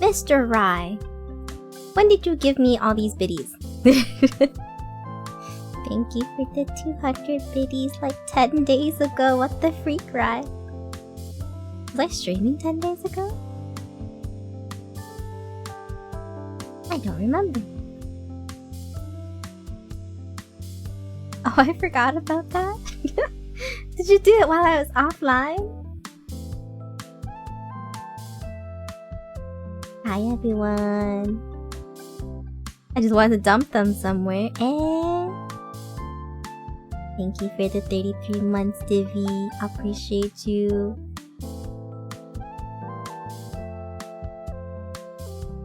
Mr. Rye, when did you give me all these biddies? Thank you for the 200 biddies like 10 days ago. What the freak, Rye? Was I streaming 10 days ago? I don't remember. Oh, I forgot about that. Did you do it while I was offline? Hi everyone. I just wanted to dump them somewhere. Thank you for the 33 months, Divi. Appreciate you.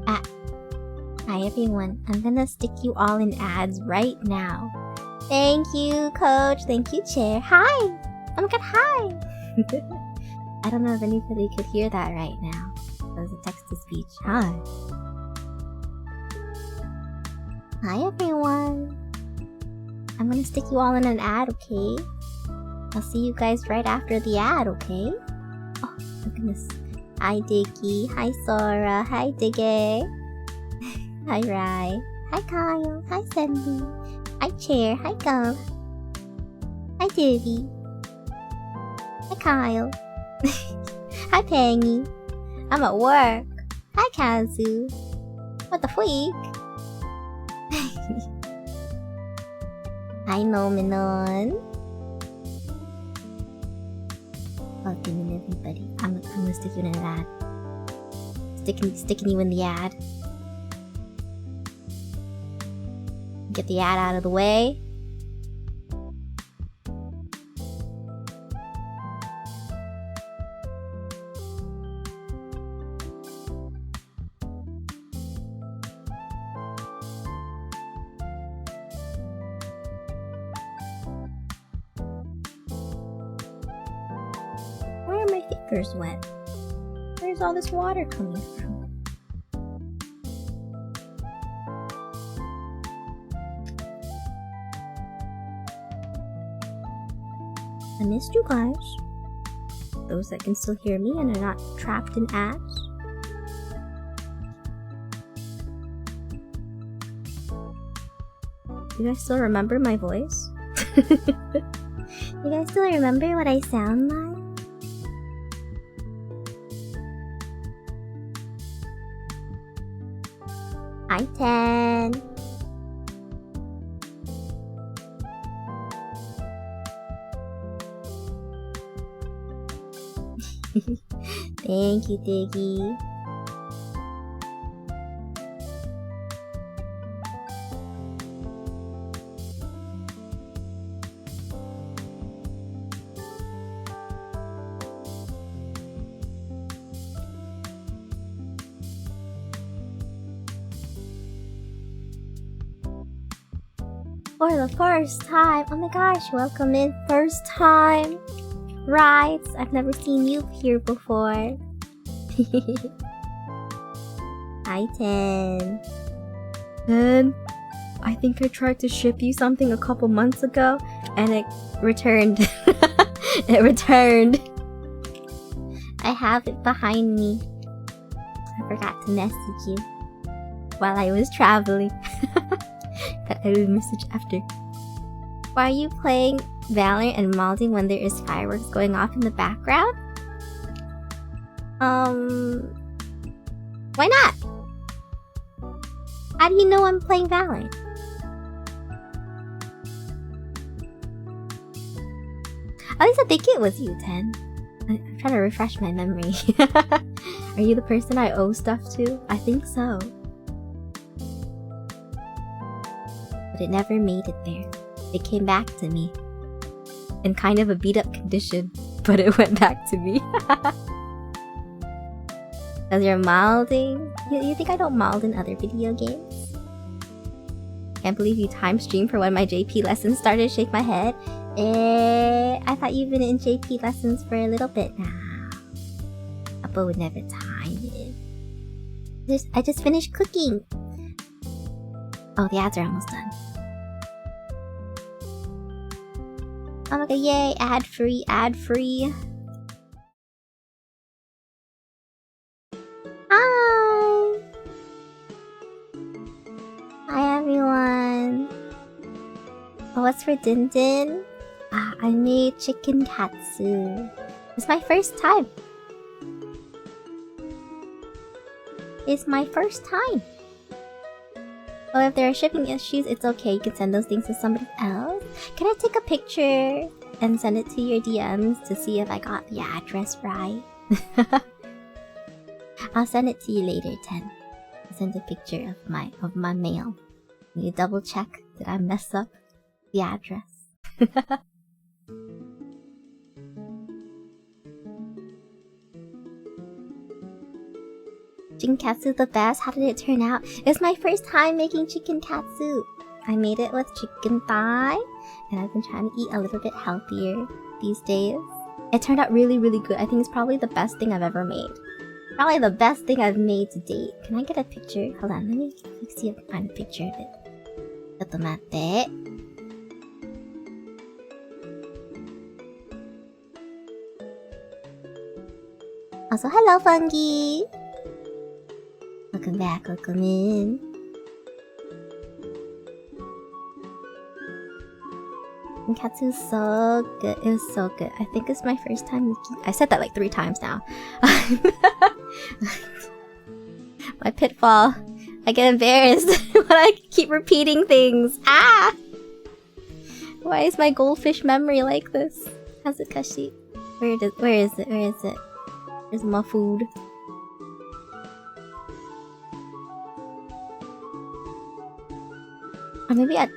Hi everyone. I'm gonna stick you all in ads right now. Thank you, Coach. Thank you, Chair. Hi! Oh my god, hi! I don't know if anybody could hear that right now. That was a text-to-speech. Hi. Hi, everyone. I'm gonna stick you all in an ad, okay? I'll see you guys right after the ad, okay? Oh, my goodness. Hi, Diggy. Hi, Sora. Hi, Diggy. Hi, Rai. Hi, Kyle. Hi, Sandy. Hi, Chair. Hi, Gov. Hi, Divvy. Hi, Kyle. Hi, Pangy. I'm at work. Hi, Kazu. What the freak? Hi, Nominon. Welcome in, everybody. I'm gonna stick you in an ad. Sticking you in the ad. Get the ad out of the way. Why are my fingers wet? Where's all this water coming from? I missed you guys. Those that can still hear me and are not trapped in ads. You guys still remember my voice? You guys still remember what I sound like? Hi, Ten. Thank you, Diggy. For the first time, oh my gosh, welcome in, first time. Right, I've never seen you here before. Hi, Ten. Ten, I think I tried to ship you something a couple months ago, and it returned. It returned. I have it behind me. I forgot to message you while I was traveling. But I will message after. Why are you playing Valorant and molding when there is fireworks going off in the background? Why not? How do you know I'm playing Valorant? At least I think it was you, Ten. I'm trying to refresh my memory. Are you the person I owe stuff to? I think so. But it never made it there. It came back to me. In kind of a beat up condition, but it went back to me. Cause you're molding? You think I don't mold in other video games? Can't believe you time stream for when my JP lessons started. Shake my head. I thought you've been in JP lessons for a little bit now. Appa would never time it. I just finished cooking. Oh, the ads are almost done. Oh my god, yay, ad free, ad free. Hi! Thanks for Din Din. I made chicken katsu. It's my first time. It's my first time. Oh, if there are shipping issues, it's okay. You can send those things to somebody else. Can I take a picture and send it to your DMs to see if I got the address right? I'll send it to you later, Ten. I'll send a picture of my mail. You double check that I mess up the address. Chicken katsu the best. How did it turn out? It's my first time making chicken katsu. I made it with chicken thigh, and I've been trying to eat a little bit healthier these days. It turned out really, really good. I think it's probably the best thing I've ever made. Probably the best thing I've made to date. Can I get a picture? Hold on, let me see if I can find a picture of it. Also, hello, Fungi! Welcome back, welcome in. And katsu is so good. It was so good. I think it's my first time making... I said that like 3 times now. My pitfall. I get embarrassed when I keep repeating things. Ah! Why is my goldfish memory like this? Hazukashi. Where is it? Where is it? Where's my food? Or maybe I...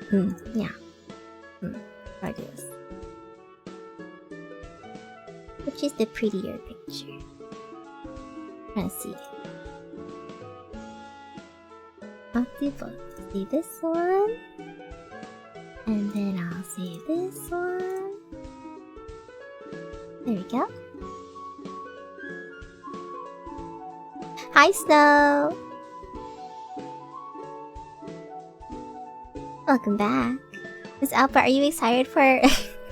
yeah. Try this. Which is the prettier picture? I'm trying to see. I'll do both. See this one, and then I'll see this one. There we go. Hi, Snow! Welcome back. Miss Alpha, are you excited for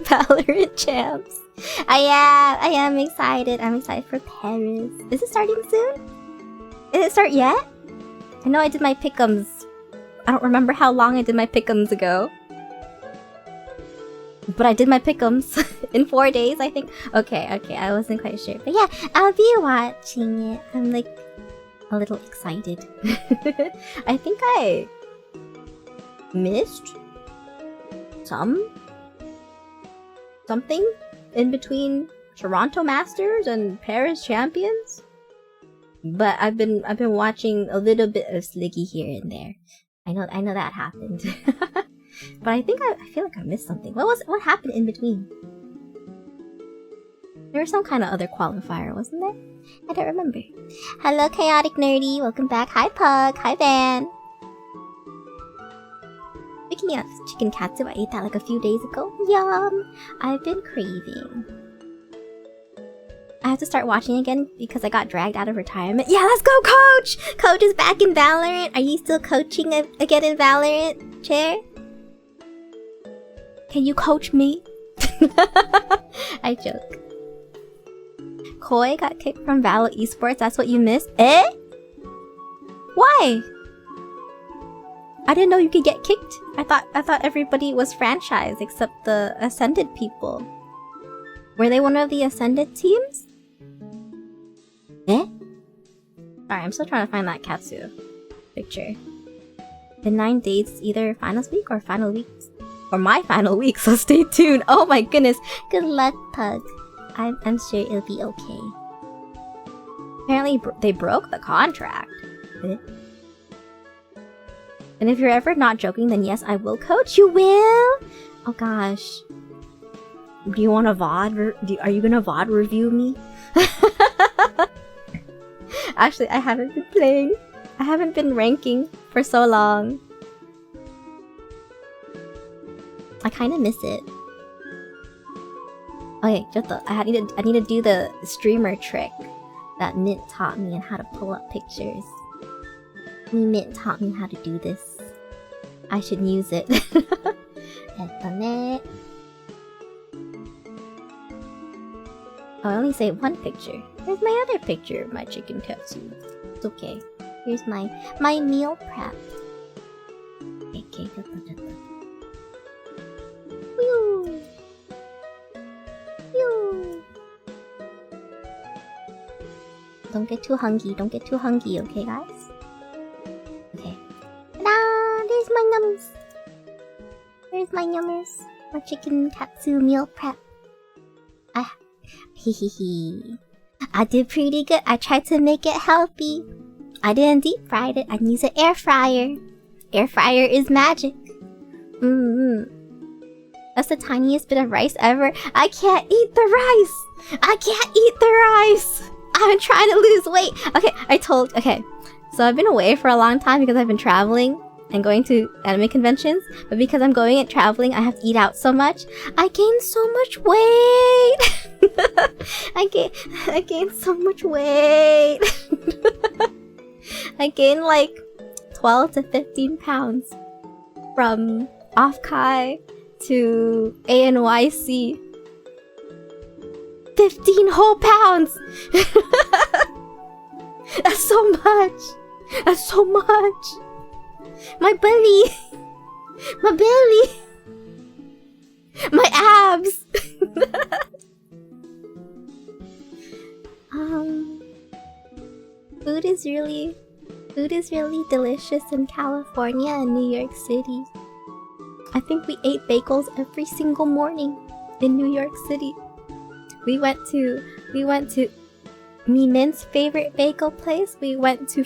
Valorant Champs? I am excited. I'm excited for Paris. Is it starting soon? Did it start yet? I know I did my pick'ems. I don't remember how long I did my pick'ems ago. But I did my pick'ems in 4 days, I think. Okay, I wasn't quite sure. But yeah, I'll be watching it. I'm like a little excited. I think I missed something in between Toronto Masters and Paris Champions. But I've been watching a little bit of Sliggy here and there. I know that happened. But I think I feel like I missed something. What happened in between? There was some kind of other qualifier, wasn't there? I don't remember. Hello, Chaotic Nerdy. Welcome back. Hi, Pug. Hi, Van. Speaking of chicken katsu, I ate that like a few days ago. Yum! I've been craving. I have to start watching again because I got dragged out of retirement. Yeah, let's go, Coach! Coach is back in Valorant. Are you still coaching again in Valorant, Chair? Can you coach me? I joke. Koi got kicked from Valo Esports. That's what you missed? Eh? Why? I didn't know you could get kicked. I thought everybody was franchised except the Ascended people. Were they one of the Ascended teams? Eh? Sorry, I'm still trying to find that Katsu picture. The 9 days, either finals week or final weeks. Or my final week, so stay tuned. Oh my goodness. Good luck, Pug. I'm sure it'll be okay. Apparently they broke the contract. Eh? And if you're ever not joking, then yes, I will coach. You will? Oh gosh. Do you want a VOD? Are you gonna VOD review me? Actually, I haven't been playing. I haven't been ranking for so long. I kind of miss it. Okay, I need to do the streamer trick that Mint taught me on how to pull up pictures. Mint taught me how to do this. I should use it. Oh, I only saved one picture. Where's my other picture of my chicken katsu? It's okay. Here's my meal prep. Okay. Don't get too hungry. Don't get too hungry, okay, guys? Okay. Ta-da! There's my numbers. There's my numbers. My chicken katsu meal prep. Ah, hehehe. I did pretty good. I tried to make it healthy. I didn't deep fry it. I used an air fryer. Air fryer is magic. That's the tiniest bit of rice ever. I can't eat the rice. I can't eat the rice. I'm trying to lose weight. Okay. So I've been away for a long time because I've been traveling and going to anime conventions. But because I'm going and traveling, I have to eat out so much. I gained so much weight. I gained so much weight. I gained like 12 to 15 pounds from OMGHI to ANYC. 15 whole pounds! That's so much! That's so much! My belly! My belly! My abs! Food is really delicious in California and New York City. I think we ate bagels every single morning in New York City. We went to Min's favorite bagel place. We went to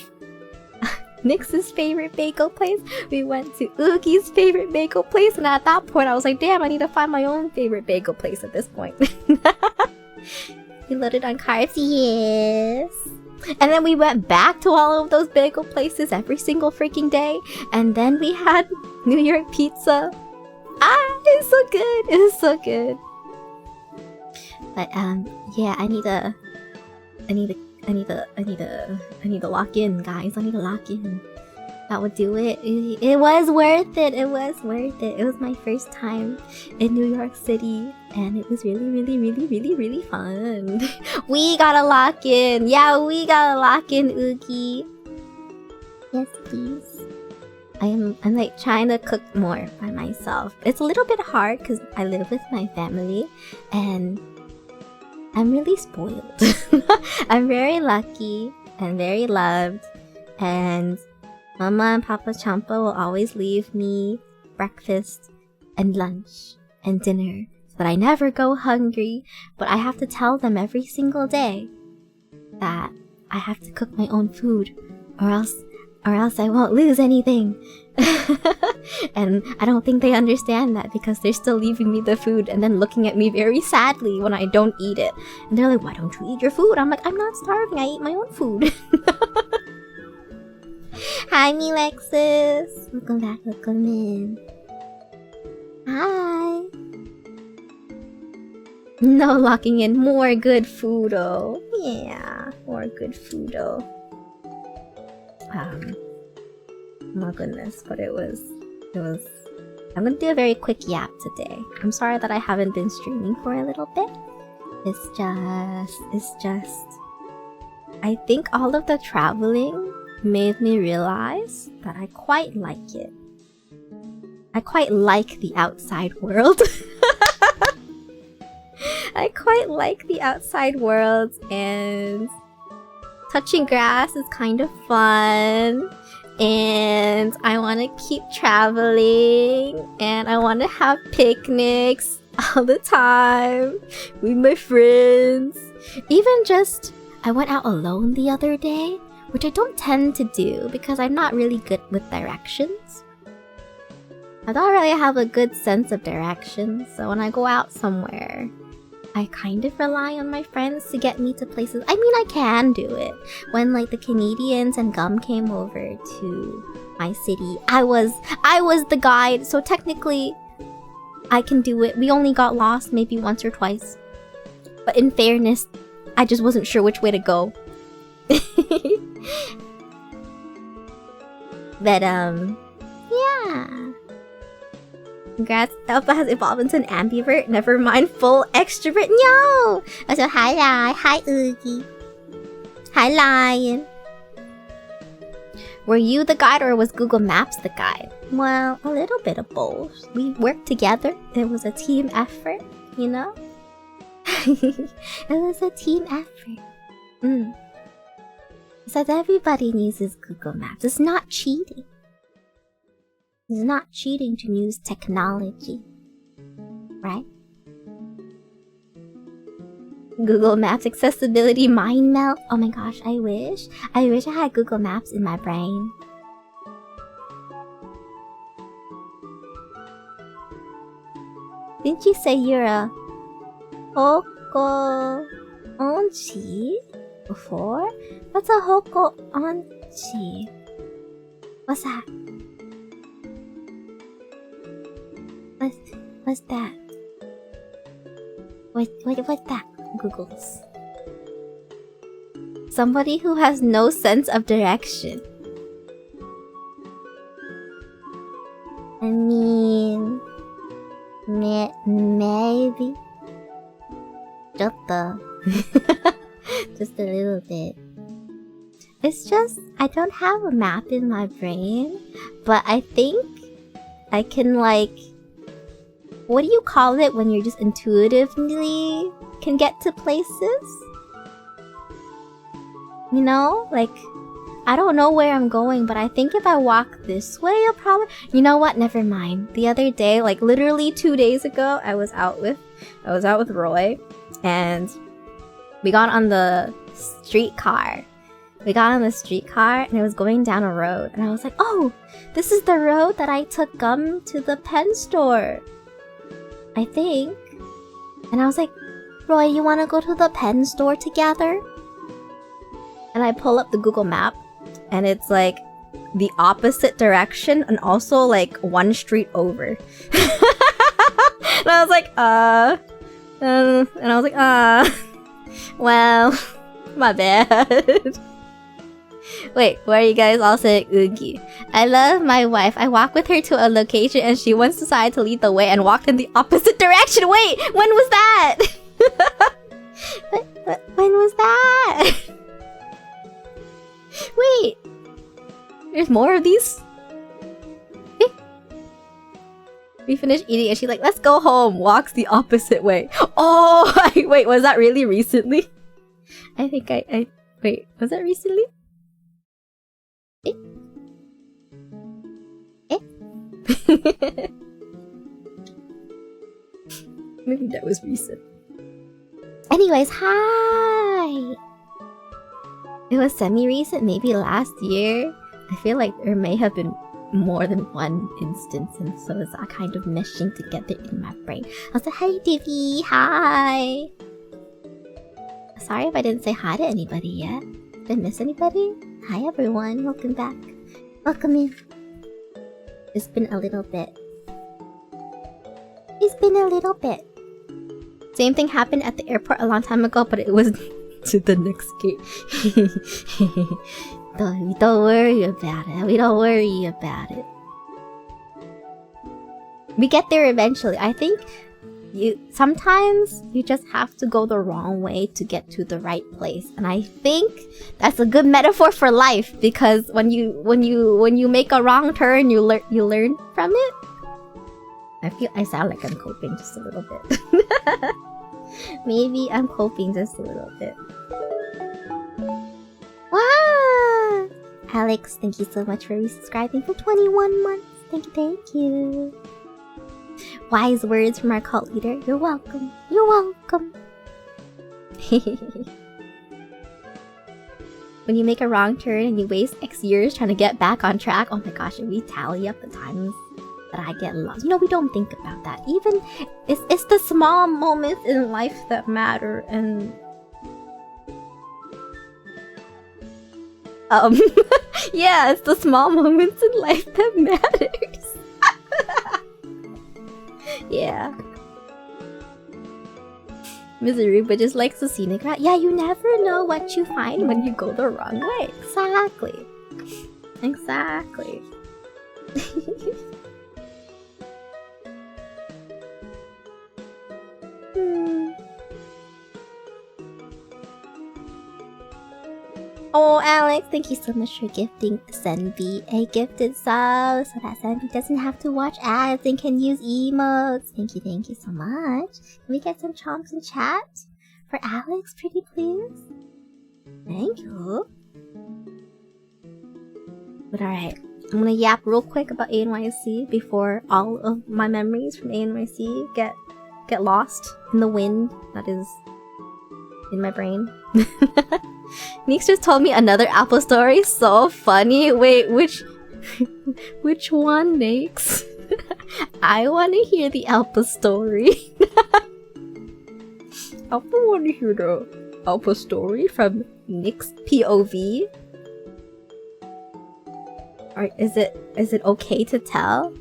Nix's favorite bagel place. We went to Oogi's favorite bagel place. And at that point, I was like, damn, I need to find my own favorite bagel place at this point. We loaded on carbs, yes. And then we went back to all of those bagel places every single freaking day. And then we had New York pizza. It's so good. It is so good. But yeah, I need to lock in, guys. I need to lock in. That would do it. It was worth it. It was worth it. It was my first time in New York City, and it was really fun. We gotta lock in. Yeah, we gotta lock in, Oogie. Yes, please. I'm like trying to cook more by myself. It's a little bit hard because I live with my family, and I'm really spoiled. I'm very lucky and very loved, and Mama and Papa Champa will always leave me breakfast and lunch and dinner so that I never go hungry. But I have to tell them every single day that I have to cook my own food, or else I won't lose anything. And I don't think they understand that because they're still leaving me the food and then looking at me very sadly when I don't eat it. And they're like, why don't you eat your food? I'm like, I'm not starving, I eat my own food. Hi, me Lexus. Welcome back, welcome in. Hi. No locking in, more good food-o. Yeah, more good food-o. My goodness, but it was. I'm gonna do a very quick yap today. I'm sorry that I haven't been streaming for a little bit. It's just. I think all of the traveling made me realize that I quite like it. I quite like the outside world. I quite like the outside world, and touching grass is kind of fun. And I want to keep traveling, and I want to have picnics all the time with my friends. Even just, I went out alone the other day, which I don't tend to do because I'm not really good with directions. I don't really have a good sense of directions, so when I go out somewhere, I kind of rely on my friends to get me to places. I mean, I can do it. When like the Canadians and Gum came over to my city, I was the guide, so technically I can do it. We only got lost maybe once or twice. But in fairness, I just wasn't sure which way to go. But yeah. Congrats, Alpha has evolved into an ambivert, never mind full extrovert. No! Also, hi Lai, hi Oogie. Hi Lion. Were you the guide or was Google Maps the guide? Well, a little bit of both. We worked together. It was a team effort, you know? It was a team effort. It says everybody uses Google Maps. It's not cheating. It's not cheating to use technology. Right? Google Maps accessibility mind melt. Oh my gosh, I wish. I wish I had Google Maps in my brain. Didn't you say you're a Hoko Onchi before? What's a Hoko Onchi? What's that? What's that? What's that? Googles. Somebody who has no sense of direction. I mean, maybe. Just a little bit. It's just, I don't have a map in my brain, but I think I can, like, what do you call it when you're just intuitively can get to places? You know? Like, I don't know where I'm going, but I think if I walk this way, I'll probably... You know what? Never mind. The other day, like literally 2 days ago, I was out with Roy, and we got on the streetcar. And it was going down a road, and I was like, oh, this is the road that I took Gum to the pen store, I think. And I was like, Roy, you want to go to the pen store together? And I pull up the Google map, and it's like the opposite direction and also like one street over. And I was like, well, my bad. Wait, why are you guys all saying oogie? I love my wife. I walk with her to a location and she once decided to lead the way and walked in the opposite direction. Wait, when was that? When was that? Wait, there's more of these? We finished eating and she's like, let's go home. Walks the opposite way. Oh, wait, was that really recently? I think wait, was that recently? Maybe that was recent. Anyways, hi! It was semi-recent, maybe last year. I feel like there may have been more than one instance, and so it's that kind of meshing together in my brain. I was like, hey Divi, hi! Sorry if I didn't say hi to anybody yet. Did I miss anybody? Hi everyone, welcome back. Welcome in. It's been a little bit. Same thing happened at the airport a long time ago, but it was to the next gate. Don't worry about it. We don't worry about it. We get there eventually. I think sometimes you just have to go the wrong way to get to the right place, and I think that's a good metaphor for life, because when you make a wrong turn, you learn from it. I sound like I'm coping just a little bit. Maybe I'm coping just a little bit. Wow! Alex, thank you so much for resubscribing for 21 months. Thank you. Wise words from our cult leader. You're welcome. You're welcome. When you make a wrong turn and you waste X years trying to get back on track, oh my gosh, if we tally up the times that I get lost. You know, we don't think about that. Even it's the small moments in life that matter, and yeah, it's the small moments in life that matters. Yeah. Misery, but just like the scenic route. Yeah, you never know what you find when you go the wrong way. Exactly. Oh, Alex, thank you so much for gifting Senbi a gifted sub so that Senbi doesn't have to watch ads and can use emotes. Thank you so much. Can we get some chomps in chat for Alex, pretty please? Thank you. But alright, I'm gonna yap real quick about ANYC before all of my memories from ANYC get lost in the wind that is in my brain. Neeks just told me another Apple story. So funny. Wait, which one, Neeks? I want to hear the Alpha story. I want to hear the Alpha story from Nick's POV. Or is it okay to tell?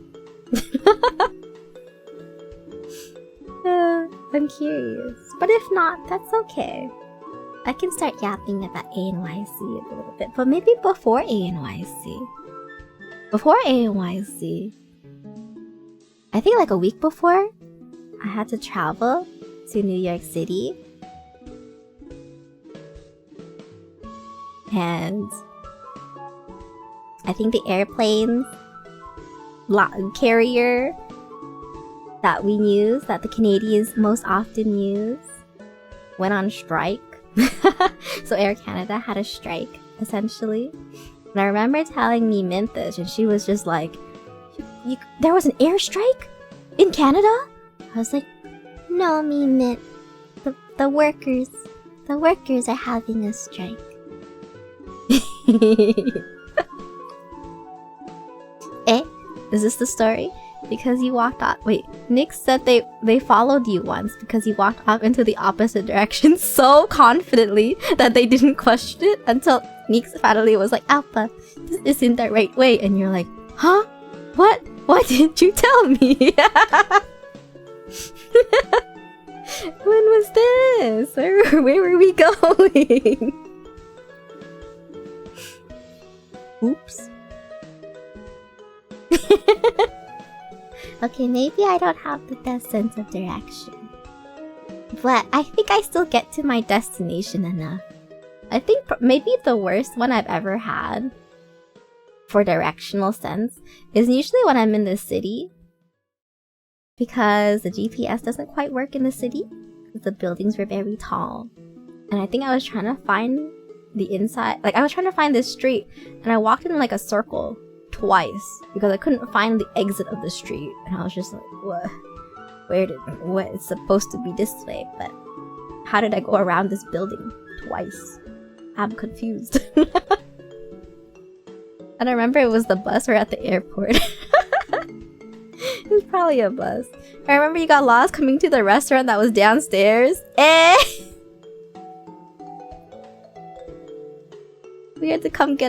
I'm curious. But if not, that's okay. I can start yapping about ANYC a little bit, but maybe before ANYC. Before ANYC, I think like a week before, I had to travel to New York City. And I think the airplane carrier that we use, that the Canadians most often use, went on strike. So Air Canada had a strike, essentially. And I remember telling me Mint this, and she was just like, there was an airstrike in Canada? I was like, no, me Mint. The workers are having a strike. Eh? Is this the story? Because you walked off. Wait, Nick said they followed you once because you walked off into the opposite direction so confidently that they didn't question it until Nick finally was like, Alpha, this isn't the right way. And you're like, huh? What? Why didn't you tell me? When was this? Where were we going? Oops. Okay, maybe I don't have the best sense of direction, but I think I still get to my destination enough. I think maybe the worst one I've ever had for directional sense is usually when I'm in the city, because the GPS doesn't quite work in the city because the buildings were very tall. And I think I was trying to find the inside, like I was trying to find this street, and I walked in like a circle twice because I couldn't find the exit of the street, and I was just like, what? What? It's supposed to be this way, but how did I go around this building twice? I'm confused. And I remember it was the bus or at the airport. It was probably a bus. I remember you got lost coming to the restaurant that was downstairs. Eh! We had to come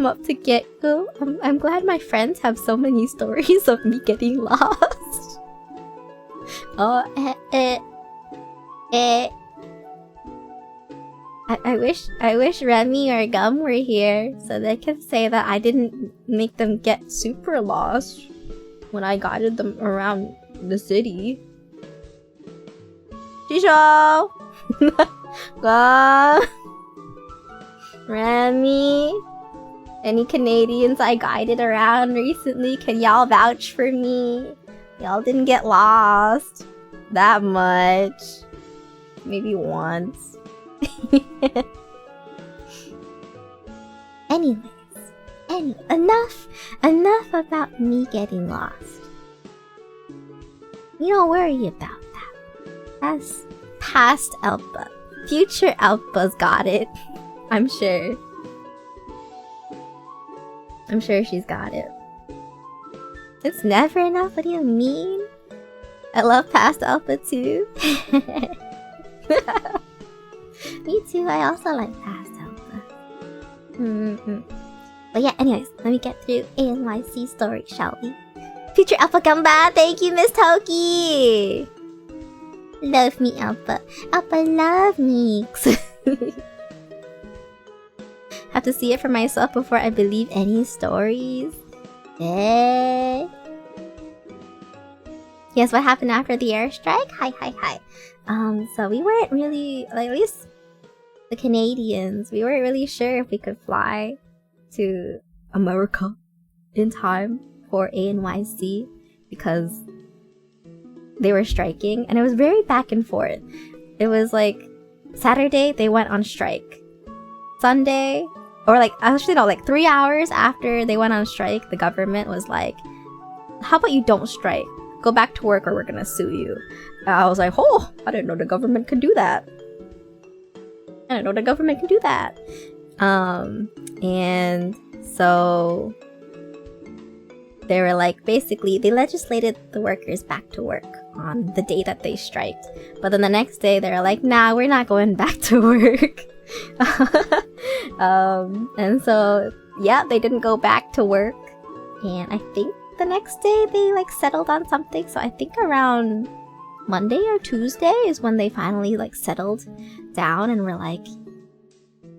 up to get you. I'm glad my friends have so many stories of me getting lost. Oh, I wish Remy or Gum were here so they can say that I didn't make them get super lost when I guided them around the city. Shisho! Gum! Remy? Any Canadians I guided around recently, can y'all vouch for me? Y'all didn't get lost that much. Maybe once. Anyways, enough about me getting lost. You don't worry about that. That's past Alpha. Future Alpha's got it. I'm sure. I'm sure she's got it. It's never enough. What do you mean? I love past Alpha too. Me too. I also like past Alpha. But yeah, anyways, let me get through ANYC story, shall we? Future Alpha Gamba! Thank you, Miss Toki! Love me, Alpha. Alpha love me! Have to see it for myself before I believe any stories. Eh? Yes, what happened after the airstrike? Hi. So we weren't really, like, at least the Canadians, we weren't really sure if we could fly to America in time for ANYC because they were striking, and it was very back and forth. It was like Saturday they went on strike, Sunday or like, actually no, like 3 hours after they went on strike, the government was like, how about you don't strike? Go back to work or we're gonna sue you. And I was like, oh, I didn't know the government could do that. I didn't know the government could do that. And so they were like, basically, they legislated the workers back to work on the day that they striked. But then the next day, they were like, nah, we're not going back to work. And so, yeah, they didn't go back to work. And I think the next day, they like settled on something. So I think around Monday or Tuesday is when they finally like settled down and were like,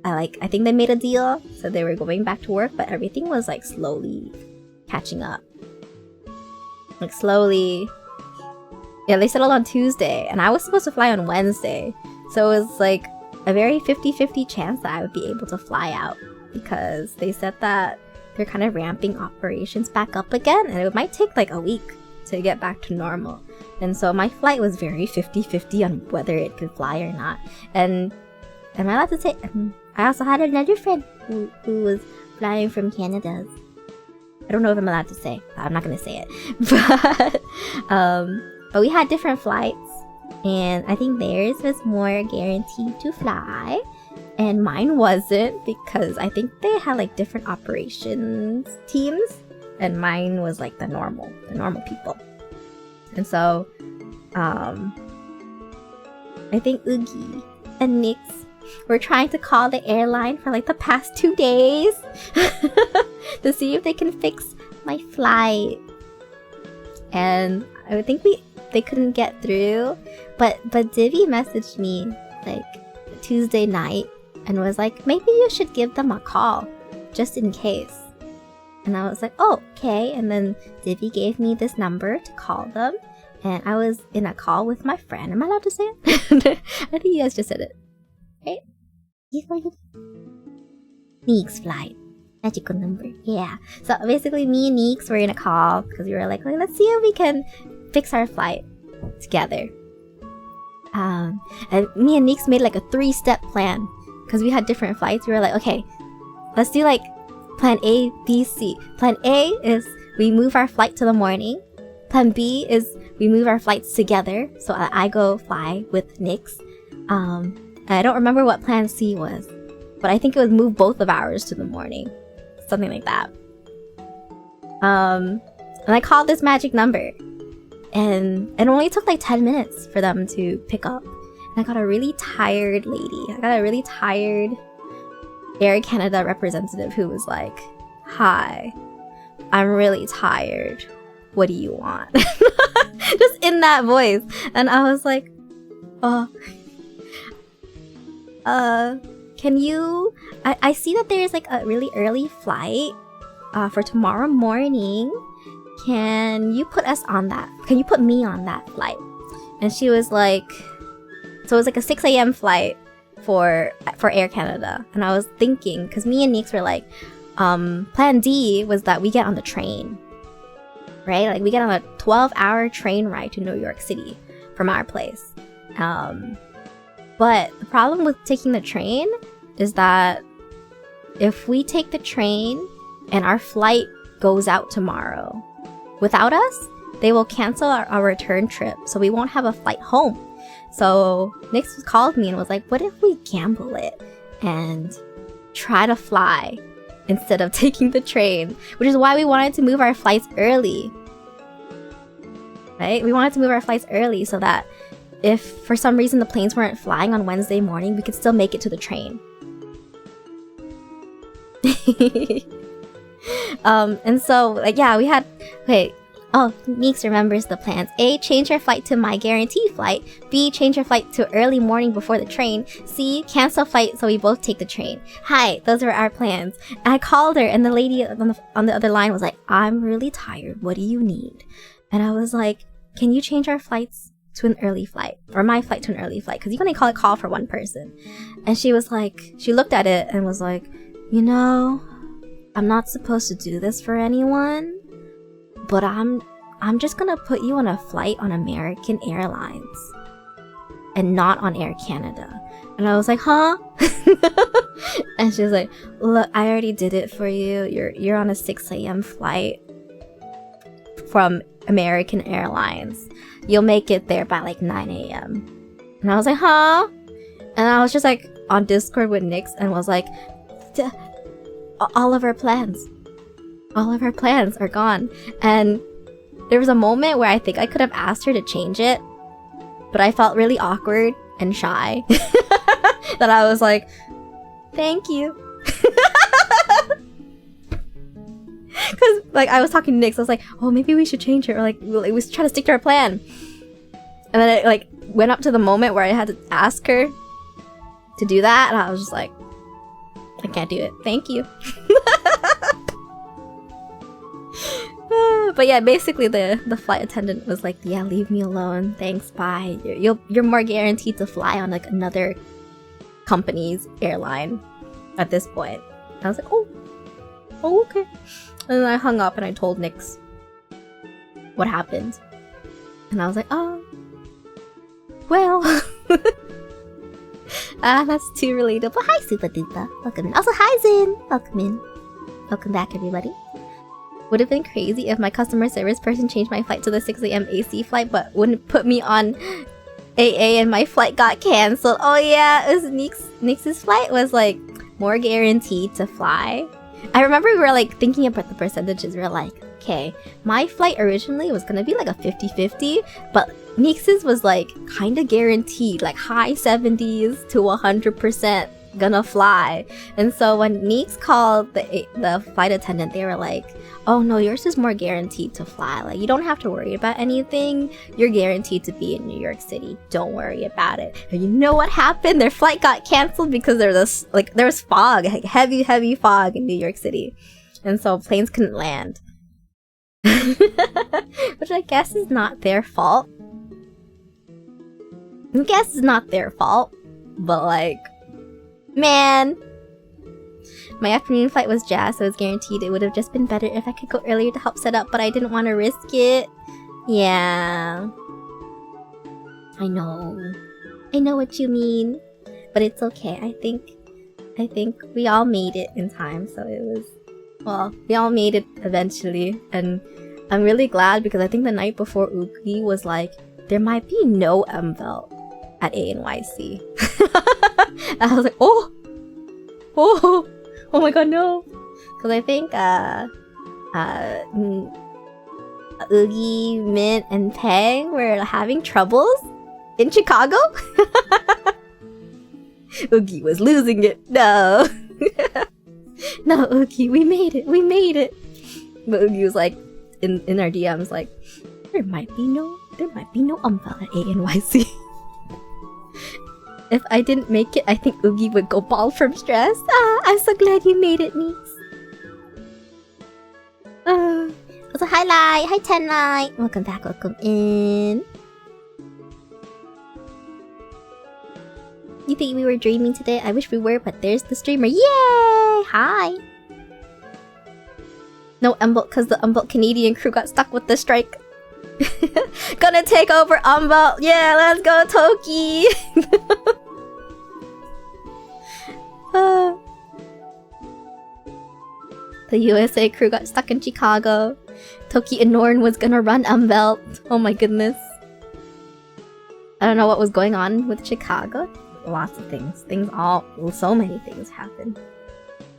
I think they made a deal. So they were going back to work, but everything was like slowly catching up. Like slowly. Yeah, they settled on Tuesday and I was supposed to fly on Wednesday. So it was like a very 50-50 chance that I would be able to fly out, because they said that they're kind of ramping operations back up again and it might take like a week to get back to normal. And so my flight was very 50-50 on whether it could fly or not. And am I allowed to say, I also had another friend who was flying from Canada. I don't know if I'm allowed to say. I'm not gonna say it. But we had different flights, and I think theirs was more guaranteed to fly, and mine wasn't, because I think they had like different operations teams, and mine was like the normal people. And so, I think OMGHI and Nyx were trying to call the airline for like the past 2 days to see if they can fix my flight. And I think they couldn't get through. But Divi messaged me like Tuesday night and was like, maybe you should give them a call just in case. And I was like, oh, okay. And then Divi gave me this number to call them. And I was in a call with my friend. Am I allowed to say it? I think you guys just said it. Right? Nyx flight. Magical number. Yeah. So basically me and Nyx were in a call because we were like, let's see if we can fix our flight together. And me and Nyx made like a 3-step plan because we had different flights. We were like, okay, let's do like plan A, B, C. Plan A is we move our flight to the morning. Plan B is we move our flights together. So I go fly with Nyx. I don't remember what plan C was, but I think it was move both of ours to the morning. Something like that. And I called this magic number. And it only took like 10 minutes for them to pick up. And I got a really tired lady. I got a really tired Air Canada representative who was like, hi, I'm really tired. What do you want? Just in that voice. And I was like, can you... I see that there's like a really early flight for tomorrow morning. Can you put us on that? Can you put me on that flight? And she was like... So it was like a 6 a.m. flight for Air Canada. And I was thinking, because me and Nyx were like, plan D was that we get on the train. Right? Like we get on a 12-hour train ride to New York City from our place. But the problem with taking the train is that if we take the train and our flight goes out tomorrow, without us, they will cancel our return trip, so we won't have a flight home. So Nyx called me and was like, what if we gamble it and try to fly instead of taking the train? Which is why we wanted to move our flights early. Right? We wanted to move our flights early so that if for some reason the planes weren't flying on Wednesday morning, we could still make it to the train. And so, like, yeah, we had... Okay. Oh, Nyx remembers the plans. A, change your flight to my guarantee flight. B, change your flight to early morning before the train. C, cancel flight so we both take the train. Hi, those are our plans. And I called her and the lady on the other line was like, I'm really tired. What do you need? And I was like, can you change our flights to an early flight? Or my flight to an early flight? Because you can only call for one person. And she was like, she looked at it and was like, you know, I'm not supposed to do this for anyone, but I'm just gonna put you on a flight on American Airlines. and not on Air Canada. And I was like, huh? And she was like, look, I already did it for you. You're on a 6 a.m. flight from American Airlines. You'll make it there by like 9 a.m. And I was like, huh? And I was just like on Discord with Nyx and was like, all of our plans are gone. And there was a moment where I think I could have asked her to change it, but I felt really awkward and shy that I was like, thank you. Because like I was talking to Nyx, I was like, oh, maybe we should change it, or like we was trying to stick to our plan. And then it like went up to the moment where I had to ask her to do that, and I was just like, I can't do it. Thank you. But yeah, basically the flight attendant was like, yeah, leave me alone. Thanks, bye. You're more guaranteed to fly on like another company's airline at this point. I was like, oh, okay. And then I hung up and I told Nyx what happened. And I was like, oh, well. That's too relatable. Hi, Super Duper. Welcome in. Also, hi, Zin. Welcome in. Welcome back, everybody. Would have been crazy if my customer service person changed my flight to the 6 a.m. AC flight, but wouldn't put me on AA and my flight got cancelled. Oh yeah, it was Nyx's flight was like more guaranteed to fly. I remember we were like thinking about the percentages. We were like, okay, my flight originally was gonna be like a 50-50, but Nyx's was like kind of guaranteed, like high 70s to 100% gonna fly. And so when Nyx called the flight attendant, they were like, oh no, yours is more guaranteed to fly. Like, you don't have to worry about anything. You're guaranteed to be in New York City. Don't worry about it. And you know what happened? Their flight got canceled because there was fog, like heavy fog in New York City. And so planes couldn't land. Which I guess is not their fault. I guess it's not their fault. But like, man. My afternoon flight was jazz, so it was guaranteed. It would have just been better if I could go earlier to help set up, but I didn't want to risk it. Yeah. I know what you mean. But it's okay. I think we all made it in time, so it was... Well, we all made it eventually. And I'm really glad because I think the night before OMGHI was like, there might be no MVELT at ANYC. I was like, oh my god, no. Because I think OMGHI, Mint, and Peng were having troubles in Chicago. OMGHI was losing it. No. No, OMGHI, we made it. But OMGHI was like, in our DMs, like, there might be no MVELT at ANYC. If I didn't make it, I think OMGHI would go bald from stress. I'm so glad you made it, Nyx. Also, hi Lai, hi Tenlight. Welcome back, welcome in. You think we were dreaming today? I wish we were, but there's the streamer. Yay! Hi! No MVELT, because the MVELT Canadian crew got stuck with the strike. Gonna take over MVELT. Yeah, let's go, Toki! The USA crew got stuck in Chicago. Toki and Norn was gonna run MVELT. Oh my goodness. I don't know what was going on with Chicago. Lots of things. So many things happened.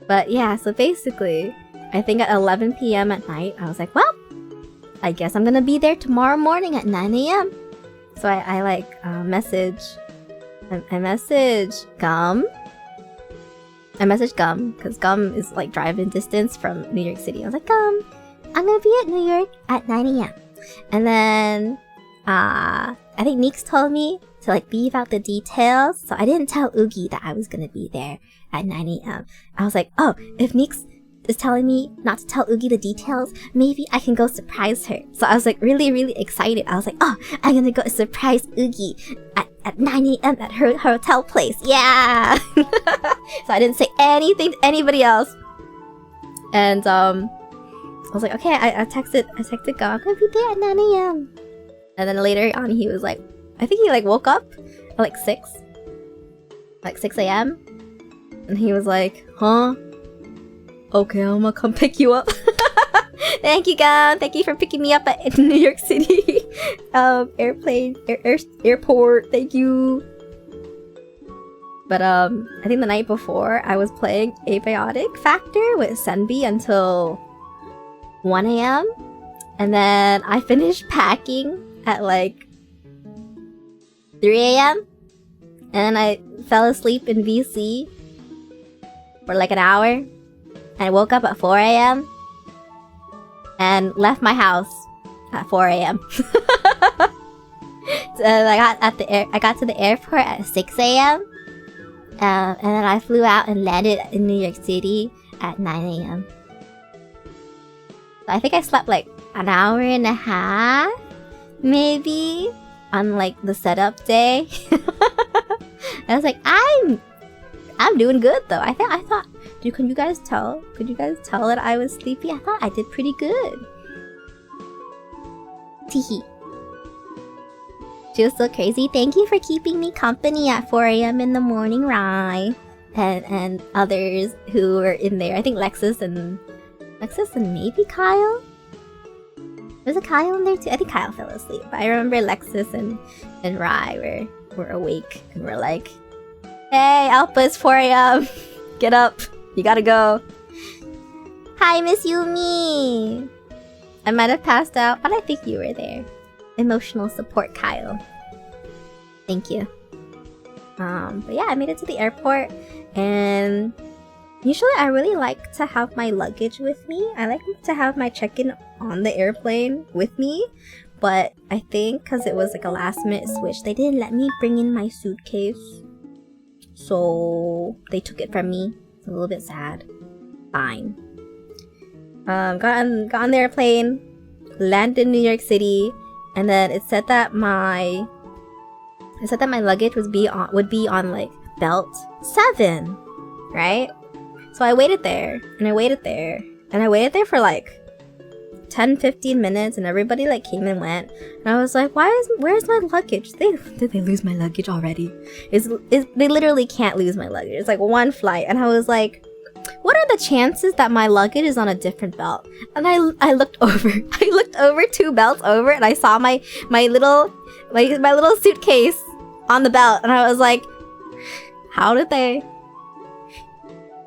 But yeah, so basically, I think at 11 p.m. at night, I was like, well, I guess I'm gonna be there tomorrow morning at 9 a.m. So I like message Gum. I messaged Gum because Gum is like driving distance from New York City. I was like, Gum, I'm gonna be at New York at 9 a.m. And then I think Nyx told me to like leave out the details, so I didn't tell OMGHI that I was gonna be there at 9 a.m. I was like, oh, if Nyx is telling me not to tell OMGHI the details, maybe I can go surprise her. So I was like really excited. I was like, oh, I'm gonna go surprise OMGHI at 9 a.m. at her hotel place. Yeah! So I didn't say anything to anybody else. And I was like, okay, I texted God, I'm gonna be there at 9 a.m. And then later on he was like, I think he like woke up like 6 a.m. And he was like, huh? Okay, I'm gonna come pick you up. Thank you, Gum. Thank you for picking me up at New York City airport. Thank you. But I think the night before I was playing Abiotic Factor with Senbi until 1 a.m. and then I finished packing at like 3 a.m. and then I fell asleep in VC for like an hour and I woke up at 4 a.m. and left my house at 4 a.m. So I got to the airport at 6 a.m. And then I flew out and landed in New York City at 9 a.m. So I think I slept like an hour and a half, maybe, on like the setup day. I was like, I'm doing good though. I thought, could you guys tell? Could you guys tell that I was sleepy? I thought I did pretty good. Teehee. She was so crazy. Thank you for keeping me company at 4 a.m. in the morning, Rai. And others who were in there. I think Lexus and maybe Kyle? Was it Kyle in there too? I think Kyle fell asleep. But I remember Lexus and Rai were awake and were like, hey, Alpha, it's 4 a.m. Get up. You gotta go. Hi, Miss Yumi. I might have passed out, but I think you were there. Emotional support, Kyle. Thank you. But yeah, I made it to the airport, and usually I really like to have my luggage with me. I like to have my check-in on the airplane with me, but I think because it was like a last-minute switch, they didn't let me bring in my suitcase, so they took it from me. It's a little bit sad. Fine. Got on the airplane, landed in New York City. And then it said that my luggage would be on like belt 7, right? So I waited there, and I waited there, and I waited there for like 10-15 minutes, and everybody like came and went, and I was like, where's my luggage? Did they lose my luggage already? They literally can't lose my luggage. It's like one flight, and I was like, what are the chances that my luggage is on a different belt? And I looked over. I looked over 2 belts over, and I saw my little suitcase on the belt, and I was like, how did they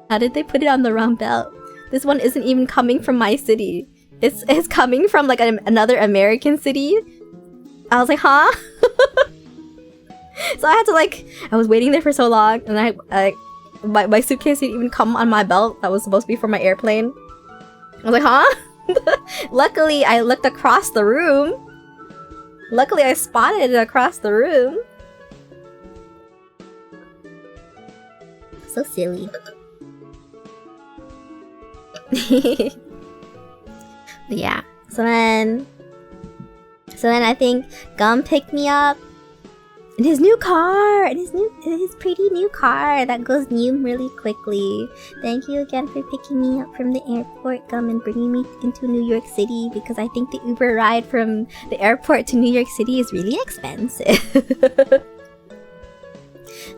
put it on the wrong belt? This one isn't even coming from my city. It's coming from like another American city. I was like, huh? So I had to I was waiting there for so long, and my suitcase didn't even come on my belt that was supposed to be for my airplane. I was like, huh? Luckily, I looked across the room. Luckily, I spotted it across the room. So silly. Yeah. So then I think Gum picked me up. In his new car! In his pretty new car that goes new really quickly. Thank you again for picking me up from the airport, Gum, and bringing me into New York City, because I think the Uber ride from the airport to New York City is really expensive.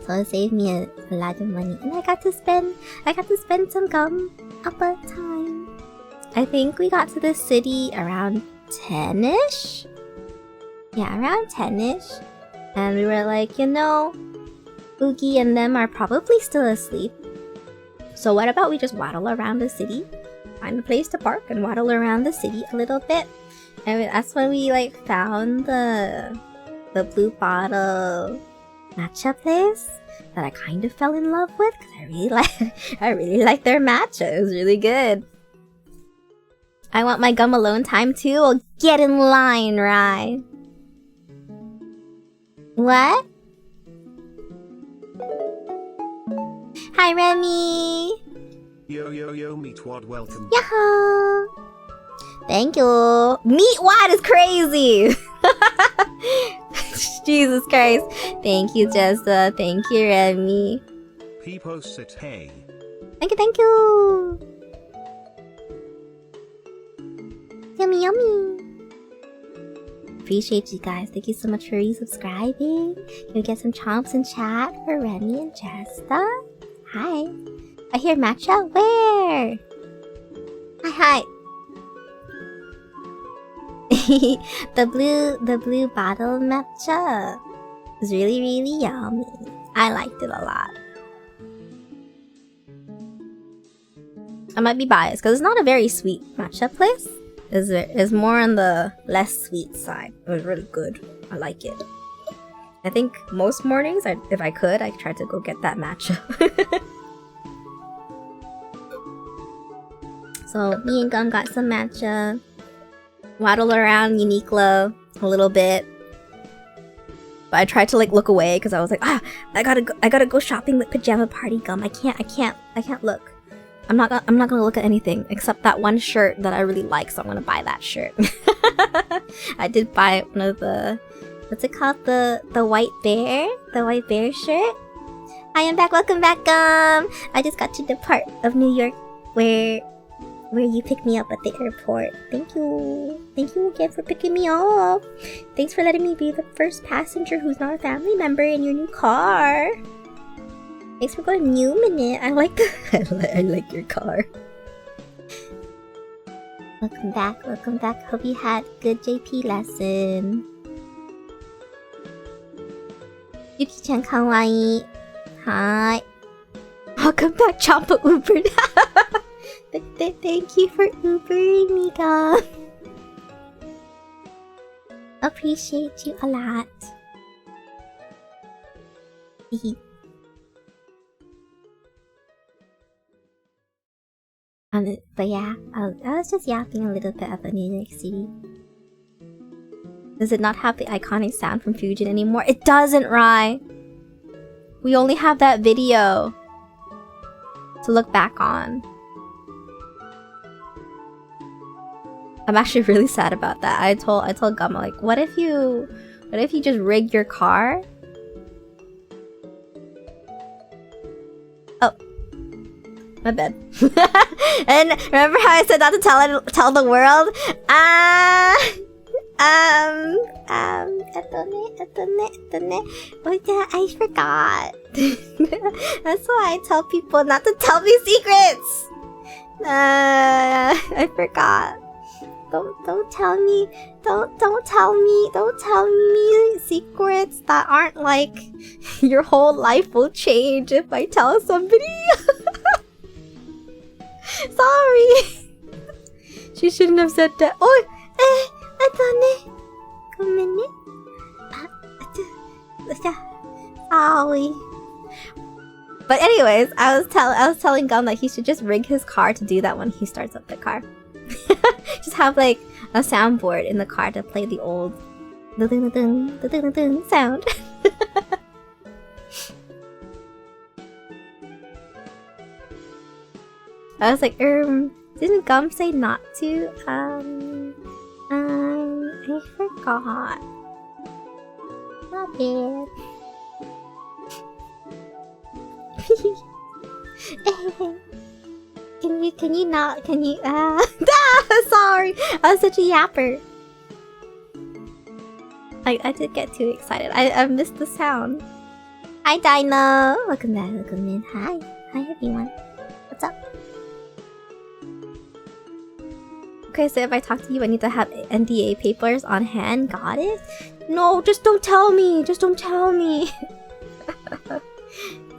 So it saved me a lot of money, and I got to spend some Gum Appa time. I think we got to the city around 10ish? Yeah, around 10ish. And we were like, Oogie and them are probably still asleep. So what about we just waddle around the city? Find a place to park and waddle around the city a little bit. And that's when we found the Blue Bottle matcha place that I kind of fell in love with, because I really like their matcha. It was really good. I want my Gum alone time too. Well, get in line, right? What? Hi, Remy! Yo, Meatwad, welcome. Yahoo! Thank you. Meatwad is crazy! Jesus Christ. Thank you, Jessa. Thank you, Remy. People sit hey. Thank you! Yummy, yummy! Appreciate you guys. Thank you so much for resubscribing. Can we get some chomps in chat for Remy and Jesta? Hi. I hear matcha. Where? Hi. the blue bottle matcha is really yummy. I liked it a lot. I might be biased because it's not a very sweet matcha place. It's more on the less sweet side. It was really good. I like it. I think most mornings, if I could, I'd try to go get that matcha. So me and Gum got some matcha. Waddled around Uniqlo a little bit. But I tried to like look away because I was like, I gotta go shopping with Pajama Party Gum. I can't look. I'm not gonna look at anything except that one shirt that I really like, so I'm gonna buy that shirt. I did buy one of the, what's it called, the white bear shirt. Hi, I'm back. Welcome back, I just got to the part of New York where you picked me up at the airport. Thank you again for picking me up. Thanks for letting me be the first passenger who's not a family member in your new car. Thanks for going new minute. I like I like your car. Welcome back. Hope you had good JP lesson. Yuki-chan kawaii. Hi. Welcome back, Champa Ubered. Thank you for Ubering me, Gum. Appreciate you a lot. But yeah, I was just yapping a little bit about New York City. Does it not have the iconic sound from Fusion anymore? It doesn't, Rai! We only have that video to look back on. I'm actually really sad about that. I told Gumma, like, what if you just rig your car? Oh. My bad. And remember how I said not to tell the world? Oh yeah, I forgot. That's why I tell people not to tell me secrets. I forgot. Don't tell me secrets that aren't like your whole life will change if I tell somebody. Sorry. She shouldn't have said that. Oh, sorry. But anyways, I was telling Gum that he should just rig his car to do that when he starts up the car. Just have like a soundboard in the car to play the old sound. I was like, didn't Gum say not to? I forgot. My bad. Can you not? Sorry, I was such a yapper. I did get too excited. I missed the sound. Hi, Dino. Welcome back. Welcome in. Hi everyone. What's up? Okay, so if I talk to you, I need to have NDA papers on hand. Got it? No, just don't tell me. Just don't tell me.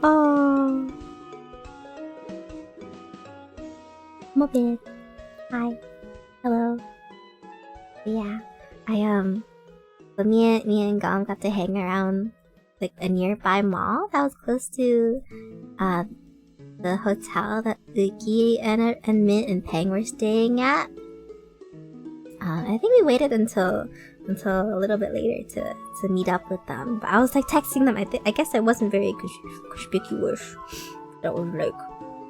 Oh. Mobile. Hi. Hello. Yeah. So me and Gum got to hang around like a nearby mall that was close to the hotel that Uki and Mint and Peng were staying at. I think we waited until a little bit later to meet up with them. But I was like texting them. I guess I wasn't very conspicuous. That was like,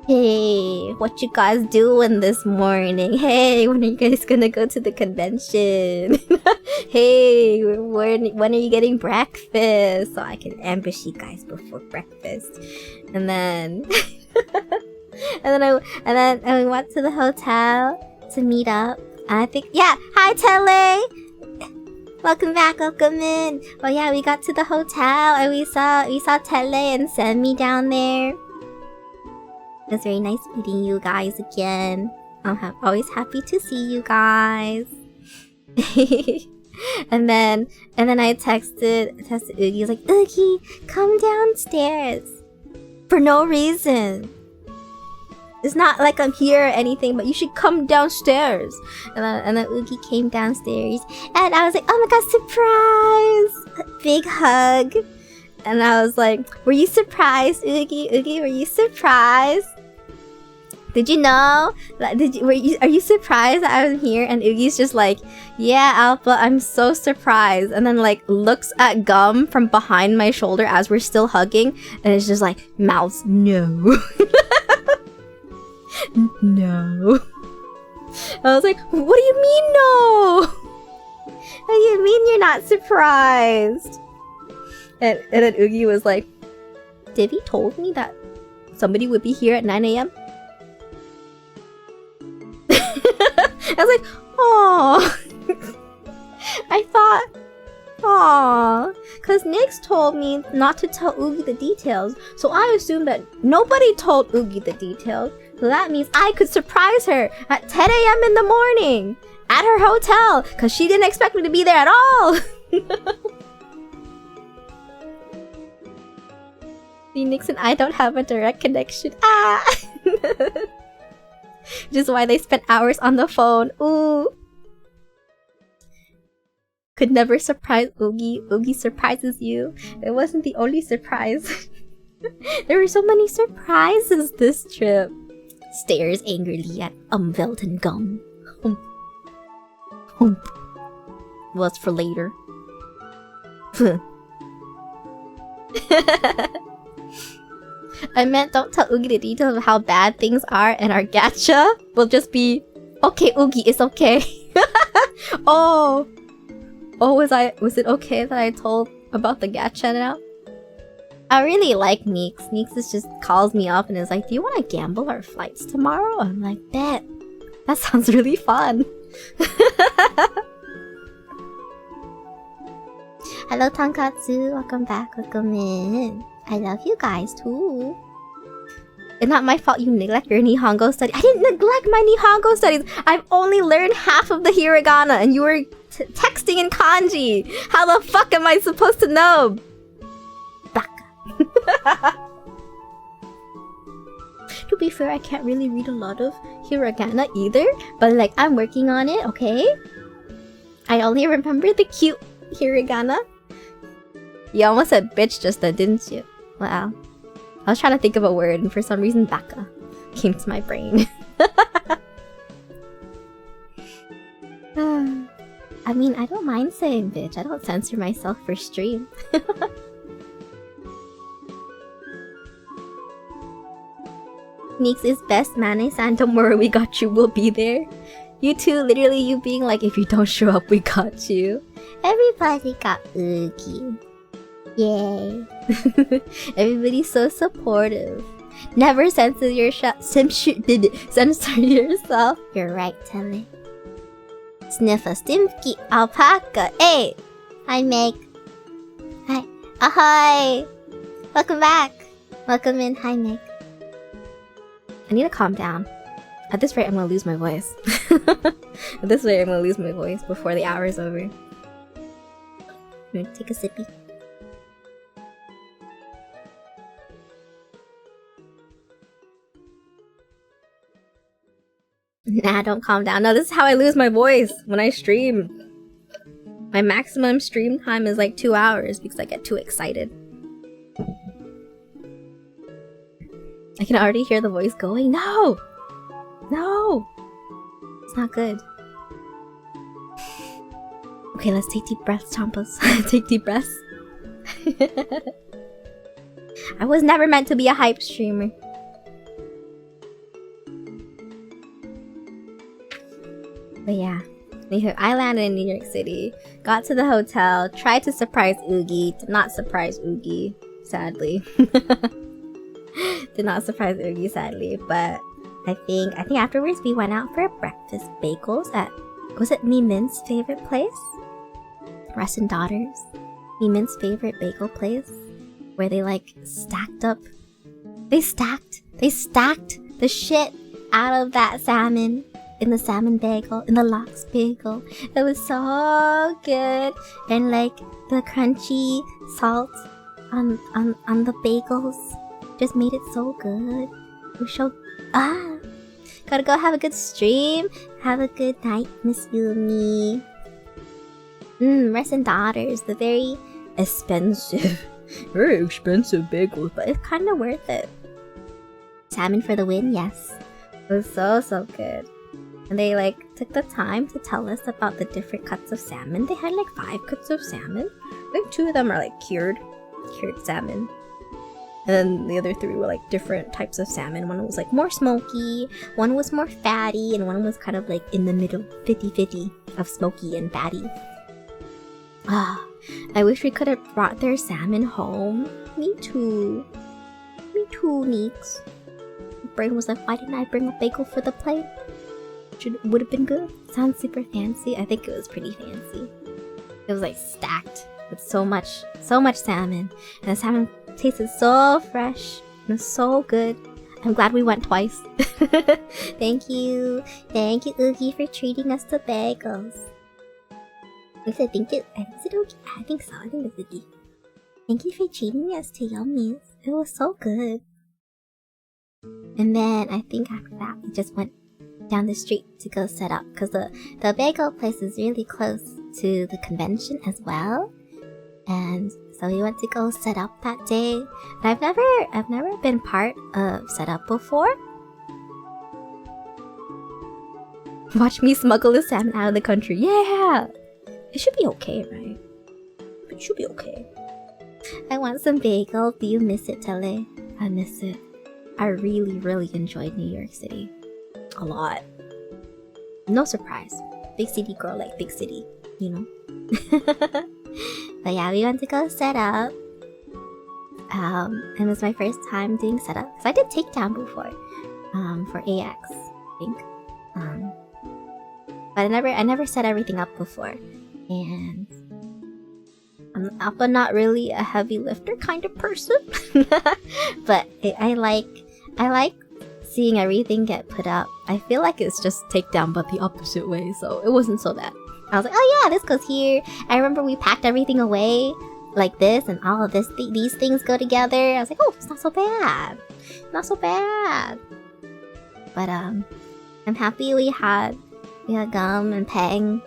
hey, what you guys doing this morning? Hey, when are you guys gonna go to the convention? Hey, when are you getting breakfast? So I can ambush you guys before breakfast. And then and then we went to the hotel to meet up. I think, yeah, hi Tele! Welcome back, welcome in. Oh yeah, we got to the hotel and we saw Tele and Sammy down there. It was very nice meeting you guys again. I'm always happy to see you guys. and then I texted Oogie. He was like, Oogie, come downstairs. For no reason. It's not like I'm here or anything, but you should come downstairs. And then Oogie came downstairs, and I was like, oh my god, surprise! Big hug. And I was like, were you surprised, Oogie? Oogie, were you surprised? Did you know? Are you surprised that I was here? And Oogie's just like, yeah, Alpha, I'm so surprised. And then like looks at Gum from behind my shoulder as we're still hugging, and it's just like, mouths, no. No. I was like, what do you mean no? What do you mean you're not surprised? And then Oogie was like, Divvy told me that somebody would be here at 9 a.m. I was like, oh. I thought, aww, because Nyx told me not to tell Oogie the details, so I assumed that nobody told Oogie the details. So that means I could surprise her at 10 a.m. in the morning at her hotel, because she didn't expect me to be there at all. Phoenix and I don't have a direct connection. Ah! Which is why they spent hours on the phone. Ooh. Could never surprise Oogie. Oogie surprises you. It wasn't the only surprise. There were so many surprises this trip. Stares angrily at Velton Gum. Hump. Hump. What's for later? I meant don't tell Oogie the details of how bad things are, and our gacha will just be okay, Oogie, it's okay. Oh, was it okay that I told about the gacha now? I really like Nyx. Nyx just calls me up and is like, do you want to gamble our flights tomorrow? I'm like, bet. That sounds really fun. Hello, Tankatsu. Welcome back. Welcome in. I love you guys too. It's not my fault you neglect your Nihongo study. I didn't neglect my Nihongo studies. I've only learned half of the hiragana and you were texting in kanji. How the fuck am I supposed to know? To be fair, I can't really read a lot of hiragana either, but like I'm working on it, okay? I only remember the cute hiragana. You almost said bitch just then, didn't you? Wow. I was trying to think of a word and for some reason baka came to my brain. I mean, I don't mind saying bitch. I don't censor myself for stream. Nyx is best, Mane-san. Don't worry, we got you. We'll be there. You two, literally you being like, if you don't show up, we got you. Everybody got Oogie. Yay. Everybody's so supportive. Never censor yourself. You're right, Telly. Sniff a stimky alpaca. Hey! Hi, Meg. Hi. Ahoy! Welcome back. Welcome in. Hi, Meg. I need to calm down. At this rate, I'm gonna lose my voice. At this rate, I'm gonna lose my voice before the hour is over. I'm gonna take a sippy. Nah, don't calm down. No, this is how I lose my voice when I stream. My maximum stream time is like 2 hours because I get too excited. I can already hear the voice going. No! No! It's not good. Okay, let's take deep breaths, Champas. Take deep breaths. I was never meant to be a hype streamer. But yeah, I landed in New York City, got to the hotel, tried to surprise Oogie, did not surprise Oogie, sadly. Did not surprise Oogie, sadly, but I think afterwards we went out for breakfast bagels at, was it Mi Min's favorite place? Russian Daughters, Eamon's favorite bagel place, where they like stacked the shit out of that salmon in the salmon bagel, in the lox bagel. It was so good, and like the crunchy salt on the bagels just made it so good. It was so gotta go have a good stream. Have a good night, Miss Yumi. Russian Daughters, the very expensive bagels, but it's kind of worth it. Salmon for the win, yes. It was so good. And they like took the time to tell us about the different cuts of salmon. They had like 5 cuts of salmon. I think 2 of them are like cured salmon. And then the other 3 were like different types of salmon. One was like more smoky, one was more fatty, and one was kind of like in the middle, 50-50 of smoky and fatty. I wish we could have brought their salmon home. Me too, Neeks. My brain was like, why didn't I bring a bagel for the plate? Would have been good. Sounds super fancy. I think it was pretty fancy. It was like stacked with so much salmon, and the salmon tasted so fresh and so good. I'm glad we went twice. Thank you, Oogie, for treating us to bagels. I said thank you. Is it Oogie? I think so. I think it's Oogie. Thank you for treating us to yummies. It was so good. And then I think after that we just went down the street to go set up, because the bagel place is really close to the convention as well. And so we went to go set up that day. And I've never been part of setup before. Watch me smuggle the salmon out of the country. Yeah! It should be okay, right? It should be okay. I want some bagel. Do you miss it, Tele? I miss it. I really enjoyed New York City. A lot. No surprise. Big city girl like big city, you know? But yeah, we went to go set up. It was my first time doing setup. So I did takedown before. For AX, I think. But I never set everything up before. And I'm also not really a heavy lifter kind of person. But I like seeing everything get put up. I feel like it's just takedown but the opposite way, so it wasn't so bad. I was like, oh yeah, this goes here. I remember we packed everything away like this, and all of these things go together. I was like, oh, it's not so bad. Not so bad. But I'm happy we had Gum and Peng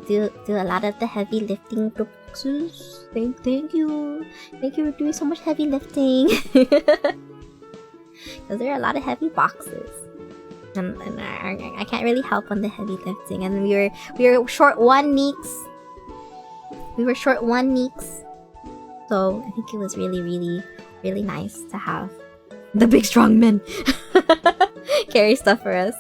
do a lot of the heavy lifting for boxes. Thank you for doing so much heavy lifting. Because there are a lot of heavy boxes, and I can't really help on the heavy lifting. And we were short 1 Neeks. So I think it was really nice to have the big strong men carry stuff for us.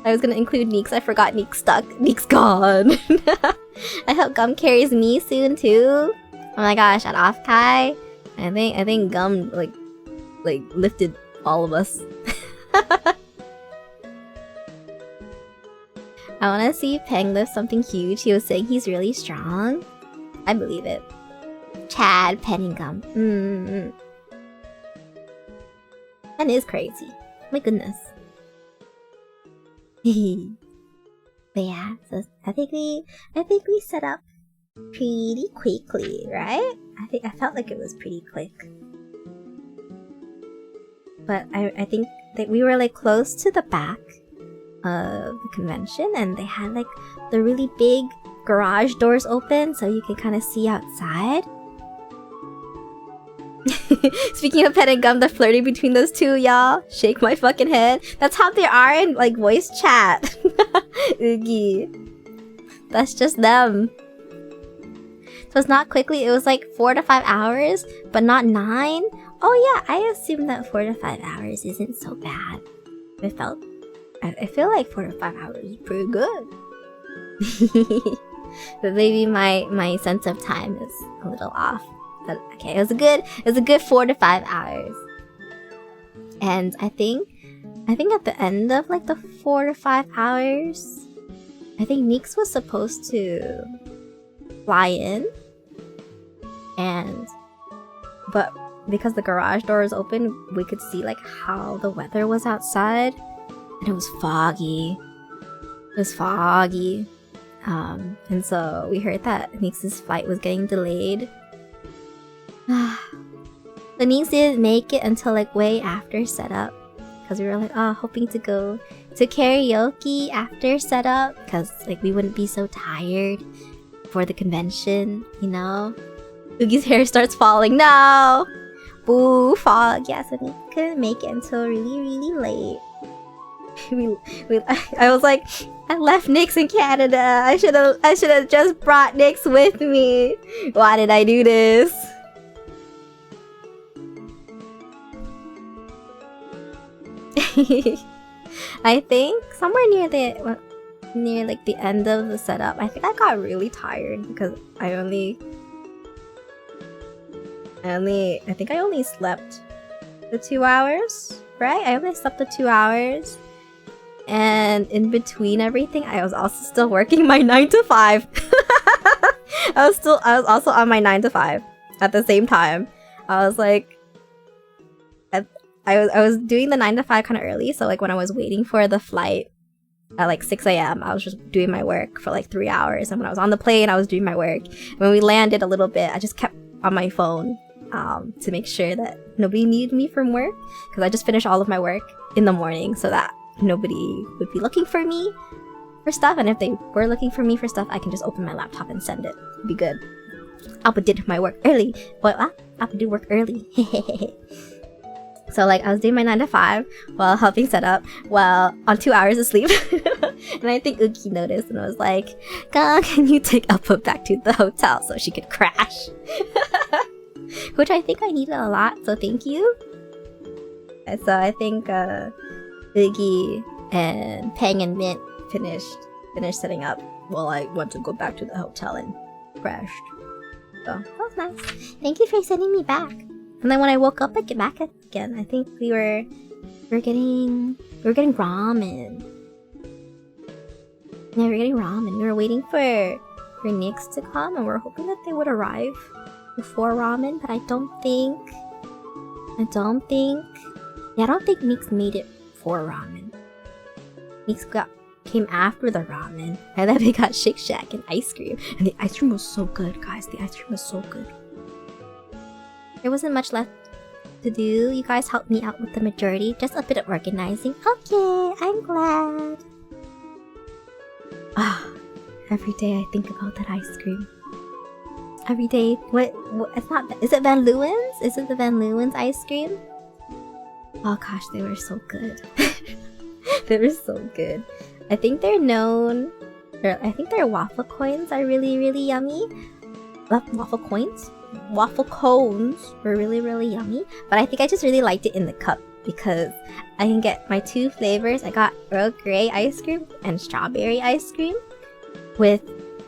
I was gonna include Neeks. I forgot Neeks stuck. Neeks gone. I hope Gum carries me soon too. Oh my gosh, at OMGHI, I think Gum like lifted all of us. I want to see Peng lift something huge. He was saying he's really strong. I believe it. Chad, Pen, and Gum. That is crazy. My goodness. But yeah, so I think we set up pretty quickly, right? I felt like it was pretty quick. But I think that we were like close to the back of the convention, and they had like the really big garage doors open so you can kind of see outside. Speaking of Pen and Gum, the flirting between those two, y'all. Shake my fucking head. That's how they are in like voice chat. Oogie. That's just them. So it's not quickly, it was like 4 to 5 hours, but not 9. Oh yeah, I assume that 4 to 5 hours isn't so bad. I feel like 4 to 5 hours is pretty good. But maybe my sense of time is a little off. But okay, it was a good 4 to 5 hours. And I think at the end of like the 4 to 5 hours, I think Neeks was supposed to fly in, but because the garage door was open, we could see like how the weather was outside, and it was foggy. It was foggy, and so we heard that Neeks' flight was getting delayed. The Neeks didn't make it until like way after setup, because we were like, hoping to go to karaoke after setup, because like we wouldn't be so tired for the convention, you know. Oogie's hair starts falling. No, boo, fog. Yeah, so Neeks couldn't make it until really late. I was like, I left Nyx in Canada. I should have just brought Nyx with me. Why did I do this? I think somewhere near like the end of the setup, I think I got really tired because I think I only slept the 2 hours, right? I only slept the 2 hours. And in between everything, I was also still working my 9 to 5. I was also on my 9 to 5 at the same time. I was like, I was doing the 9 to 5 kind of early, so like when I was waiting for the flight at like 6 a.m, I was just doing my work for like 3 hours. And when I was on the plane, I was doing my work. When we landed a little bit, I just kept on my phone to make sure that nobody needed me from work, because I just finished all of my work in the morning so that nobody would be looking for me for stuff, and if they were looking for me for stuff, I can just open my laptop and send it. It'd be good. Appa did my work early. Appa did work early. So like I was doing my 9 to 5 while helping set up, while on 2 hours of sleep. And I think Oogie noticed and was like, can you take Appa back to the hotel so she could crash? Which I think I needed a lot, so thank you. And so I think Oogie and Peng and Mint finished setting up while I went to go back to the hotel and crashed. So that was nice. Thank you for sending me back. And then when I woke up, I get back again. I think we were getting ramen. Yeah, we were getting ramen. We were waiting for Nyx to come, and we are hoping that they would arrive before ramen. But I don't think Nyx made it for ramen. Nyx came after the ramen, and then we got Shake Shack and ice cream. And the ice cream was so good, guys. The ice cream was so good. There wasn't much left to do. You guys helped me out with the majority. Just a bit of organizing. Okay, I'm glad. Every day I think about that ice cream. Every day. What it's not. Is it Van Leeuwen's? Is it the Van Leeuwen's ice cream? Oh gosh, they were so good. They were so good. I think they're known. I think their waffle coins are really yummy. Waffle cones were really yummy, but I think I just really liked it in the cup because I can get my 2 flavors. I got Earl Grey ice cream and strawberry ice cream with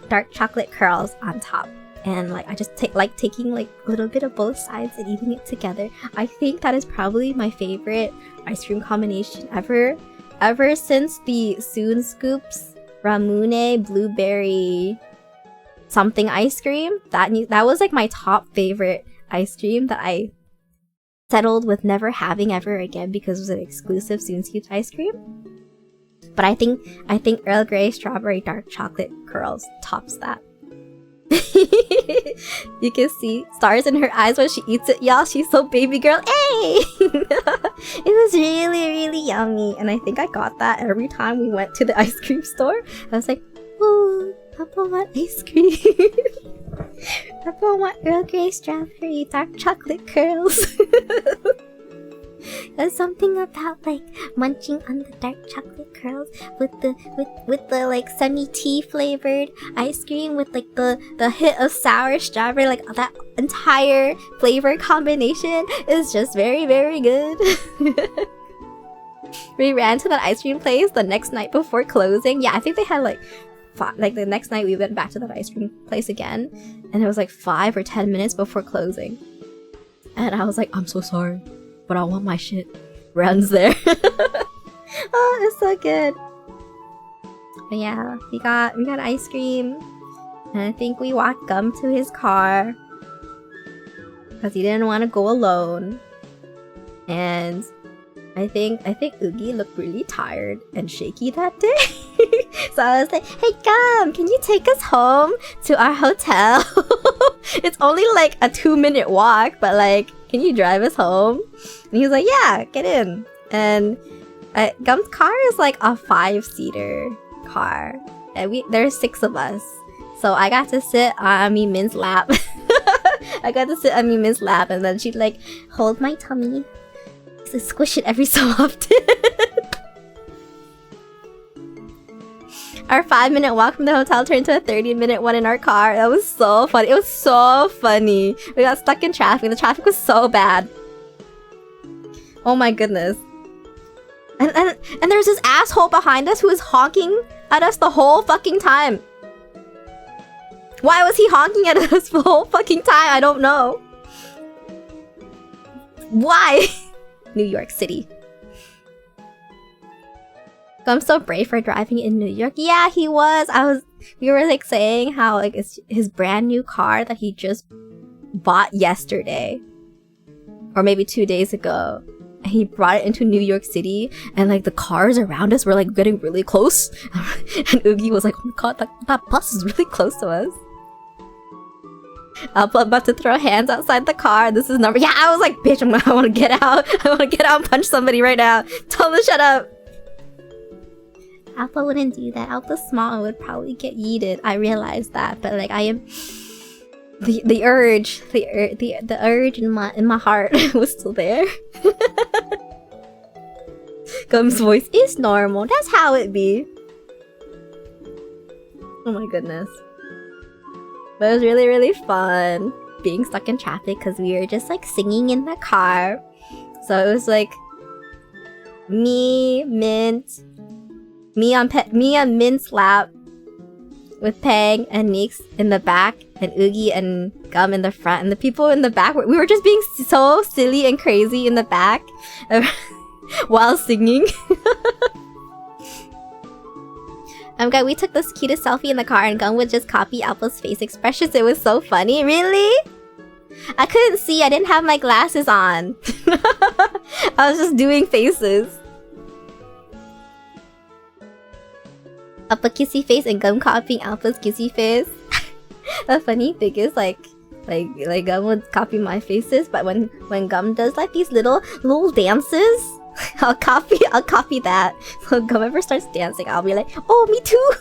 dark chocolate curls on top, and like I just taking like a little bit of both sides and eating it together. I think that is probably my favorite ice cream combination ever since the Soon Scoops Ramune blueberry something ice cream. That was like my top favorite ice cream that I settled with never having ever again because it was an exclusive Soon Scoops ice cream. But I think Earl Grey strawberry dark chocolate curls tops that. You can see stars in her eyes when she eats it, y'all. She's so baby girl. Hey! It was really yummy, and I think I got that every time we went to the ice cream store. I was like, ooh, Papa want ice cream. Papa want Earl Grey strawberry dark chocolate curls. There's something about like munching on the dark chocolate curls with the like sunny tea flavored ice cream with like the hit of sour strawberry, like that entire flavor combination is just very good. We ran to that ice cream place the next night before closing. Yeah, I think they had like the next night we went back to that ice cream place again, and it was like 5 or 10 minutes before closing. And I was like, I'm so sorry, but I want my shit. Runs there. Oh, it's so good. But yeah, we got ice cream. And I think we walked Gum to his car. Because he didn't want to go alone. And I think OMGHI looked really tired and shaky that day. So I was like, hey Gum, can you take us home to our hotel? It's only like a 2-minute walk, but like, can you drive us home? And he was like, yeah, get in. And Gum's car is like a 5-seater car. And there's 6 of us. So I got to sit on Min's lap. I got to sit on Min's lap, and then she'd like hold my tummy. To squish it every so often. Our 5-minute walk from the hotel turned to a 30-minute one in our car. That was so funny. It was so funny. We got stuck in traffic. The traffic was so bad. Oh my goodness. And there's this asshole behind us who was honking at us the whole fucking time. Why was he honking at us the whole fucking time? I don't know. Why? New York City. I'm so brave for driving in New York. Yeah, he was. We were like saying how like it's his brand new car that he just bought yesterday. Or maybe 2 days ago. And he brought it into New York City, and like the cars around us were like getting really close. And OMGHI was like, oh my god, that bus is really close to us. I'm about to throw hands outside the car. This is number. Yeah, I was like, bitch, I want to get out. I want to get out and punch somebody right now. Tell them to shut up. Alpha wouldn't do that. Alpha's small and would probably get yeeted. I realized that, but like I am. The urge in my heart was still there. Gum's voice is normal. That's how it be. Oh my goodness. But it was really, really fun being stuck in traffic because we were just like singing in the car. So it was like me, Mint, me on Mint's lap with Peng and Nix in the back, and OMGHI and Gum in the front, and the people in the back we were just being so silly and crazy in the back while singing. God, we took this cutest selfie in the car, and Gum would just copy Alpha's face expressions. It was so funny. Really? I couldn't see. I didn't have my glasses on. I was just doing faces. Alpha kissy face and Gum copying Alpha's kissy face. The funny thing is like Gum would copy my faces, but when Gum does like these little dances, I'll copy that. So if Gum ever starts dancing, I'll be like, oh, me too.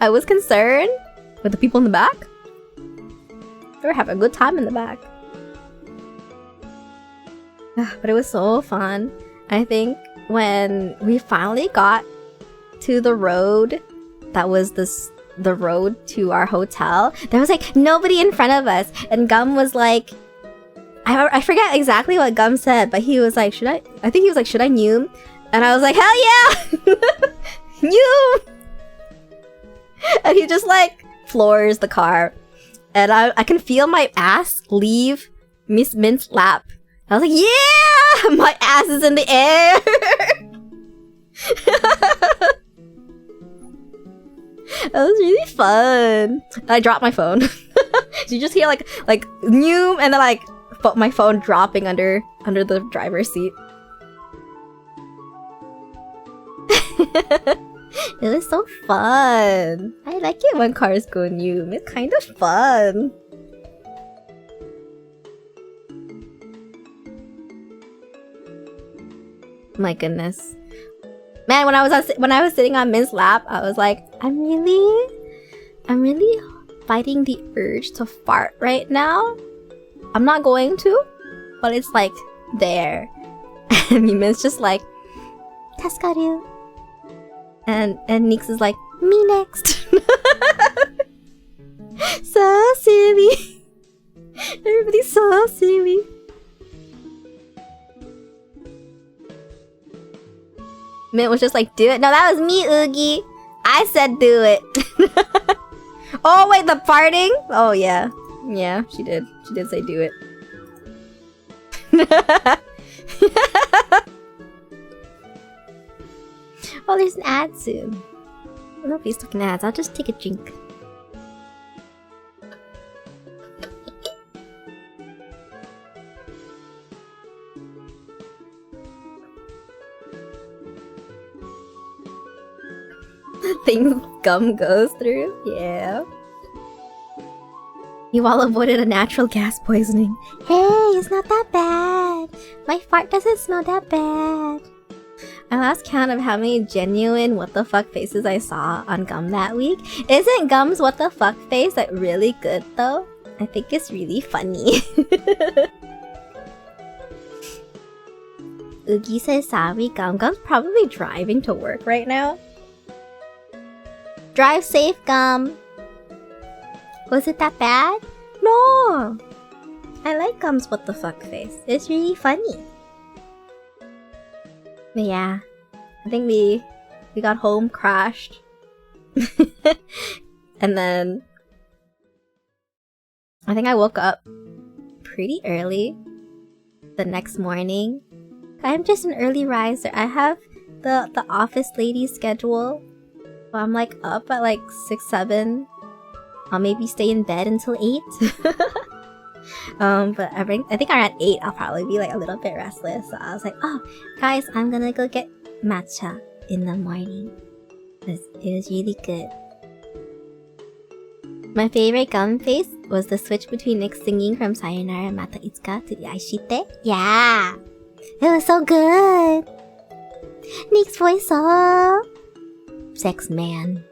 I was concerned with the people in the back. They were having a good time in the back. But it was so fun. I think when we finally got to the road that was the road to our hotel, there was like nobody in front of us, and Gum was like, I forget exactly what Gum said, but he was like, should I Noom? And I was like, hell yeah! Noom! And he just like floors the car, and I can feel my ass leave Miss Mint's lap. I was like, yeah! My ass is in the air! That was really fun. I dropped my phone. So you just hear like Noom, and then like my phone dropping under the driver's seat. It was so fun. I like it when cars go Noom. It's kind of fun. My goodness, man! When I was sitting on Min's lap, I was like, I'm really fighting the urge to fart right now. I'm not going to, but it's like there. And Min's just like, Taskaru. And Nix is like, me next. So silly. Everybody's so silly. Mint was just like, do it. No, that was me, OMGHI. I said do it. Oh, wait, the farting? Oh, yeah. Yeah, she did. She did say do it. Oh, there's an ad soon. Nobody's looking at ads. I'll just take a drink. Things gum goes through? Yeah. You all avoided a natural gas poisoning. Hey, it's not that bad. My fart doesn't smell that bad. I lost count of how many genuine what the fuck faces I saw on Gum that week. Isn't Gum's what the fuck face like really good though? I think it's really funny. Oogie says sorry, Gum's probably driving to work right now. Drive safe, Gum. Was it that bad? No. I like Gum's what the fuck face. It's really funny. But yeah, I think we got home, crashed, and then I think I woke up pretty early the next morning. I'm just an early riser. I have the office lady schedule, so I'm like up at like 6, 7. I'll maybe stay in bed until 8. But I think around 8 I'll probably be like a little bit restless. So I was like, oh guys, I'm gonna go get matcha in the morning. It was really good. My favorite Gum face was the switch between Nick singing from Sayonara Mata Itsuka to the Aishite. Yeah! It was so good! Nick's voice so... sex man.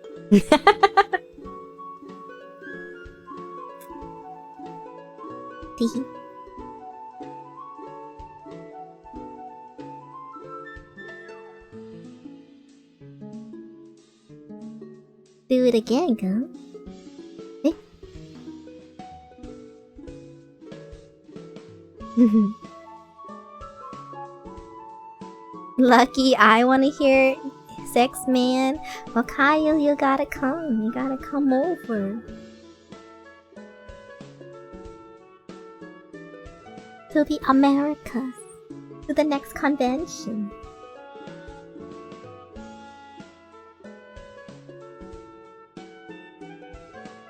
Do it again, Gum. Eh? Lucky, I want to hear sex man. Well, Kyle, you gotta come. You gotta come over. To the Americas. To the next convention.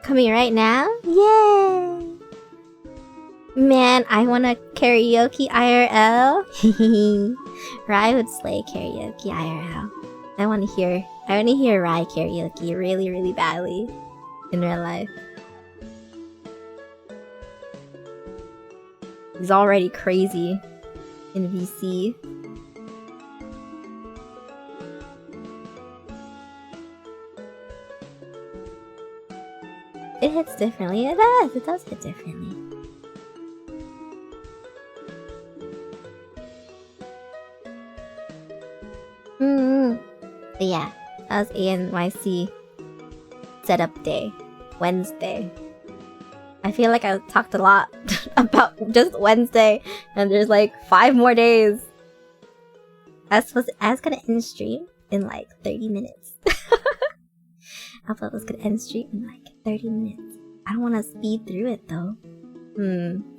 Coming right now? Yay! Man, I wanna karaoke IRL. Rai would slay karaoke IRL. I wanna hear Rai karaoke really, really badly in real life. He's already crazy in VC. It hits differently. It does hit differently. But yeah, that was ANYC setup day, Wednesday. I feel like I talked a lot about just Wednesday, and there's like 5 more days. I was gonna end stream in like 30 minutes. I thought I was gonna end stream in like 30 minutes. I don't want to speed through it though.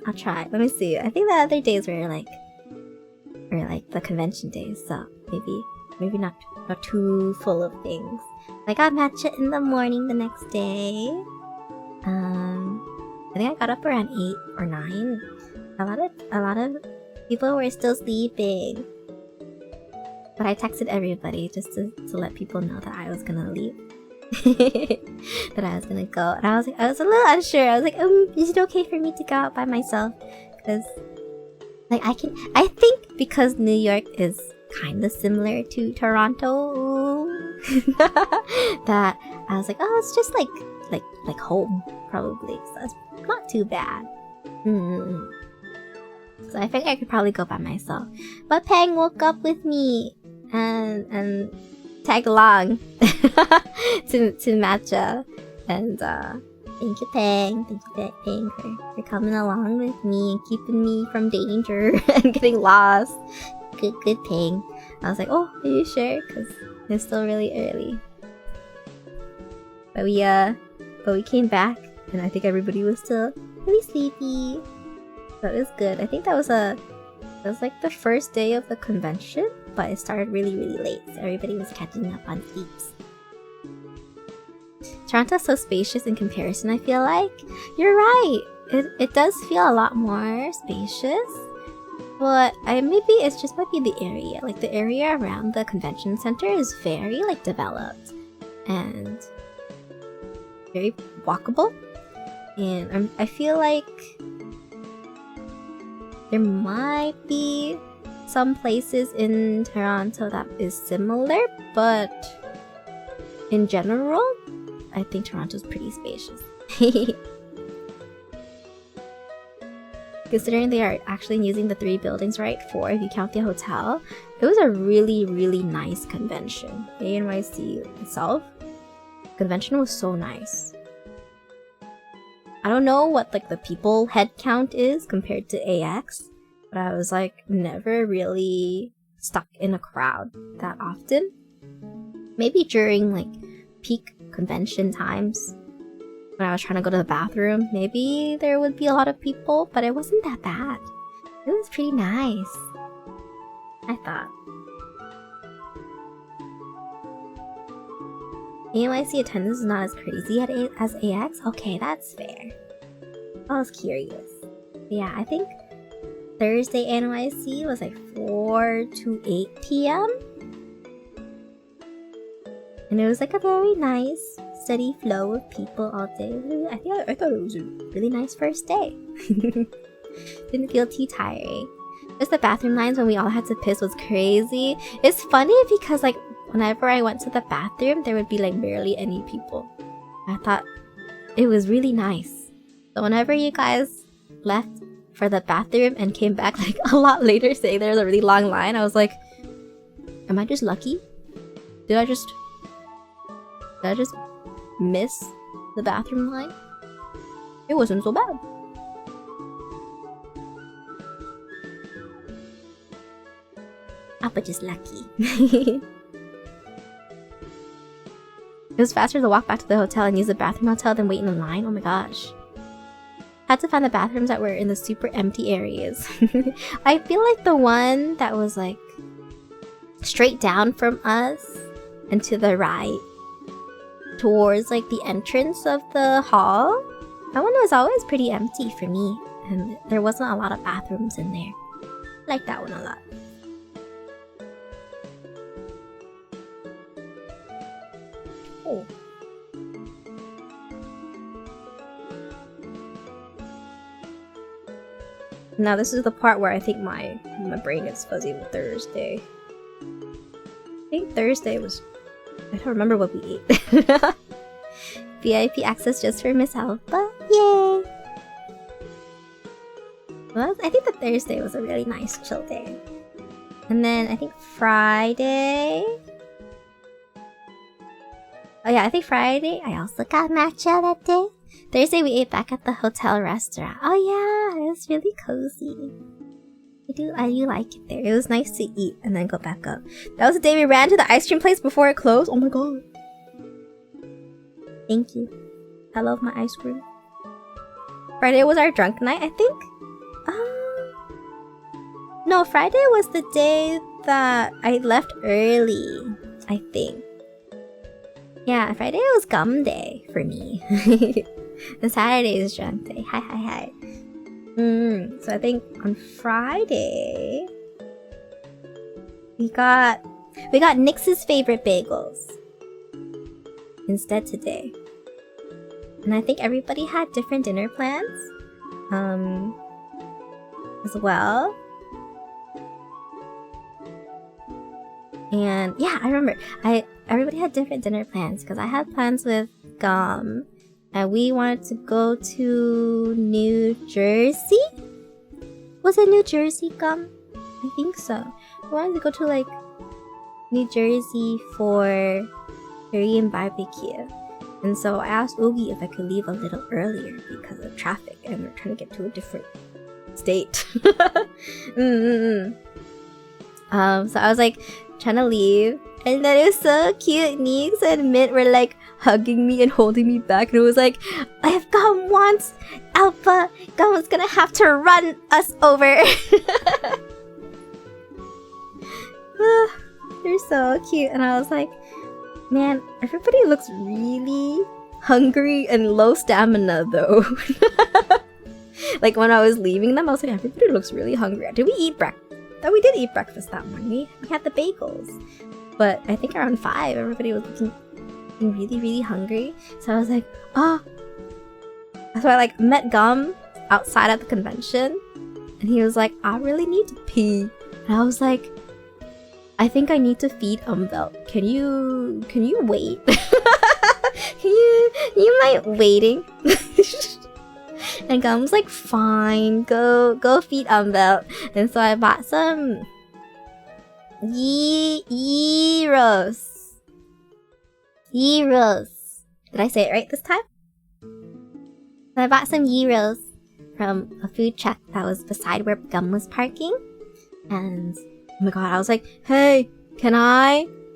I'll try. Let me see. I think the other days were like the convention days, so maybe not too full of things. I got matcha in the morning the next day. I think I got up around 8 or 9. A lot of people were still sleeping, but I texted everybody just to let people know that I was gonna leave. That I was gonna go, and I was a little unsure. I was like, is it okay for me to go out by myself? Because like I think because New York is kind of similar to Toronto, that I was like, oh, it's just like home probably, so it's not too bad. So I think I could probably go by myself, but Peng woke up with me and tagged along to matcha, and thank you Peng for coming along with me and keeping me from danger and getting lost. Good Peng. I was like, oh, are you sure? Because it's still really early. But we came back, and I think everybody was still really sleepy. So it was good. I think that was a It was like the first day of the convention, but it started really, really late, so everybody was catching up on sleeps. Toronto's so spacious in comparison, I feel like. You're right! It does feel a lot more spacious, but maybe it's just might be the area. Like, the area around the convention center is very, like, developed and very walkable. And I feel like there might be some places in Toronto that is similar, but in general, I think Toronto's pretty spacious. Considering they are actually using the 3 buildings, right? 4 if you count the hotel. It was a really, really nice convention. ANYC itself, convention was so nice. I don't know what like the people head count is compared to AX, but I was like never really stuck in a crowd that often. Maybe during like peak convention times when I was trying to go to the bathroom, maybe there would be a lot of people, but it wasn't that bad. It was pretty nice, I thought. ANYC attendance is not as crazy as AX? Okay, that's fair. I was curious. But yeah, I think Thursday ANYC was like 4 to 8 p.m. And it was like a very nice, steady flow of people all day. I thought it was a really nice first day. Didn't feel too tiring. Just the bathroom lines when we all had to piss was crazy. It's funny because like whenever I went to the bathroom, there would be like barely any people. I thought it was really nice. So whenever you guys left for the bathroom and came back like a lot later saying there was a really long line, I was like, am I just lucky? Did I just miss the bathroom line? It wasn't so bad. But just lucky. It was faster to walk back to the hotel and use the bathroom hotel than wait in line. Oh my gosh. Had to find the bathrooms that were in the super empty areas. I feel like the one that was like straight down from us and to the right towards like the entrance of the hall, that one was always pretty empty for me, and there wasn't a lot of bathrooms in there. I like that one a lot. Oh. Now this is the part where I think my brain gets fuzzy with Thursday. I think Thursday was... I don't remember what we ate. VIP access just for Miss Alpha. Yay! Well, I think that Thursday was a really nice chill day. And then I think Friday... Oh yeah, I think Friday I also got matcha that day. Thursday we ate back at the hotel restaurant. Oh yeah, it was really cozy. I do like it there. It was nice to eat and then go back up. That was the day we ran to the ice cream place before it closed. Oh my god. Thank you. I love my ice cream. Friday was our drunk night, I think. No, Friday was the day that I left early, I think. Yeah, Friday was gum day for me. The Saturday is drunk day. Hi. So I think on Friday we got Nix's favorite bagels instead today. And I think everybody had different dinner plans as well. And yeah, I remember everybody had different dinner plans because I had plans with Gum and we wanted to go to New Jersey. Was it New Jersey, Gum? I think so. We wanted to go to like New Jersey for Korean barbecue. And so I asked Oogie if I could leave a little earlier because of traffic and we're trying to get to a different state. So I was like trying to leave, and then it was so cute. Neeks and Mint were like hugging me and holding me back, and it was like, if Gum wants Alpha, Gum is gonna have to run us over. They're so cute. And I was like, man, everybody looks really hungry and low stamina though. Like when I was leaving them, I was like, everybody looks really hungry. Did we eat breakfast? Oh, we did eat breakfast that morning. We had the bagels. But I think around 5, everybody was looking really, really hungry. So I was like, oh. So I like met Gum outside at the convention. And he was like, I really need to pee. And I was like, I think I need to feed Umvelt. Can you wait? you mind waiting? And Gum's like, fine, go feed Umvelt. And so I bought some gyros. Gyros. Did I say it right this time? So I bought some gyros from a food truck that was beside where Gum was parking. And oh my god, I was like, hey, can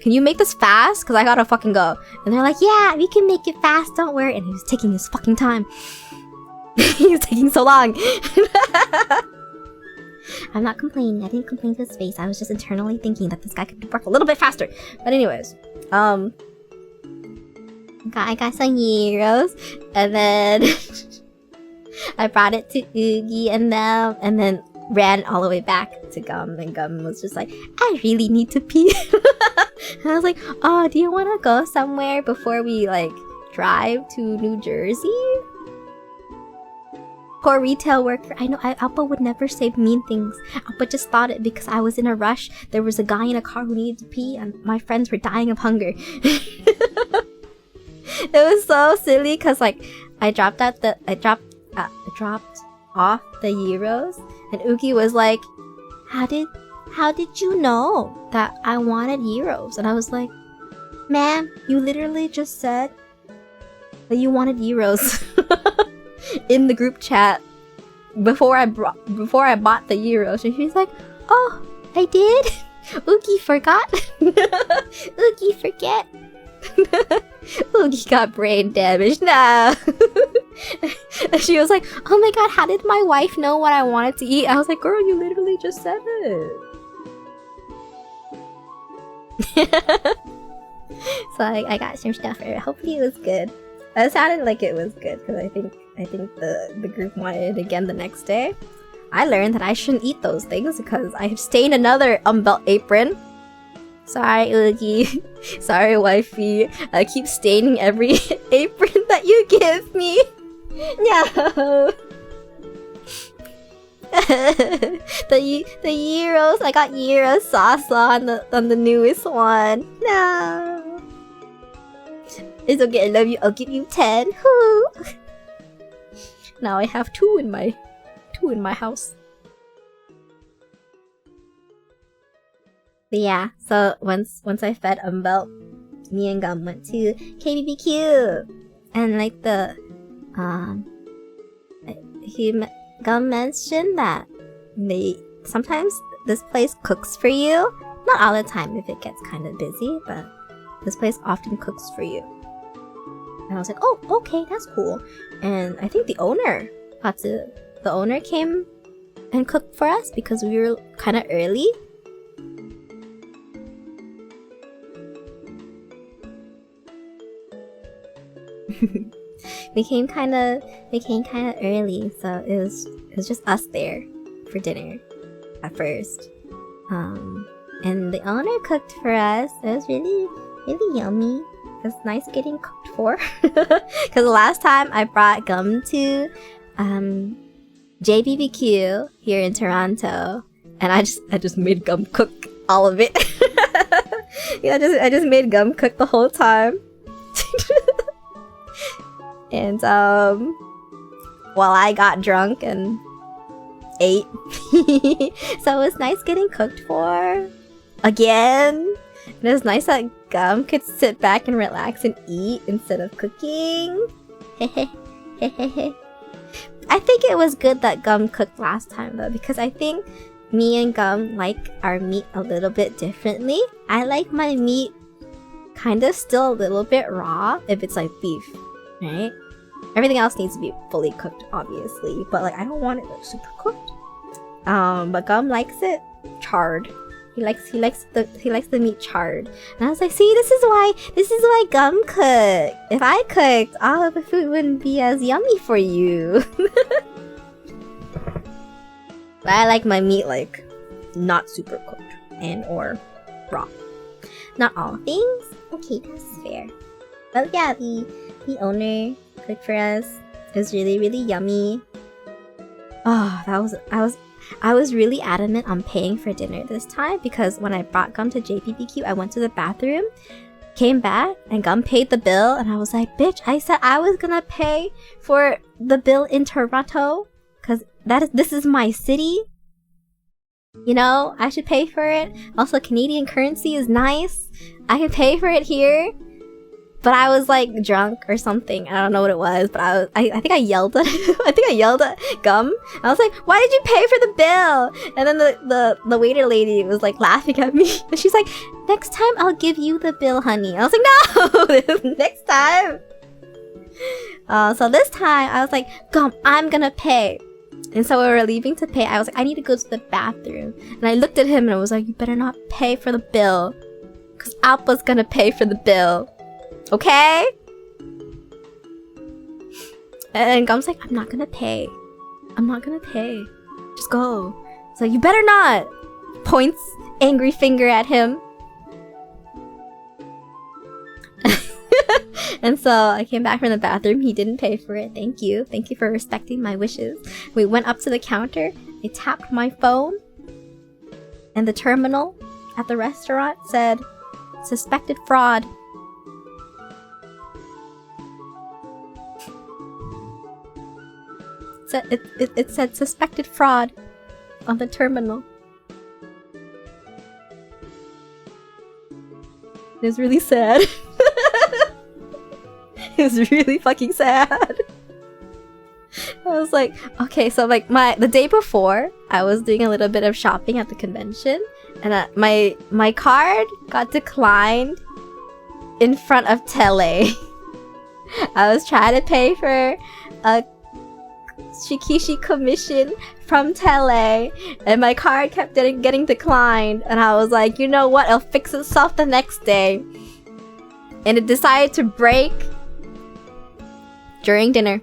you make this fast? Cause I gotta fucking go. And they're like, yeah, we can make it fast, don't worry. And he was taking his fucking time. He was taking so long. I'm not complaining. I didn't complain to his face. I was just internally thinking that this guy could work a little bit faster. But anyways, I got some gyros, and then I brought it to Oogie and them, and then ran all the way back to Gum, and Gum was just like, I really need to pee. And I was like, oh, do you want to go somewhere before we like drive to New Jersey? Poor retail worker. I know Alpa would never say mean things. Alpa just thought it because I was in a rush. There was a guy in a car who needed to pee, and my friends were dying of hunger. It was so silly because like I dropped off the gyros, and Uki was like, how did you know that I wanted gyros? And I was like, ma'am, you literally just said that you wanted gyros in the group chat before I bought the gyros. And she's like, oh, I did? Uki forgot. Uki forget. Oogie got brain damage. Nah. And she was like, oh my god, how did my wife know what I wanted to eat? I was like, girl, you literally just said it. So I got some stuff for her. Hopefully it was good. It sounded like it was good because I think the group wanted it again the next day. I learned that I shouldn't eat those things because I have stained another Umvelt apron. Sorry, Oogie. Sorry, wifey. I keep staining every apron that you give me. No. the gyros. I got gyro sauce on the newest one. No. It's okay. I love you. I'll give you 10. Woo. Now I have 2 in my house. But yeah, so once I fed Umvelt, me and Gum went to KBBQ, and like Gum mentioned that sometimes this place cooks for you. Not all the time if it gets kind of busy, but this place often cooks for you. And I was like, oh, okay, that's cool. And I think the owner came and cooked for us because we were kind of early. we came kind of early, so it was just us there for dinner at first. And the owner cooked for us. It was really, really yummy. It was nice getting cooked for. Because the last time I brought Gum to JBBQ here in Toronto, and I just made Gum cook all of it. Yeah, I just made Gum cook the whole time. And while I got drunk and ate. So it was nice getting cooked for again. It was nice that Gum could sit back and relax and eat instead of cooking. I think it was good that Gum cooked last time though, because I think me and Gum like our meat a little bit differently. I like my meat kind of still a little bit raw if it's like beef, right? Everything else needs to be fully cooked, obviously, but like I don't want it like super cooked. But Gum likes it charred. He likes the meat charred. And I was like, see, this is why Gum cooked. If I cooked, all of the food wouldn't be as yummy for you. But I like my meat like not super cooked and or raw. Not all things. Okay, that's fair. But yeah, the owner cooked for us. It was really, really yummy. Oh, I was really adamant on paying for dinner this time because when I brought Gum to JBBQ, I went to the bathroom, came back, and Gum paid the bill, and I was like, bitch, I said I was gonna pay for the bill in Toronto because this is my city. You know, I should pay for it. Also, Canadian currency is nice. I can pay for it here. But I was like drunk or something. I don't know what it was, but I think I yelled at I think I yelled at Gum. I was like, "Why did you pay for the bill?" And then the waiter lady was like laughing at me. And she's like, "Next time I'll give you the bill, honey." I was like, "No, next time." So this time I was like, "Gum, I'm gonna pay." And so we were leaving to pay. I was like, "I need to go to the bathroom." And I looked at him and I was like, "You better not pay for the bill, cause Alpa's gonna pay for the bill." Okay? And Gum's like, I'm not gonna pay. Just go. So you better not. Points angry finger at him. And so I came back from the bathroom. He didn't pay for it. Thank you. Thank you for respecting my wishes. We went up to the counter. I tapped my phone. And the terminal at the restaurant said, suspected fraud. It said suspected fraud on the terminal. It was really sad. It was really fucking sad. I was like, okay, so like the day before, I was doing a little bit of shopping at the convention, and my card got declined in front of Tele. I was trying to pay for a Shikishi commission from Tele, and my card kept getting declined, and I was like, you know what, it'll fix itself the next day. And it decided to break during dinner.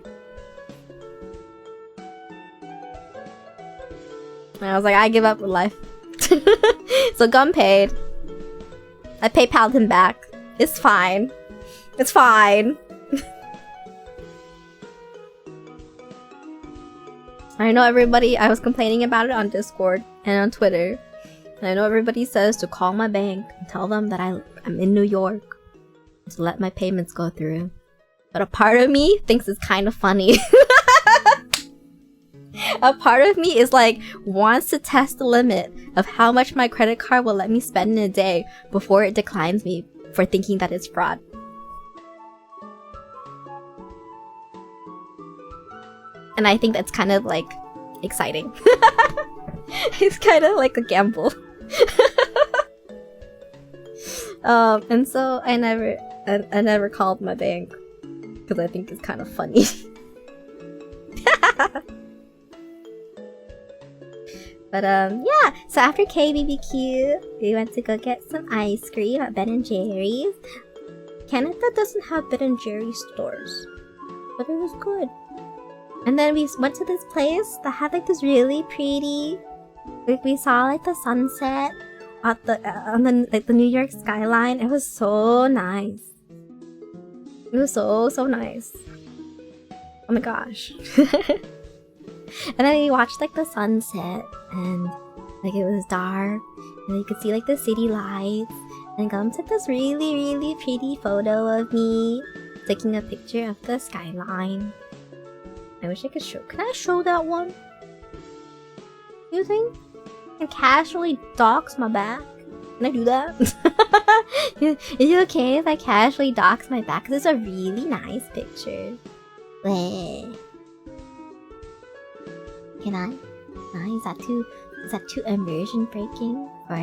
And I was like, I give up with life. So Gum paid. I PayPal'd him back. It's fine. It's fine. I know everybody, I was complaining about it on Discord and on Twitter. And I know everybody says to call my bank and tell them that I'm in New York to let my payments go through. But a part of me thinks it's kind of funny. A part of me is like, wants to test the limit of how much my credit card will let me spend in a day before it declines me for thinking that it's fraud. And I think that's kind of like exciting. It's kind of like a gamble. And so I never called my bank because I think it's kind of funny. But yeah. So after KBBQ, we went to go get some ice cream at Ben & Jerry's. Canada doesn't have Ben & Jerry's stores, but it was good. And then we went to this place that had like this really pretty, like we saw like the sunset at on the New York skyline. It was so nice. It was so nice. Oh my gosh. And then we watched like the sunset, and like it was dark, and you could see like the city lights. And Gum took this really pretty photo of me taking a picture of the skyline. I wish I could show. Can I show that one? You think? I casually dox my back. Can I do that? Is it okay if I casually dox my back? Because it's a really nice picture. Bleh. Can I? Is that too immersion breaking for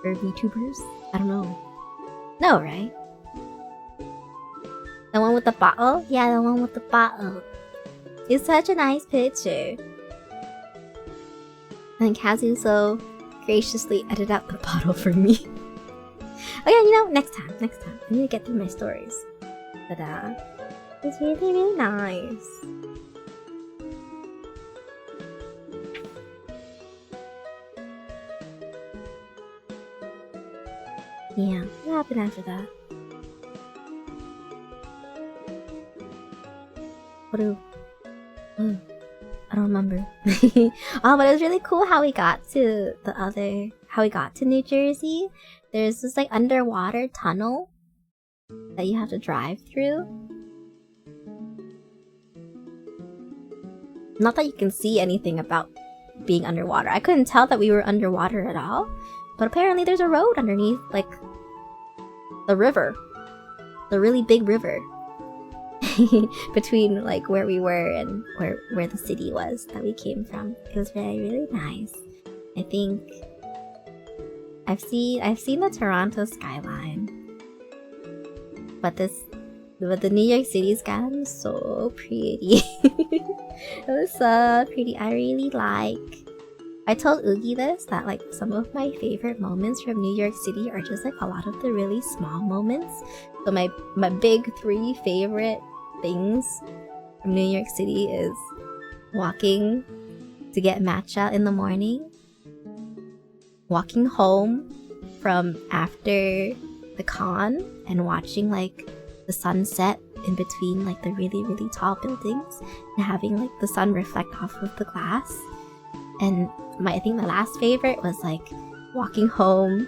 VTubers? I don't know. No, right? The one with the bottle? Yeah, the one with the bottle. It's such a nice picture. And Kazuso graciously edit out the bottle for me. Oh yeah, you know, next time. I need to get through my stories. But it's really, really nice. Yeah, what happened after that? I don't remember. Oh, but it was really cool how we got to New Jersey. There's this like underwater tunnel that you have to drive through. Not that you can see anything about being underwater. I couldn't tell that we were underwater at all. But apparently there's a road underneath, like, the river. The really big river. Between, like, where we were and where the city was that we came from. It was really, really nice. I think... I've seen the Toronto skyline. But the New York City skyline was so pretty. It was so pretty. I really like... I told Oogie this, that like some of my favorite moments from New York City are just like a lot of the really small moments. So my big 3 favorite things from New York City is walking to get matcha in the morning, walking home from after the con and watching like the sunset in between like the really, really tall buildings and having like the sun reflect off of the glass. And I think my last favorite was like walking home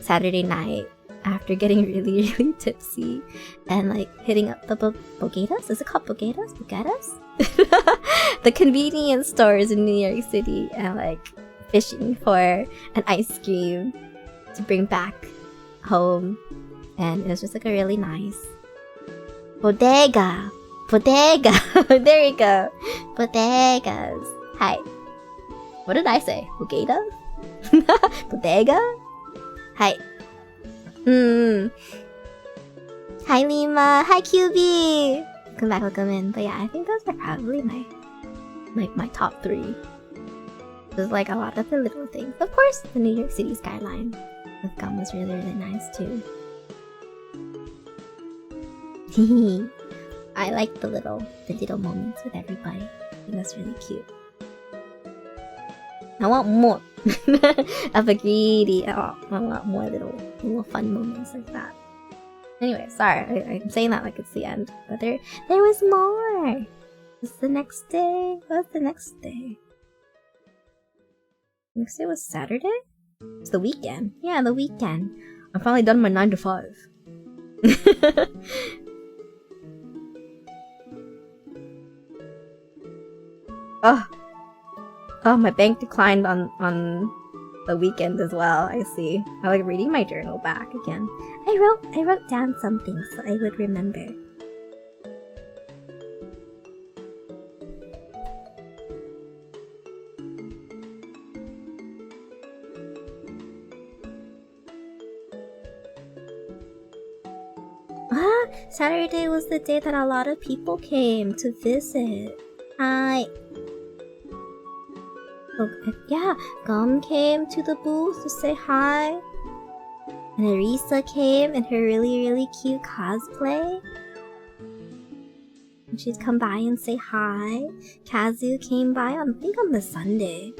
Saturday night after getting really, really tipsy and like hitting up the bodegas. Is it called bodegas? Bodegas? The convenience stores in New York City and like fishing for an ice cream to bring back home. And it was just like a really nice bodega. There you go. Bodegas. Hi. What did I say? Bodega? Bodega? Hi. Hi Lima. Hi QB. Welcome in. But yeah, I think those are probably my top 3. There's like a lot of the little things. Of course, the New York City skyline with gum was really, really nice too. I like the little moments with everybody. I think that's really cute. I want more of a greedy. Oh, I want more little fun moments like that. Anyway, sorry, I'm saying that like it's the end, but there was more. What's the next day? What's the next day? Next day was Saturday? It's the weekend. Yeah, the weekend. I'm finally done my 9 to 5. Oh, my bank declined on the weekend as well. I see. I like reading my journal back again. I wrote down something so I would remember. Saturday was the day that a lot of people came to visit. Yeah, Gum came to the booth to say hi. And Arisa came in her really, really cute cosplay. And she'd come by and say hi. Kazu came by I think on the Sunday.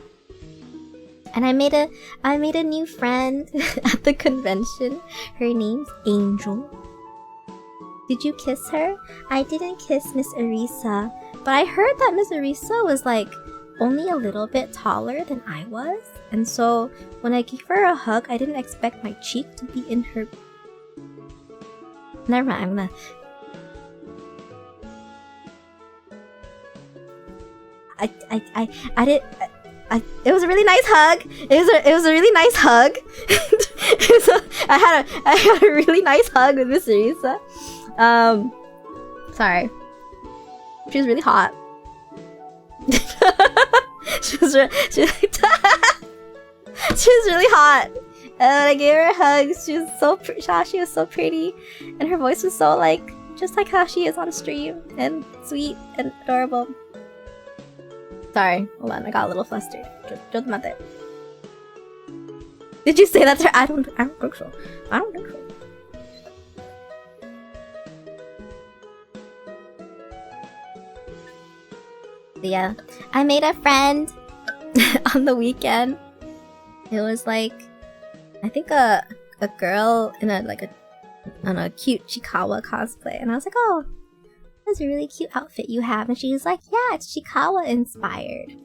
And I made a new friend at the convention. Her name's Angel. Did you kiss her? I didn't kiss Miss Arisa, but I heard that Miss Arisa was like only a little bit taller than I was, and so when I gave her a hug, I didn't expect my cheek to be in her. Never mind. It was a really nice hug. It was a really nice hug. I had a really nice hug with Miss Arisa. Sorry. She was really hot. she was really hot. And I gave her a hug. She was so pretty, and her voice was so like just like how she is on stream, and sweet and adorable. Sorry, hold on, I got a little flustered. Just mother. Did you say that to her? I don't think so. I don't think so. Yeah, I made a friend on the weekend. It was like, I think a girl in a cute Chikawa cosplay, and I was like, oh, that's a really cute outfit you have. And she was like, yeah, it's Chikawa inspired.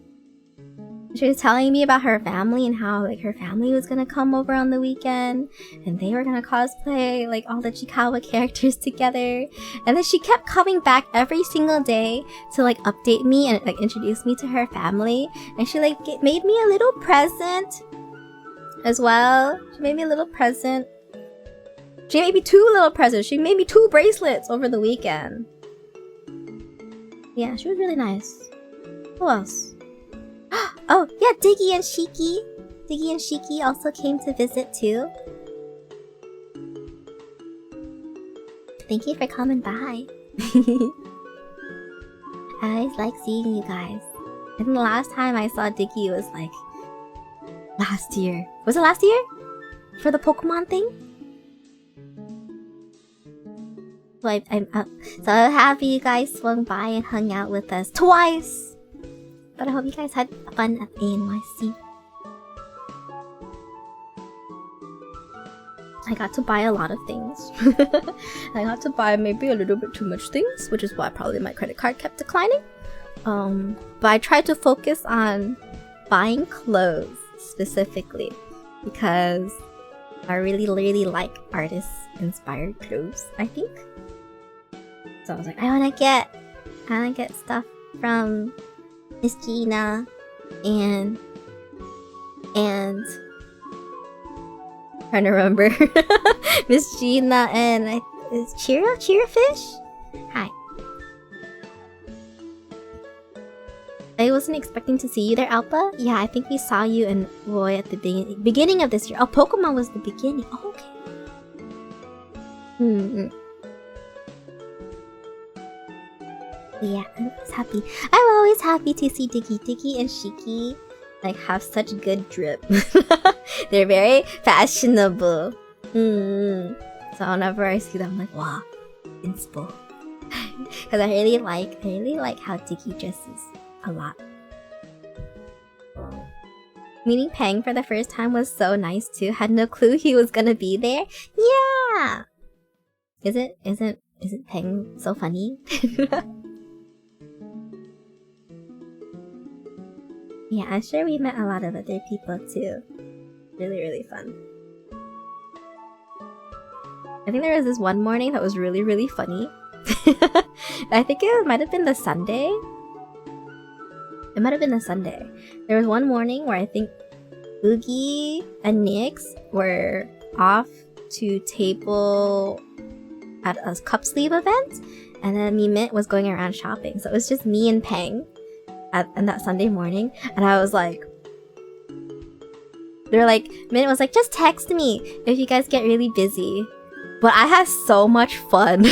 She was telling me about her family and how like her family was gonna come over on the weekend and they were gonna cosplay like all the Chikawa characters together. And then she kept coming back every single day to like update me and like introduce me to her family. And she like made me a little present as well. She made me a little present. She made me 2 little presents. She made me 2 bracelets over the weekend. Yeah, she was really nice. Who else? Oh, yeah, Diggy and Shiki. Diggy and Shiki also came to visit too. Thank you for coming by. I always like seeing you guys. I think the last time I saw Diggy was like last year. Was it last year? For the Pokemon thing? So I'm so happy you guys swung by and hung out with us twice. But I hope you guys had fun at ANYC. I got to buy a lot of things. I got to buy maybe a little bit too much things, which is why probably my credit card kept declining. But I tried to focus on buying clothes specifically because I really like artist-inspired clothes, I think. So I was like, I wanna get stuff from Miss Gina and trying to remember Miss Gina and is Cheerafish? Hi. I wasn't expecting to see you there, Alpa. Yeah, I think we saw you and Roy at the beginning of this year. Oh, Pokemon was the beginning. Oh, okay. Yeah, I'm always happy to see Diggy and Shiki like have such good drip. They're very fashionable. So whenever I see them, I'm like, wow, inspo. Because I really like how Diggy dresses a lot. Meeting Peng for the first time was so nice too. Had no clue he was gonna be there. Yeah. Isn't Peng so funny? Yeah, I'm sure we met a lot of other people too. Really fun. I think there was this one morning that was really funny. I think it might have been the Sunday. It might have been the Sunday. There was one morning where I think Oogie and Nyx were off to table at a cup sleeve event, and then Mint was going around shopping. So it was just me and Peng on that Sunday morning, and I was like, Mint was like, just text me if you guys get really busy. But I had so much fun.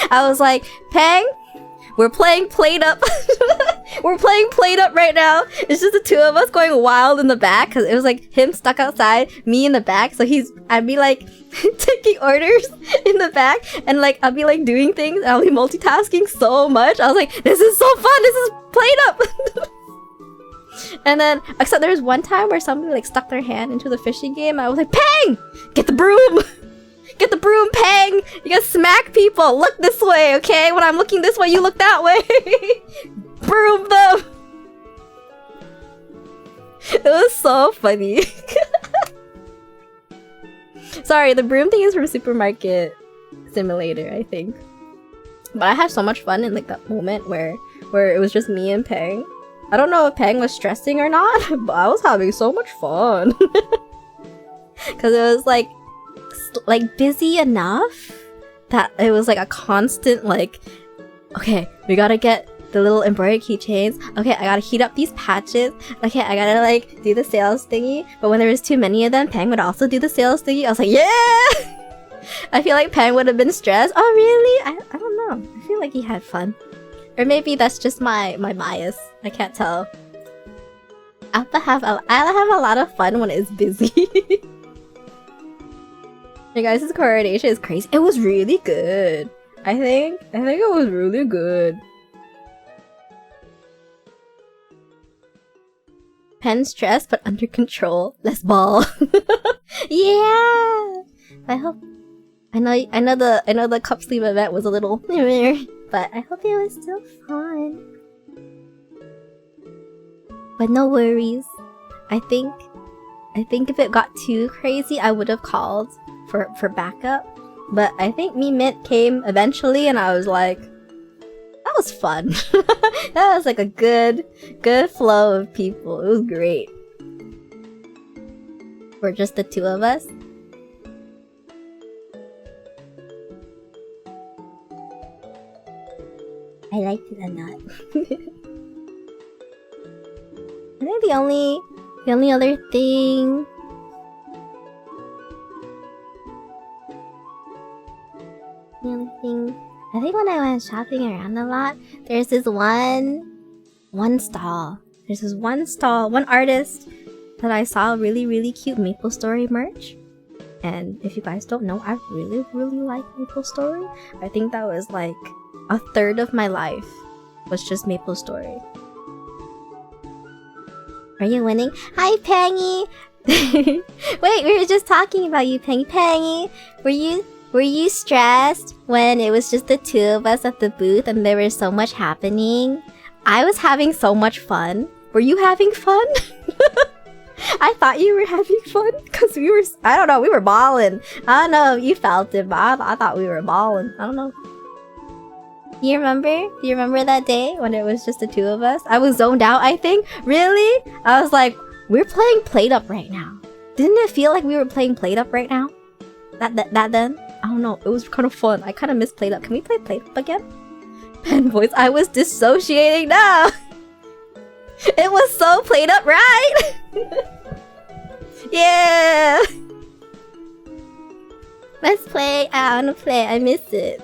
I was like, Peng, we're playing Plate Up. We're playing Plate Up right now. It's just the 2 of us going wild in the back, because it was like him stuck outside, me in the back. So I'd be like taking orders in the back, and like I'll be like doing things, and I'll be multitasking so much. I was like, this is so fun. This is Plate Up. And then, except there was one time where somebody like stuck their hand into the fishing game. I was like, Peng, get the broom. Get the broom, Peng! You gotta smack people! Look this way, okay? When I'm looking this way, you look that way! Broom them! It was so funny. Sorry, the broom thing is from Supermarket Simulator, I think. But I had so much fun in like that moment where it was just me and Peng. I don't know if Peng was stressing or not, but I was having so much fun. Because it was like busy enough that it was like a constant like, okay, we gotta get the little embroidered keychains. Okay, I gotta heat up these patches. Okay, I gotta like do the sales thingy. But when there was too many of them, Peng would also do the sales thingy. I was like, yeah! I feel like Peng would have been stressed. Oh really? I don't know. I feel like he had fun. Or maybe that's just my bias. I can't tell. I have a lot of fun when it's busy. You guys' coronation is crazy. It was really good. I think it was really good. Pen stress, but under control. Let's ball. Yeah. I hope. I know the cup sleeve event was a little, but I hope it was still fun. But no worries. I think if it got too crazy, I would have called for backup. But I think me Mint came eventually, and I was like, that was fun. That was like a good flow of people. It was great. For just the two of us. I liked it a lot. I think the only other thing. The only thing. I think when I went shopping around a lot, there's this one stall. There's this one artist that I saw really cute Maple Story merch. And if you guys don't know, I really like Maple Story. I think that was like a third of my life was just Maple Story. Are you winning? Hi, Pangy! Wait, we were just talking about you, Pangy. Pangy, were you stressed when it was just the two of us at the booth and there was so much happening? I was having so much fun. Were you having fun? I thought you were having fun because we were balling. I don't know if you felt it, but I thought we were balling. I don't know. You remember that day when it was just the two of us? I was zoned out, I think. Really? I was like, we're playing Plate Up right now. Didn't it feel like we were playing Plate Up right now? That then? I don't know. It was kind of fun. I kind of miss Plate Up. Can we play Plate Up again? Pen voice. I was dissociating now. It was so Plate Up, right? Yeah. Let's play. I wanna play. I miss it.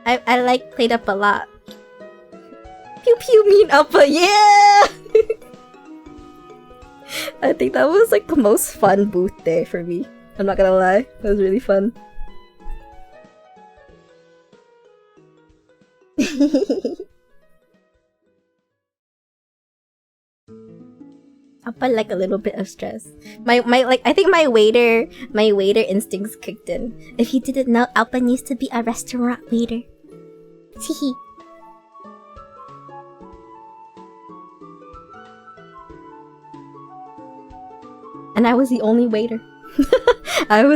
I like Plate Up a lot. Pew pew mean upper, yeah! I think that was like the most fun booth day for me. I'm not gonna lie, it was really fun. Upper like a little bit of stress. I think my waiter instincts kicked in. If you didn't know, Alpan used to be a restaurant waiter. Teehee. And I was the only waiter. There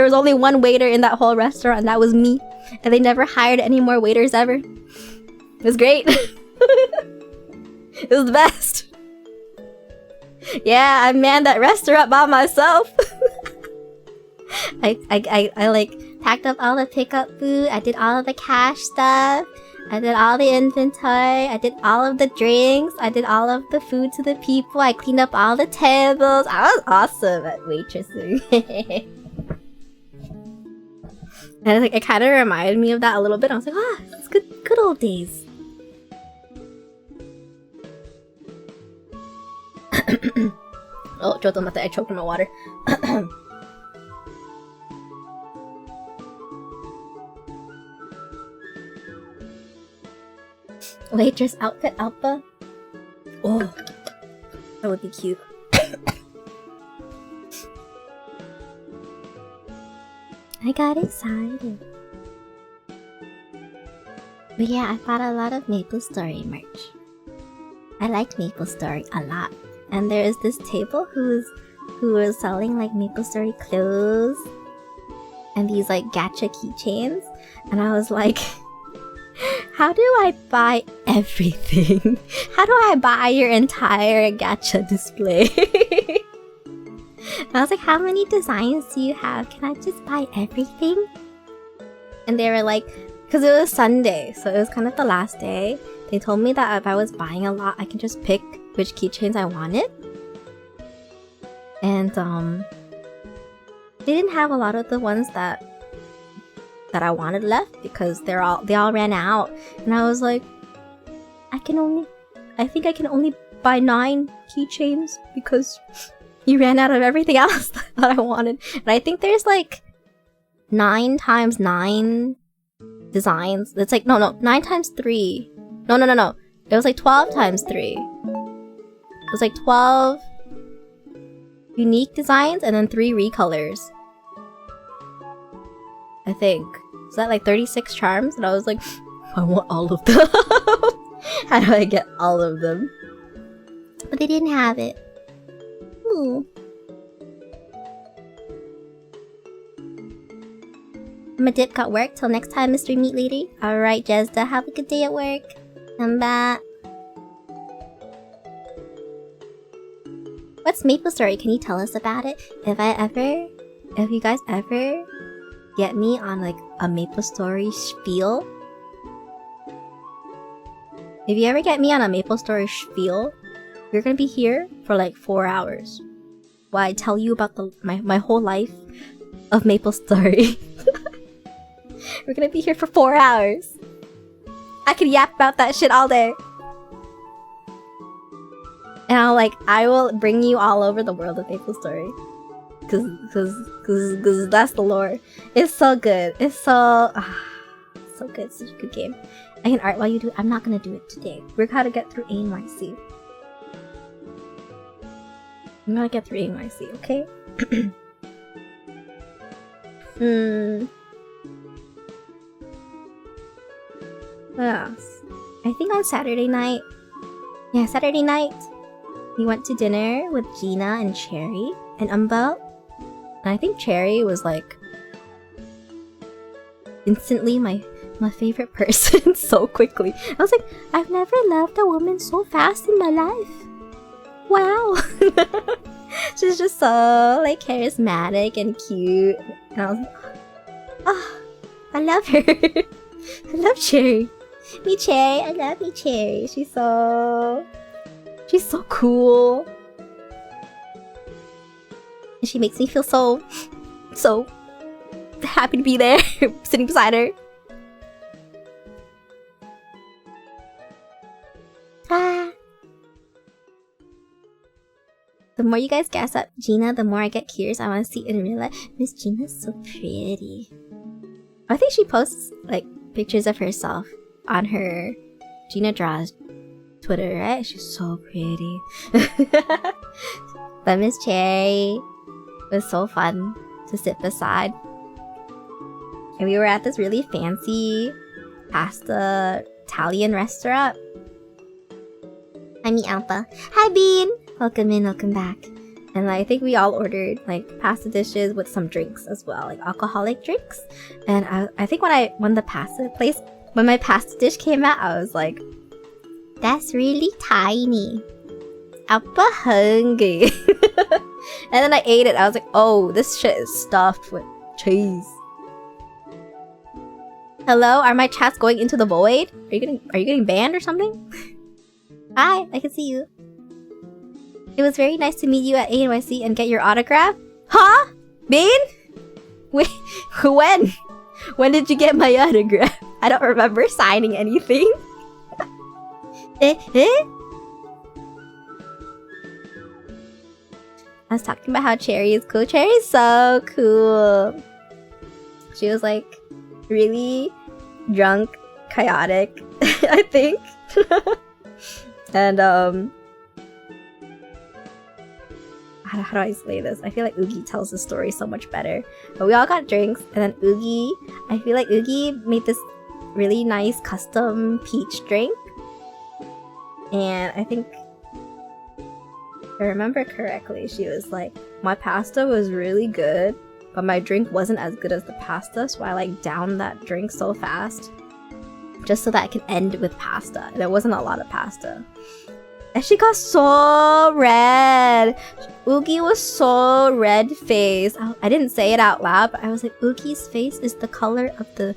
was only one waiter in that whole restaurant, and that was me. And they never hired any more waiters ever. It was great. It was the best. Yeah, I manned that restaurant by myself. I like packed up all the pickup food. I did all of the cash stuff. I did all the inventory. I did all of the drinks. I did all of the food to the people. I cleaned up all the tables. I was awesome at waitressing. And it kind of reminded me of that a little bit. I was like, it's good old days. Oh, I choked on my water. Waitress outfit alpha? Oh, that would be cute. I got excited. But yeah, I bought a lot of Maple Story merch. I liked Maple Story a lot. And there is this table who was selling like Maple Story clothes and these like gacha keychains. And I was like, how do I buy everything? How do I buy your entire gacha display? And I was like, how many designs do you have? Can I just buy everything? And they were like, because it was Sunday, so it was kind of the last day. They told me that if I was buying a lot, I can just pick which keychains I wanted. And they didn't have a lot of the ones that I wanted left because they all ran out. And I was like, I can only I think I can only buy 9 keychains because you ran out of everything else that I wanted. And I think there's like 9 times 9 designs. It's like, no, 9 times 3. No. It was like 12 times 3. It was like 12 unique designs and then 3 recolors. I think. Is that like 36 charms? And I was like, I want all of them. How do I get all of them? But they didn't have it. Ooh. I'm a dip, got work. Till next time, Mr. Meat Lady. Alright, Jezda, have a good day at work. Come back. What's MapleStory? Can you tell us about it? If you guys ever get me on like a MapleStory spiel, if you ever get me on a MapleStory spiel, you're gonna be here for like 4 hours while I tell you about my whole life of MapleStory. We're gonna be here for 4 hours. I could yap about that shit all day. And I will bring you all over the world of MapleStory. Cause that's the lore. It's so good. It's so good. It's such a good game. I can art while you do it. I'm not gonna do it today. We're gonna get through ANYC. I'm gonna get through ANYC, okay? What else? I think on Saturday night, we went to dinner with Gina and Cherry and Umbo. And I think Cherry was like instantly my favorite person so quickly. I was like, I've never loved a woman so fast in my life. Wow. She's just so like charismatic and cute. And I was like, oh, I love her. I love Cherry. Me Cherry, I love me Cherry. She's so cool. And she makes me feel so happy to be there, sitting beside her. The more you guys gas up Gina, the more I get curious. I want to see in real life. Miss Gina's so pretty. I think she posts like pictures of herself on her Gina Draws Twitter, right? She's so pretty. But Miss Cherry was so fun to sit beside. And we were at this really fancy pasta Italian restaurant. Hi, me Alpha. Hi, Bean! Welcome in, welcome back. And I think we all ordered like pasta dishes with some drinks as well, like alcoholic drinks. And I think when my pasta dish came out, I was like, that's really tiny. Alpha hungry. And then I ate it. I was like, oh, this shit is stuffed with cheese. Hello, are my chats going into the void? Are you getting banned or something? Hi, I can see you. It was very nice to meet you at ANYC and get your autograph. Huh? Bean? Wait, when? When did you get my autograph? I don't remember signing anything. I was talking about how Cherry is cool. Cherry's so cool. She was like really drunk, chaotic, I think. And how do I say this? I feel like Oogie tells the story so much better. But we all got drinks, and then I feel like Oogie made this really nice custom peach drink. And I think, if I remember correctly, she was like, my pasta was really good, but my drink wasn't as good as the pasta, so I like downed that drink so fast just so that I could end with pasta. And there wasn't a lot of pasta. And she got so red. Oogie was so red-faced. I didn't say it out loud, but I was like, Oogie's face is the color of the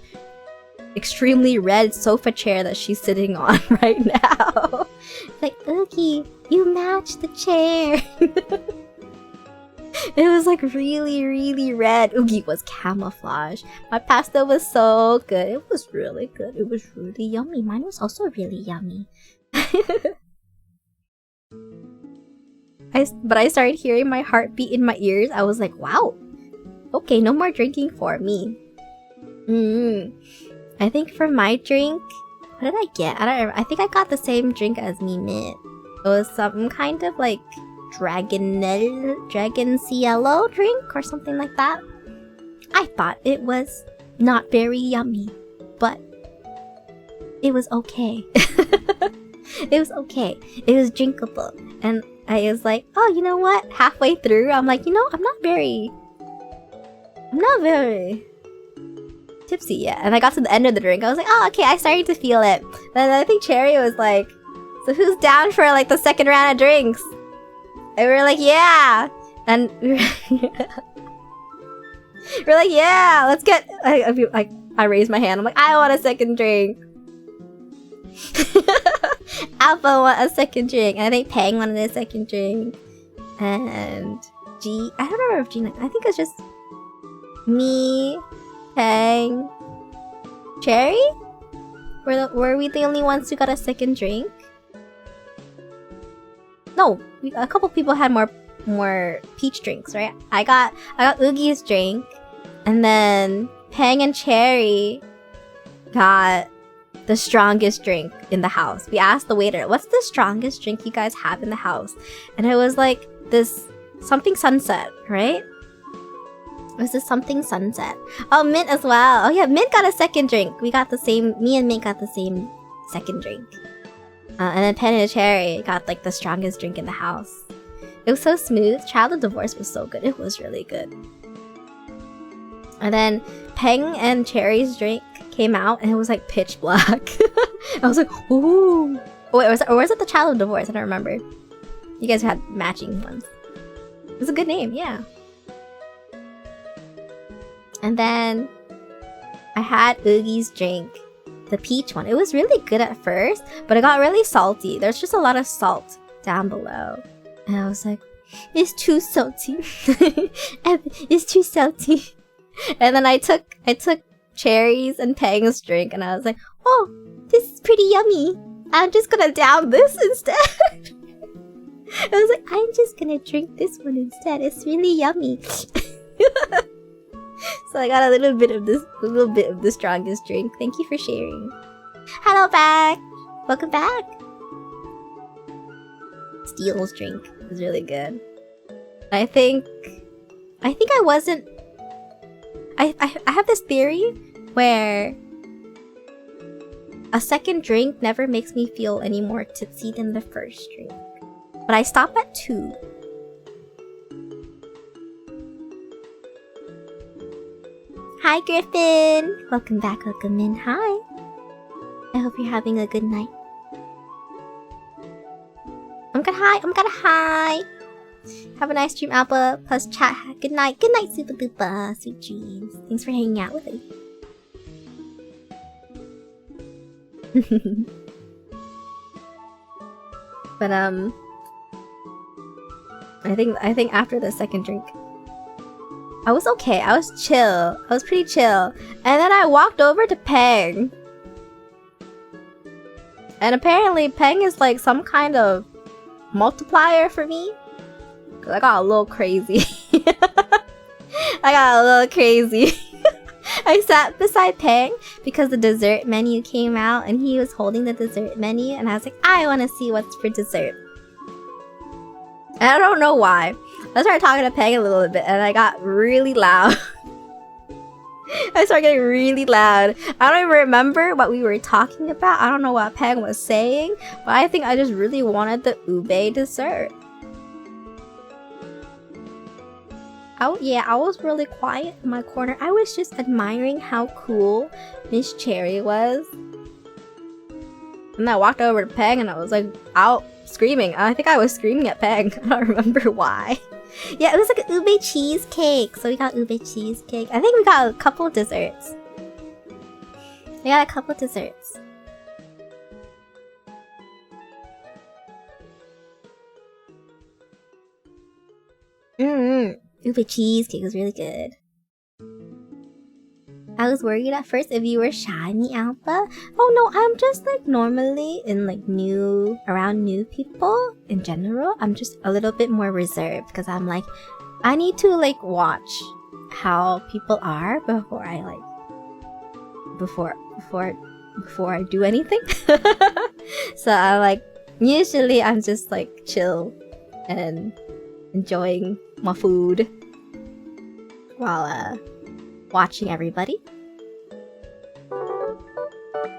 extremely red sofa chair that she's sitting on right now. Like, Oogie, you match the chair. It was like really, really red. Oogie was camouflage. My pasta was so good. It was really good. It was really yummy. Mine was also really yummy. But I started hearing my heartbeat in my ears. I was like, wow. Okay, no more drinking for me. I think for my drink, what did I get? I don't remember. I think I got the same drink as Mimit. It was some kind of like dragon cielo drink or something like that. I thought it was not very yummy, but it was okay. It was okay. It was drinkable. And I was like, oh, you know what? Halfway through, I'm like, you know, I'm not very tipsy yet. And I got to the end of the drink. I was like, oh, okay, I started to feel it. And I think Cherry was like, so who's down for like the second round of drinks? And we were like, yeah. And we're like, yeah, let's get. I raised my hand. I'm like, I want a second drink. Alpha want a second drink. And I think Pang wanted a second drink. And G. I don't remember if G. I think it's just me, Pang, Cherry. Were we the only ones who got a second drink? No, a couple people had more peach drinks, right? I got Oogie's drink, and then Pang and Cherry got the strongest drink in the house. We asked the waiter, "What's the strongest drink you guys have in the house?" And it was like this something sunset, right? It was this something sunset. Oh, Mint as well. Oh yeah, Mint got a second drink. We got the same. Me and Mint got the same second drink. And then Pen and Cherry got like the strongest drink in the house. It was so smooth. Child of Divorce was so good. It was really good. And then Peng and Cherry's drink came out and it was like pitch black. I was like, ooh. Oh, wait, or was it the Child of Divorce? I don't remember. You guys had matching ones. It was a good name, yeah. And then I had Oogie's drink. The peach one. It was really good at first, but it got really salty. There's just a lot of salt down below. And I was like, it's too salty. It's too salty. And then I took Cherry's and Pang's drink and I was like, oh, this is pretty yummy. I'm just gonna down this instead. I was like, I'm just gonna drink this one instead. It's really yummy. So I got a little bit of the strongest drink. Thank you for sharing. Hello back! Welcome back! Steel's drink was really good. I think I wasn't... I have this theory where a second drink never makes me feel any more tipsy than the first drink. But I stop at 2. Hi Griffin! Welcome back, welcome in. Hi! I hope you're having a good night. Hi! Have a nice stream, Alpha, plus chat. Good night, Super Duper. Sweet dreams. Thanks for hanging out with me. But I think after the second drink, I was okay. I was chill. I was pretty chill. And then I walked over to Peng. And apparently Peng is like some kind of multiplier for me. Cause I got a little crazy. I sat beside Peng because the dessert menu came out and he was holding the dessert menu and I was like, I want to see what's for dessert. And I don't know why. I started talking to Peng a little bit and I got really loud. I started getting really loud. I don't even remember what we were talking about. I don't know what Peng was saying, but I think I just really wanted the ube dessert. I was really quiet in my corner. I was just admiring how cool Miss Cherry was. And I walked over to Peng and I was like out screaming. I think I was screaming at Peng. I don't remember why. Yeah, it was like an ube cheesecake. So we got ube cheesecake. I think we got a couple of desserts. Ube cheesecake was really good. I was worried at first if you were shy in the alpha. Oh no, I'm just like normally in like around new people in general. I'm just a little bit more reserved because I'm like, I need to like watch how people are before I like before I do anything. So I'm like, usually I'm just like chill and enjoying my food while watching everybody.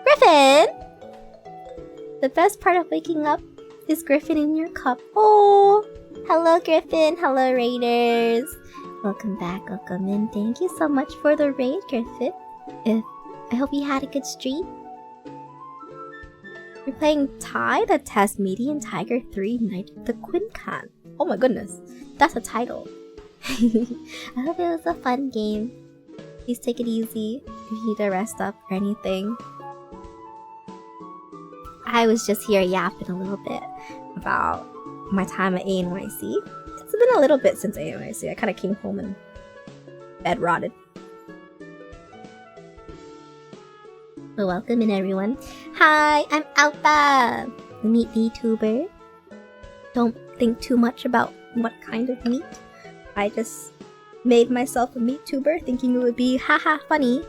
Griffin! The best part of waking up is Griffin in your cup. Oh! Hello, Griffin. Hello, Raiders. Welcome back. Welcome in. Thank you so much for the raid, Griffin. I hope you had a good stream. You're playing Tai, the Tasmanian Tiger 3 Night of the Quincan. Oh my goodness. That's a title. I hope it was a fun game. Please take it easy if you need to rest up or anything. I was just here yapping a little bit about my time at ANYC. It's been a little bit since ANYC. I kind of came home and bed rotted. Well, welcome in everyone. Hi, I'm Alpha, the meat VTuber. Don't think too much about what kind of meat. I just made myself a meat tuber thinking it would be haha funny,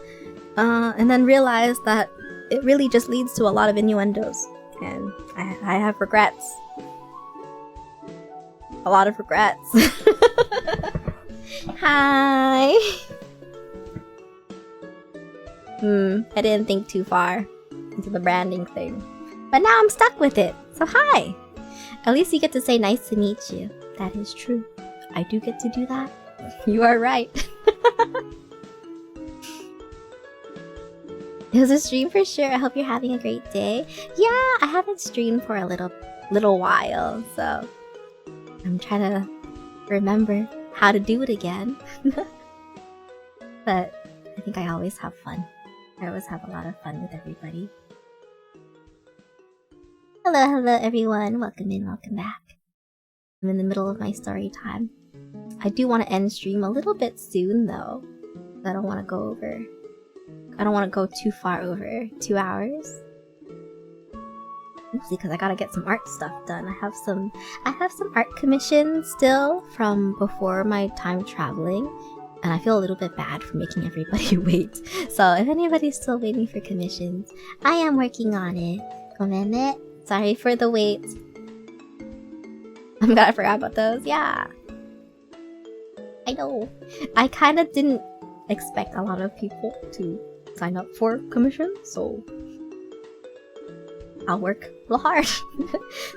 and then realized that it really just leads to a lot of innuendos, and I have regrets. A lot of regrets. Hi! I didn't think too far into the branding thing, but now I'm stuck with it, so hi! At least you get to say nice to meet you. That is true. I do get to do that. You are right. It was a stream for sure. I hope you're having a great day. Yeah, I haven't streamed for a little while, so I'm trying to remember how to do it again. But I think I always have fun. I always have a lot of fun with everybody. Hello everyone. Welcome in, welcome back. I'm in the middle of my story time. I do want to end stream a little bit soon though. I don't want to go too far over 2 hours. Mostly because I gotta get some art stuff done. I have some art commissions still from before my time traveling, and I feel a little bit bad for making everybody wait. So if anybody's still waiting for commissions, I am working on it. Comment. Sorry for the wait. I'm glad I forgot about those. Yeah. I know. I kind of didn't expect a lot of people to sign up for commissions, so I'll work real hard.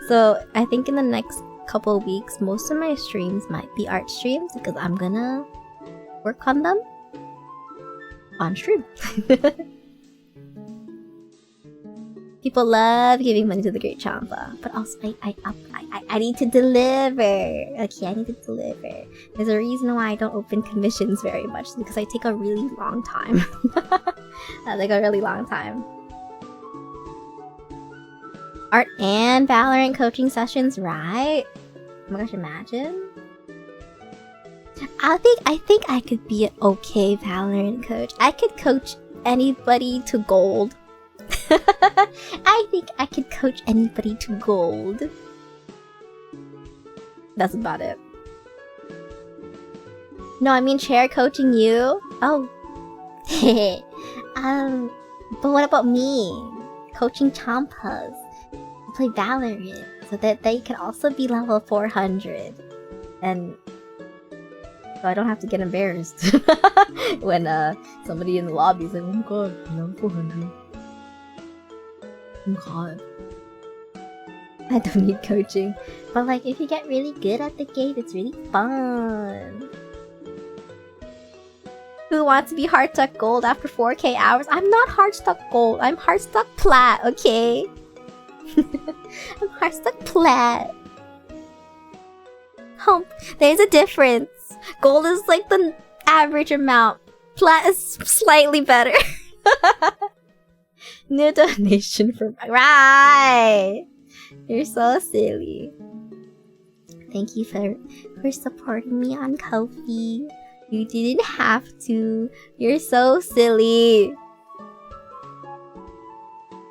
So I think in the next couple of weeks, most of my streams might be art streams because I'm gonna work on them on stream. People love giving money to the Great Champa, but also I need to deliver. Okay, I need to deliver. There's a reason why I don't open commissions very much, because I take a really long time. I take a really long time. Art and Valorant coaching sessions, right? Oh my gosh, imagine. I think I could be an okay Valorant coach. I could coach anybody to gold. I think I could coach anybody to gold. That's about it. No, I mean chair coaching you. Oh. But what about me? Coaching Champas to play Valorant so that they can also be level 400. And so I don't have to get embarrassed when somebody in the lobby is like, oh my god, level 400. Oh god. I don't need coaching. But like, if you get really good at the game, it's really fun. Who wants to be hard stuck gold after 4k hours? I'm not hard stuck gold. I'm hard stuck plat, okay? I'm hard stuck plat. Oh, there's a difference. Gold is like the average amount. Plat is slightly better. New donation from right. You're so silly. Thank you for supporting me on Ko-fi. You didn't have to. You're so silly.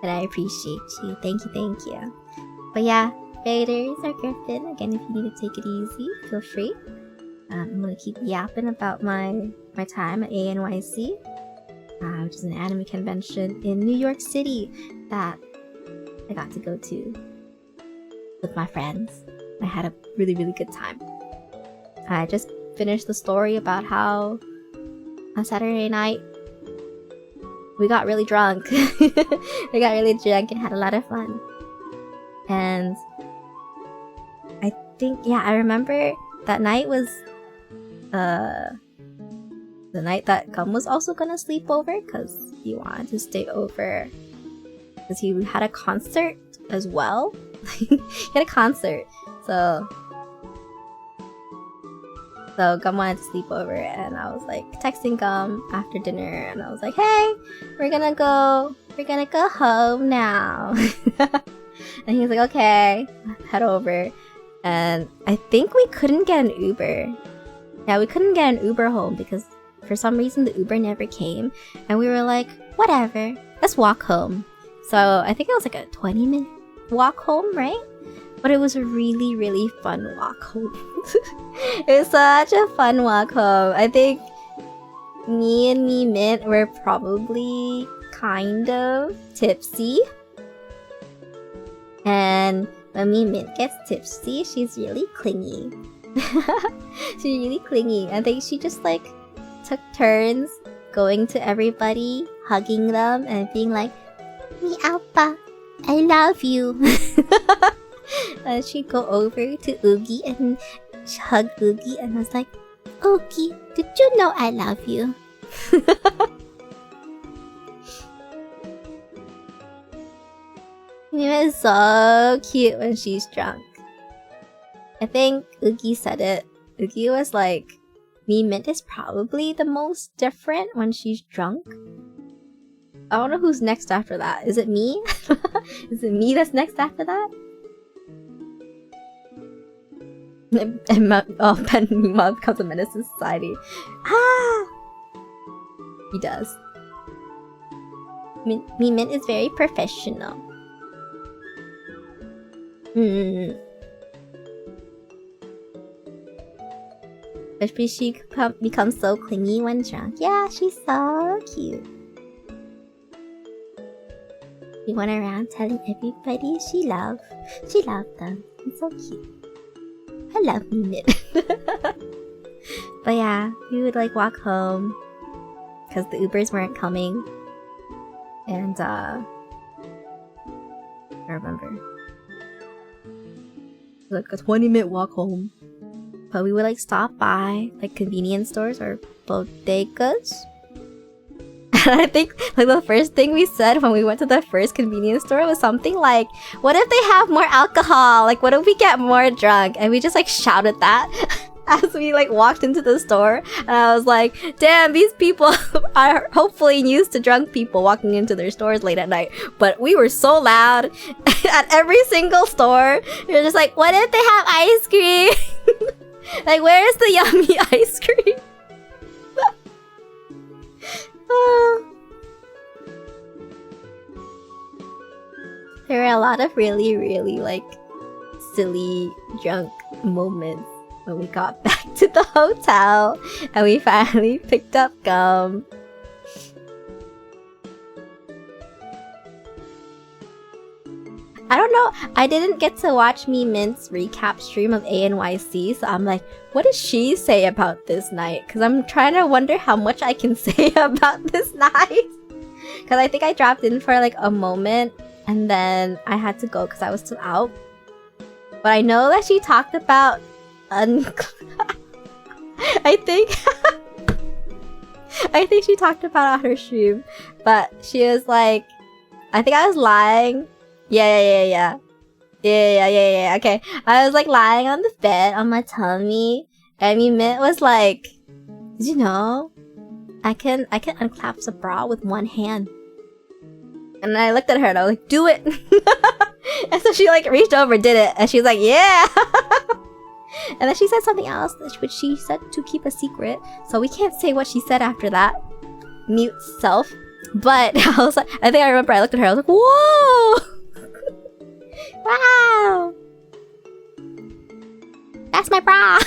But I appreciate you. Thank you, thank you. But yeah, Raiders or Griffin, again, if you need to take it easy, feel free. I'm gonna keep yapping about my time at ANYC, which is an anime convention in New York City that I got to go to with my friends. I had a really, really good time. I just finished the story about how on Saturday night we got really drunk. We got really drunk and had a lot of fun. And I think, yeah, I remember that night was the night that Gum was also gonna sleep over because he wanted to stay over because he had a concert as well. He had a concert, so Gum wanted to sleep over, and I was like texting Gum after dinner, and I was like, "Hey, we're gonna go home now." And he was like, "Okay, head over." And I think we couldn't get an Uber. Yeah, we couldn't get an Uber home because for some reason the Uber never came, and we were like, "Whatever, let's walk home." So I think it was like a 20-minute walk home, right? But it was a really, really fun walk home. It was such a fun walk home. I think me and Mint were probably kind of tipsy. And when Mint gets tipsy, she's really clingy. She's really clingy. I think she just like took turns going to everybody, hugging them, and being like, "Me Alpha, I love you." And she'd go over to Oogie and hug Oogie and was like, "Oogie, did you know I love you?" It was so cute when she's drunk. I think Oogie said it. Oogie was like, Mint is probably the most different when she's drunk. I don't know who's next after that. Is it me? Is it me that's next after that? And Ben meanwhile becomes a menace to society. Ah! He does. Mint is very professional. Especially she becomes so clingy when drunk. Yeah, she's so cute. She went around telling everybody she loved them. It's so cute. I love Mint. But yeah, we would like walk home because the Ubers weren't coming. And I remember. Like a 20-minute walk home. But we would like stop by like convenience stores or bodegas. And I think like the first thing we said when we went to the first convenience store was something like, "What if they have more alcohol? Like what if we get more drunk?" And we just like shouted that as we like walked into the store. And I was like, "Damn, these people are hopefully used to drunk people walking into their stores late at night." But we were so loud at every single store. We were just like, "What if they have ice cream?" Like, where's the yummy ice cream? There were a lot of really, really like silly drunk moments when we got back to the hotel and we finally picked up Gum. I don't know, I didn't get to watch Mint's recap stream of ANYC, so I'm like, what does she say about this night? Because I'm trying to wonder how much I can say about this night. Because I think I dropped in for like a moment and then I had to go because I was still out. But I know that she talked about I think she talked about on her stream, but she was like, I think I was lying. Yeah. Okay, I was like lying on the bed on my tummy, and Mint was like, "Did you know I can unclasp the bra with one hand?" And I looked at her and I was like, "Do it!" And so she like reached over, did it, and she was like, "Yeah." And then she said something else, which she said to keep a secret. So we can't say what she said after that. Mute self. But I was like, I think I remember I looked at her, I was like, whoa! Wow! That's my bra!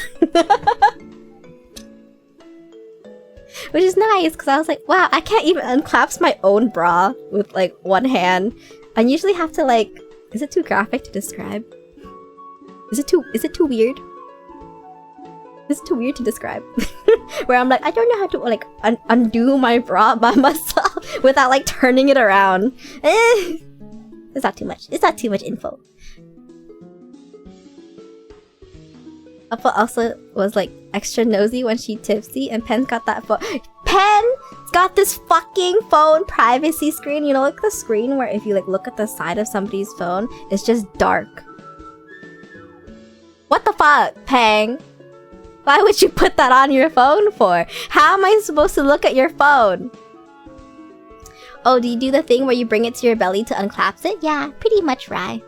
Which is nice, because I was like, wow, I can't even unclasp my own bra with like one hand. I usually have to like... Is it too graphic to describe? Is it too weird? Is it too weird to describe? Where I'm like, I don't know how to like undo my bra by myself without like turning it around. It's not too much. It's not too much info. Appa also was like extra nosy when she tipsy, and Pen's got that phone. Pen's got this fucking phone privacy screen. You know, like the screen where if you like look at the side of somebody's phone, it's just dark. What the fuck, Peng? Why would you put that on your phone for? How am I supposed to look at your phone? Oh, do you do the thing where you bring it to your belly to unclasp it? Yeah, pretty much right.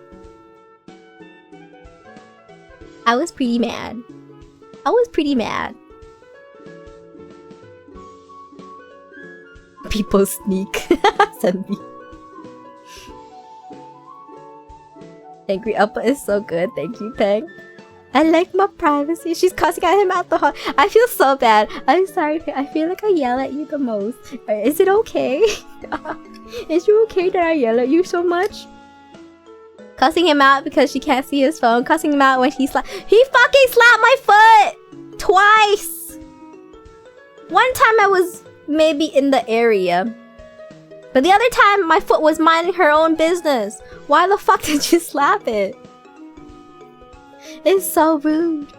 I was pretty mad. I was pretty mad. People sneak. Send me. Angry Appa is so good. Thank you, Peng. I like my privacy. She's cussing at him at the hall. I feel so bad. I'm sorry. I feel like I yell at you the most. Is it okay? Is it okay that I yell at you so much? Cussing him out because she can't see his phone. Cussing him out when he fucking slapped my foot! Twice! One time I was maybe in the area. But the other time my foot was minding her own business. Why the fuck did you slap it? It's so rude.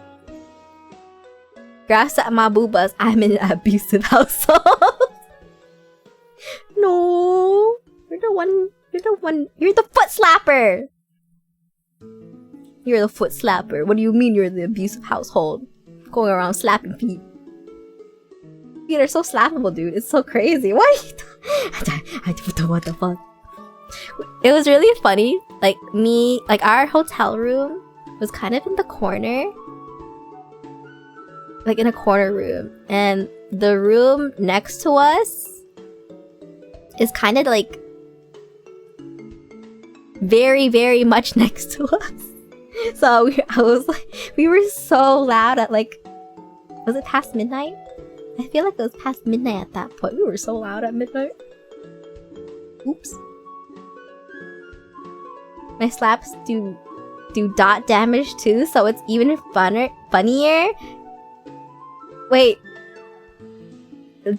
Graphs at my boobas. I'm in an abusive household. No. You're the one. You're the foot slapper. You're the foot slapper. What do you mean you're the abusive household? Going around slapping feet. Feet are so slappable, dude. It's so crazy. What the fuck? It was really funny. Like our hotel room was kind of in the corner. Like in a corner room. And the room next to us is kind of like very, very much next to us. So we were so loud at like, was it past midnight? I feel like it was past midnight at that point. We were so loud at midnight. Oops. My slaps do dot damage too, so it's even funnier. Wait.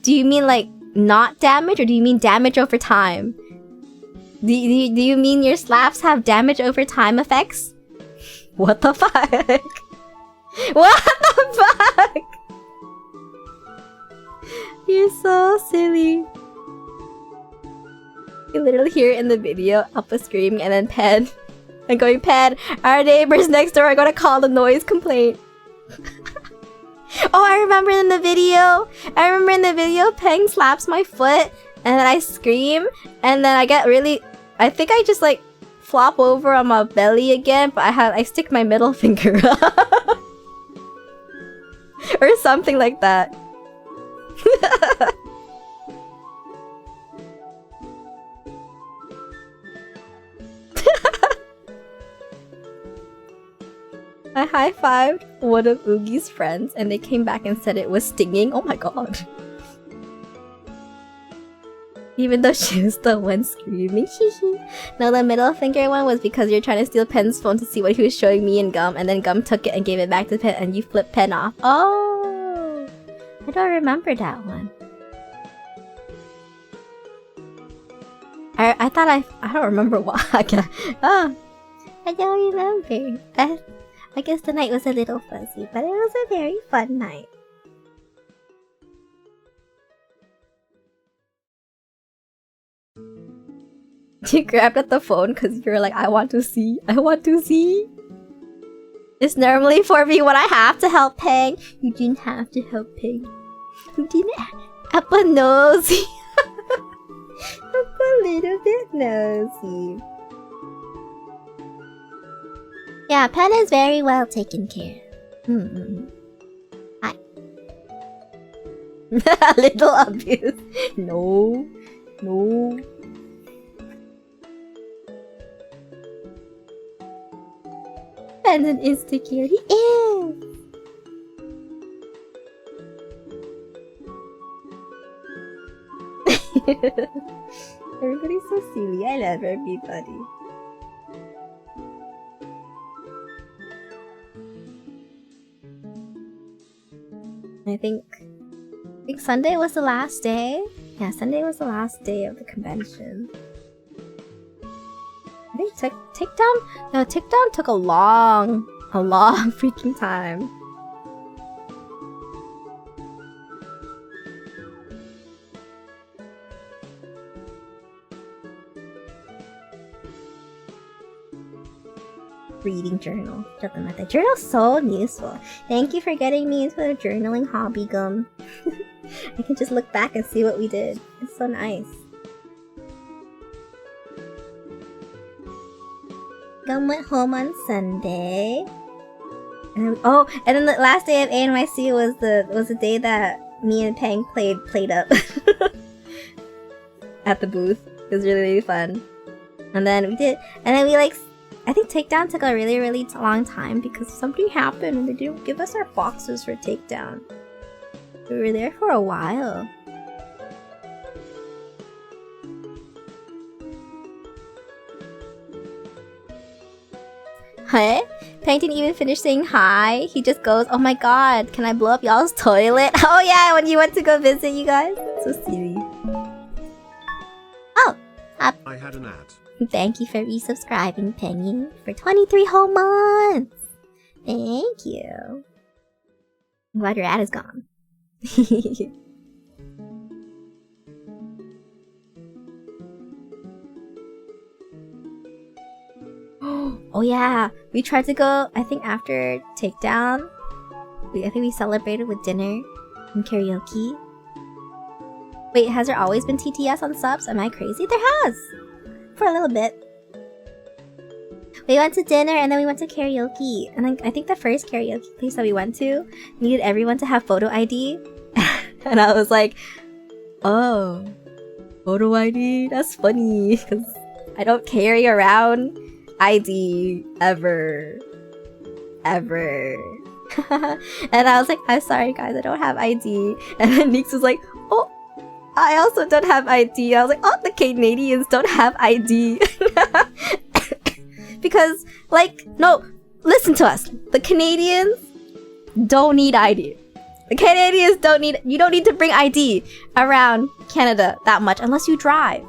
Do you mean like not damage, or do you mean damage over time? Do you mean your slaps have damage over time effects? What the fuck? What the fuck? You're so silly. You literally hear it in the video, Appa screaming, and then Pen. And going, Pen, our neighbors next door are gonna call the noise complaint. Oh, I remember in the video, Peng slaps my foot, and then I scream, and then I think I just like flop over on my belly again, but I stick my middle finger up. Or something like that. I high-fived one of Oogie's friends and they came back and said it was stinging. Oh my god. Even though she was the one screaming. No, the middle finger one was because you're trying to steal Pen's phone to see what he was showing me and Gum, and then Gum took it and gave it back to Pen and you flipped Pen off. Oh! I don't remember that one. I thought I don't remember why. Oh, I don't remember. I guess the night was a little fuzzy, but it was a very fun night. You grabbed at the phone because you're like, I want to see. It's normally for me when I have to help Peng. You didn't have to help Peng. You didn't. Appa nosy. Appa a little bit nosy. Yeah, Pen is very well taken care of. Hi. Little abuse. No. No. And an insecure. He is. Everybody's so silly. I love everybody. I think Sunday was the last day. Yeah, Sunday was the last day of the convention. I think takedown took a long freaking time. Reading journal. The journal's so useful. Thank you for getting me into the journaling hobby, Gum. I can just look back and see what we did. It's so nice. Gum went home on Sunday. And then the last day of ANYC was the day that me and Peng played up at the booth. It was really fun. And then we I think takedown took a really long time because something happened and they didn't give us our boxes for takedown. We were there for a while. Huh? Peng didn't even finish saying hi. He just goes, "Oh my god, can I blow up y'all's toilet?" Oh yeah, when you went to go visit you guys. So silly. Oh! I had an ad. Thank you for resubscribing, Penny, for 23 whole months! Thank you. I'm glad your ad is gone. Oh yeah, we tried to go, I think after takedown, I think we celebrated with dinner and karaoke. Wait, has there always been TTS on subs? Am I crazy? There has! For a little bit. We went to dinner and then we went to karaoke. And then I think the first karaoke place that we went to needed everyone to have photo ID. And I was like, oh, photo ID? That's funny. Because I don't carry around ID ever. Ever. And I was like, I'm sorry guys, I don't have ID. And then Nix was like, oh, I also don't have ID. I was like, oh, the Canadians don't have ID. Because, like, no, listen to us. The Canadians don't need ID. The Canadians don't need, you don't need to bring ID around Canada that much unless you drive.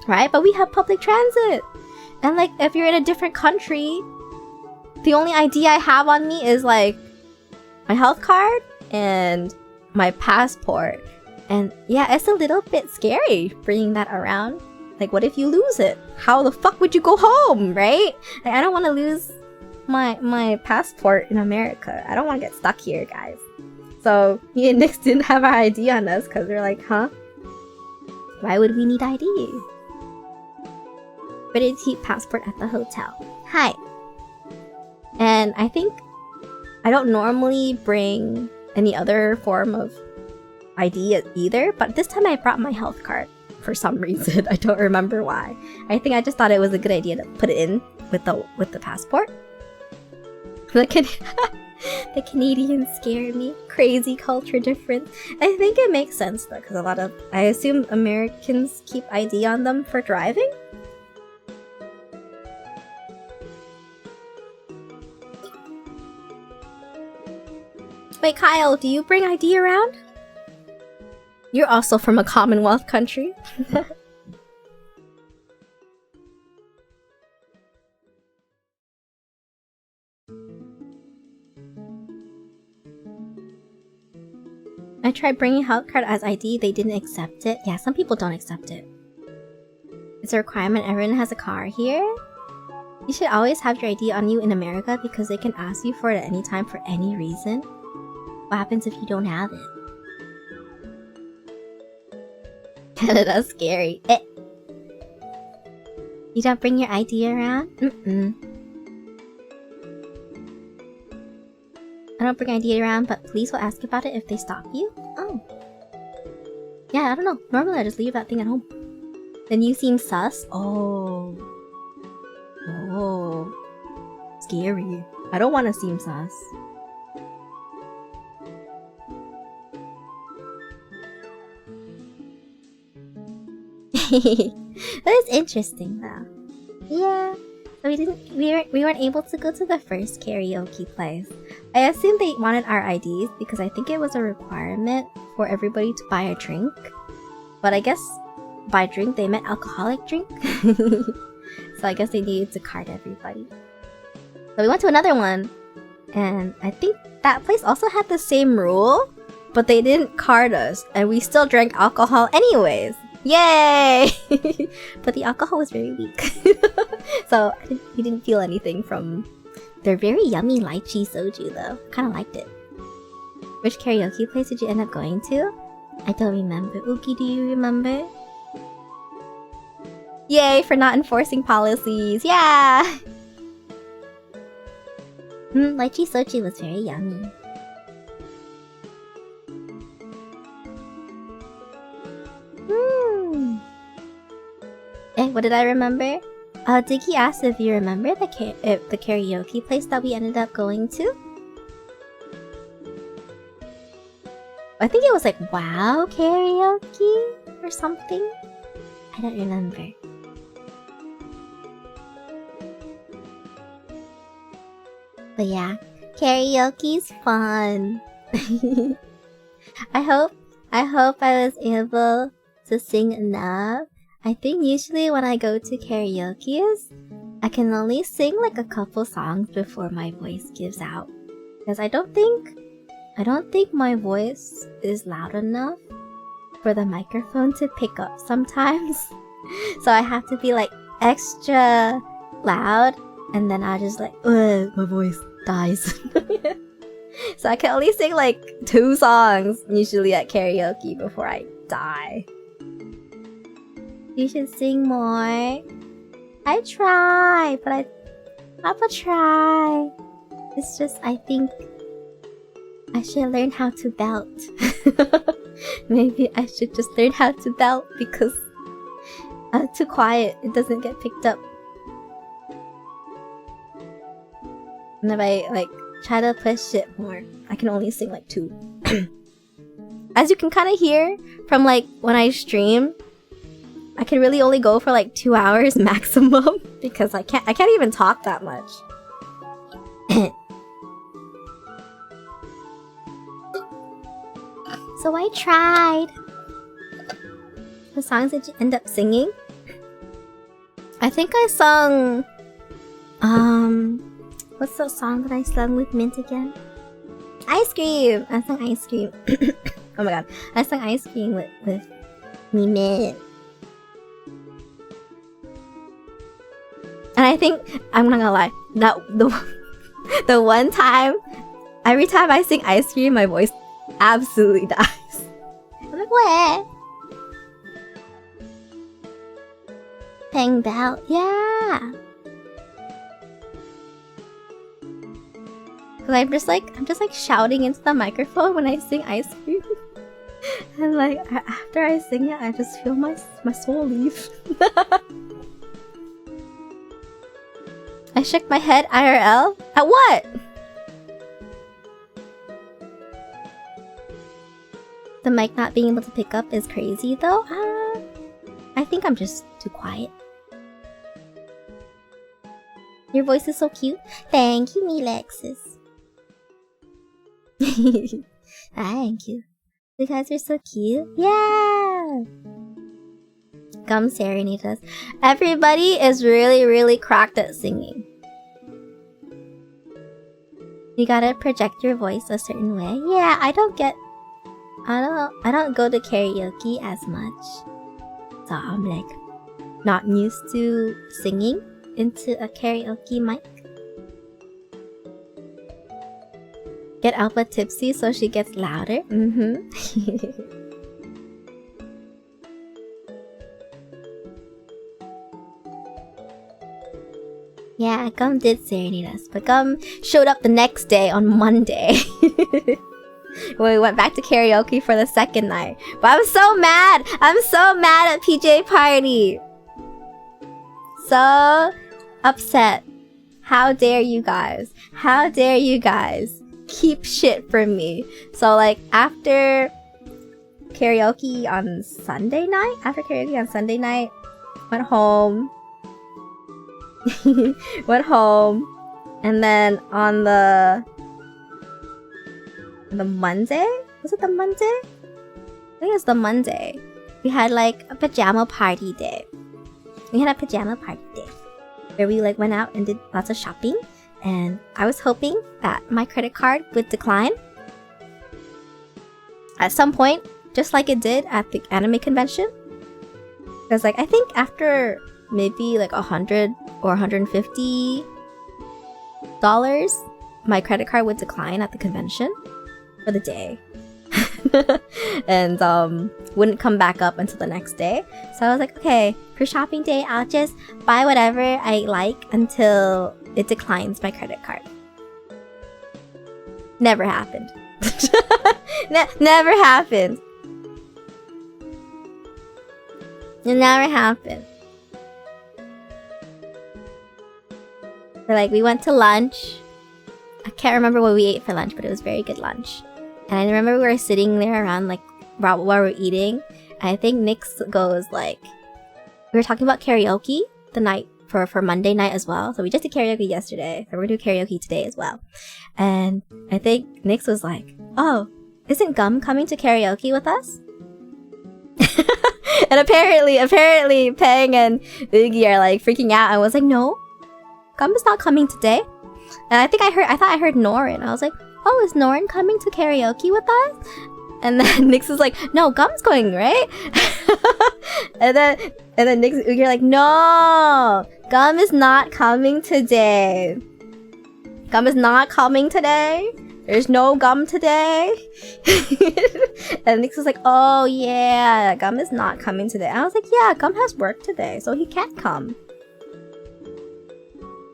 Right? But we have public transit. And like, if you're in a different country, the only ID I have on me is like my health card and my passport. And yeah, it's a little bit scary bringing that around. Like, what if you lose it? How the fuck would you go home, right? Like, I don't want to lose my passport in America. I don't want to get stuck here, guys. So me and Nix didn't have our ID on us because we were like, huh? Why would we need ID? But it's keep passport at the hotel. Hi. And I think I don't normally bring any other form of ID either, but this time I brought my health card for some reason. I don't remember why. I think I just thought it was a good idea to put it in with the passport. The Canadians scare me. Crazy culture difference. I think it makes sense though, because I assume Americans keep ID on them for driving. Wait, Kyle, do you bring ID around? You're also from a Commonwealth country. I tried bringing health card as ID, they didn't accept it. Yeah, some people don't accept it. It's a requirement everyone has a car here. You should always have your ID on you in America because they can ask you for it at any time for any reason. What happens if you don't have it? Canada's scary. Eh. You don't bring your ID around? Mm-mm. I don't bring ID around, but police will ask about it if they stop you. Oh. Yeah, I don't know. Normally I just leave that thing at home. Then you seem sus? Oh. Oh. Scary. I don't want to seem sus. That is interesting though. Yeah. So we weren't able to go to the first karaoke place. I assume they wanted our IDs because I think it was a requirement for everybody to buy a drink. But I guess by drink they meant alcoholic drink. So I guess they needed to card everybody. So we went to another one, and I think that place also had the same rule, but they didn't card us, and we still drank alcohol anyways. Yay! But the alcohol was very weak. So we didn't feel anything from their very yummy lychee soju though. Kinda liked it. Which karaoke place did you end up going to? I don't remember. Uki, do you remember? Yay for not enforcing policies. Yeah! Lychee soju was very yummy. What did I remember? Diggy asked if you remember the karaoke place that we ended up going to. I think it was like Wow Karaoke or something. I don't remember. But yeah, karaoke's fun. I hope I was able to sing enough. I think usually when I go to karaoke's, I can only sing like a couple songs before my voice gives out. Because I don't think my voice is loud enough for the microphone to pick up sometimes. So I have to be like extra loud, and then I'll just like, my voice dies. So I can only sing like 2 songs usually at karaoke before I die. You should sing more. I try, but Papa try. It's just I think I should learn how to belt. Maybe I should just learn how to belt because too quiet, it doesn't get picked up. And if I like try to push it more, I can only sing like 2. As you can kind of hear from like when I stream, I can really only go for like 2 hours maximum because I can't even talk that much. So I tried. What songs did you end up singing? I think I sung what's the song that I sung with Mint again? Ice Cream! I sung Ice Cream. Oh my god. I sung Ice Cream with me Mint. And I think, I'm not gonna lie, that the one time, every time I sing Ice Cream, my voice absolutely dies. I'm like, what? Peng Bao, yeah. Cause I'm just like shouting into the microphone when I sing Ice Cream. And like after I sing it, I just feel my soul leave. I shook my head IRL? At what? The mic not being able to pick up is crazy though. I think I'm just too quiet. Your voice is so cute. Thank you, Melexis. Thank you. You guys are so cute. Yeah! Come serenade us. Everybody is really cracked at singing. You gotta project your voice a certain way. Yeah, I don't go to karaoke as much. So I'm like not used to singing into a karaoke mic. Get Alpha tipsy so she gets louder. Yeah, Gum did serenade us, but Gum showed up the next day on Monday. When we went back to karaoke for the second night. But I'm so mad! I'm so mad at PJ Party! So upset. How dare you guys? How dare you guys keep shit from me? So like after karaoke on Sunday night, went home. Went home. And then on the Monday? Was it the Monday? I think it was the Monday. We had like a pajama party day. Where we like went out and did lots of shopping. And I was hoping that my credit card would decline at some point, just like it did at the anime convention. Because like I think after maybe like $100 or $150, my credit card would decline at the convention for the day. And wouldn't come back up until the next day. So I was like, okay, for shopping day, I'll just buy whatever I like until it declines my credit card. Never happened. Never happened. It never happened. So like we went to lunch. I can't remember what we ate for lunch, but it was very good lunch. And I remember we were sitting there around like while we were eating. And I think Nyx goes like, we were talking about karaoke the night for Monday night as well. So we just did karaoke yesterday. So we're gonna do karaoke today as well. And I think Nyx was like, oh, isn't Gum coming to karaoke with us? And apparently Peng and Oogie are like freaking out and was like, no, Gum is not coming today. And I thought I heard Norin. I was like, oh, is Norin coming to karaoke with us? And then Nyx was like, no, Gum's going, right? and then Nyx and Oogie are like, no, Gum is not coming today. Gum is not coming today. There's no Gum today. And Nyx was like, oh yeah, Gum is not coming today. I was like, yeah, Gum has work today, so he can't come.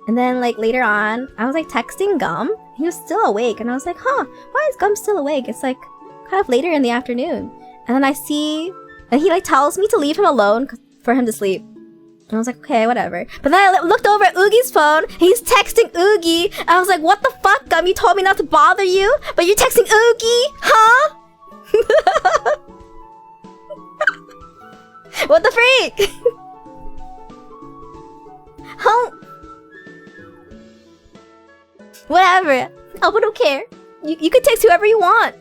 And then like later on, I was like texting Gum. He was still awake, and I was like, huh, why is Gum still awake? It's like kind of later in the afternoon. And then I see, and he like tells me to leave him alone for him to sleep. And I was like, okay, whatever. But then I looked over at Oogie's phone. He's texting Oogie. I was like, what the fuck, Gum? You told me not to bother you, but you're texting Oogie? Huh? What the freak? Huh? Whatever. I don't care. You can text whoever you want.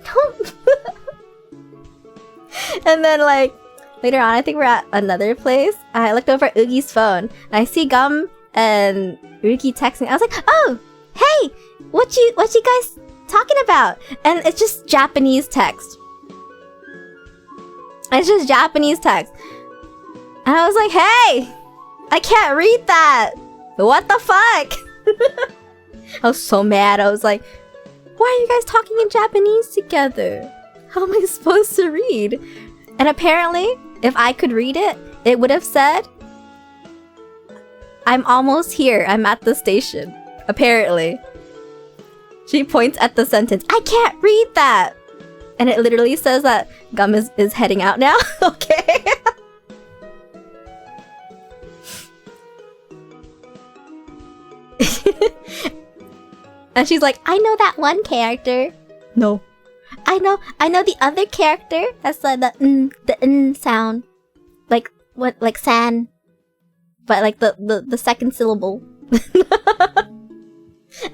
And then like later on, I think we're at another place. I looked over at Oogie's phone and I see Gum and Oogie texting. I was like, oh, hey, what you guys talking about? And it's just Japanese text. It's just Japanese text. And I was like, hey, I can't read that. What the fuck? I was so mad. I was like, why are you guys talking in Japanese together? How am I supposed to read? And apparently, if I could read it, it would have said, I'm almost here. I'm at the station. Apparently. She points at the sentence. I can't read that. And it literally says that Gum is heading out now. Okay. And she's like, I know that one character. No. I know the other character. That's like the n sound. Like what, like san. But like the second syllable.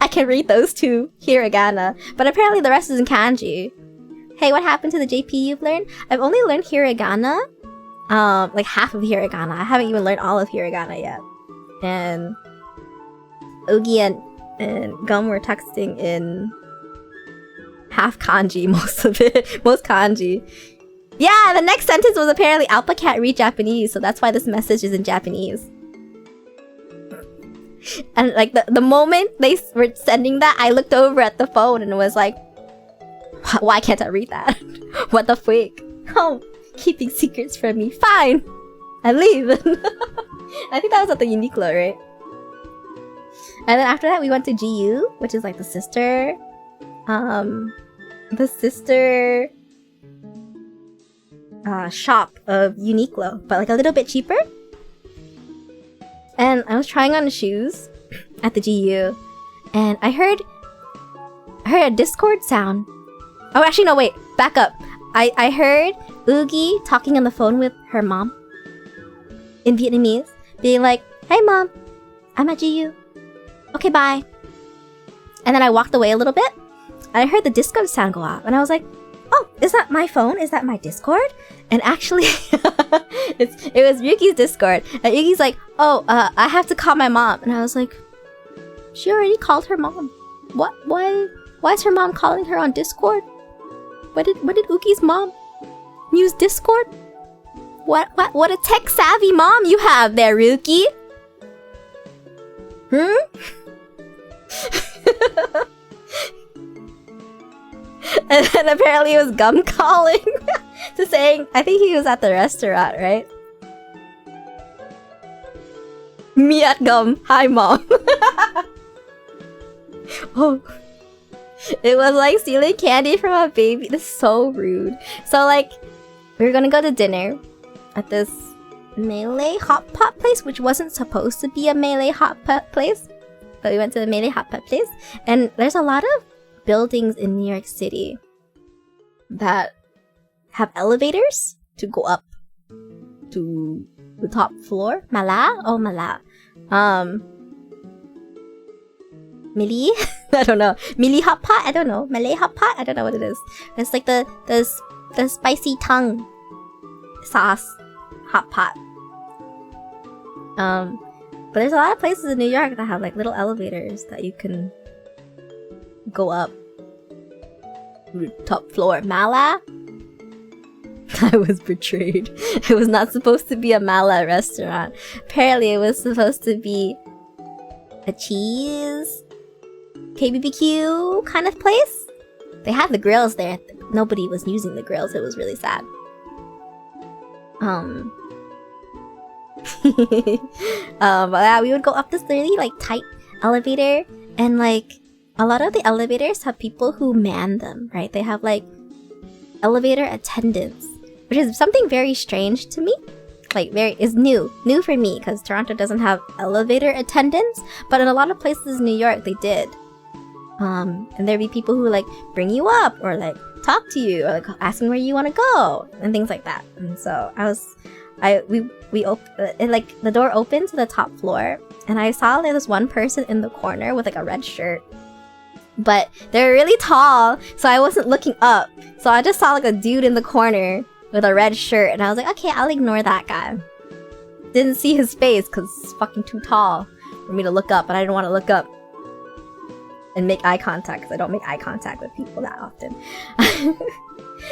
I can read those two hiragana. But apparently the rest is in kanji. Hey, what happened to the JP you've learned? I've only learned hiragana. Like half of hiragana. I haven't even learned all of hiragana yet. And Oogie and Gum were texting in half kanji, most of it. Most kanji. Yeah, the next sentence was apparently Alpha can't read Japanese, so that's why this message is in Japanese. And like the moment they were sending that, I looked over at the phone and was like, why can't I read that? What the freak? Oh, keeping secrets from me. Fine. I leave. I think that was at the Uniqlo, right? And then after that, we went to GU, which is like the sister shop of Uniqlo, but like a little bit cheaper. And I was trying on the shoes at the GU, and I heard a Discord sound. Oh, actually, no, wait, back up. I heard Oogie talking on the phone with her mom in Vietnamese, being like, "Hey mom, I'm at GU. Okay, bye." And then I walked away a little bit, and I heard the Discord sound go off, and I was like, "Oh, is that my phone? Is that my Discord?" And actually, it was Yuki's Discord. And Yuki's like, "Oh, I have to call my mom." And I was like, "She already called her mom. What? Why is her mom calling her on Discord? What did Yuki's mom use Discord? What a tech savvy mom you have there, Yuki. And then apparently it was Gum calling to saying, I think he was at the restaurant, right? Me at Gum. Hi, mom. Oh. It was like stealing candy from a baby. This is so rude. So like, we were gonna go to dinner at this Malay hot pot place, which wasn't supposed to be a Malay hot pot place. But we went to the Malay hot pot place. And there's a lot of buildings in New York City that have elevators to go up to the top floor. Mala? Oh, Mala. Mili? I don't know. Mili hot pot? I don't know. Malay hot pot? I don't know what it is. It's like the spicy tongue sauce hot pot. But there's a lot of places in New York that have like little elevators that you can go up to the top floor. Mala? I was betrayed. It was not supposed to be a Mala restaurant. Apparently it was supposed to be a cheese KBBQ kind of place. They had the grills there. Nobody was using the grills. It was really sad. But yeah, we would go up this really like tight elevator, and like a lot of the elevators have people who man them, right? They have like elevator attendants, which is something very strange to me. Like is new for me, because Toronto doesn't have elevator attendants, but in a lot of places in New York they did. And there'd be people who like bring you up or like talk to you or like asking where you want to go and things like that. And so like the door opened to the top floor, and I saw there was one person in the corner with like a red shirt, but they're really tall, so I wasn't looking up. So I just saw like a dude in the corner with a red shirt, and I was like, okay, I'll ignore that guy. Didn't see his face because it's fucking too tall for me to look up, but I didn't want to look up and make eye contact because I don't make eye contact with people that often.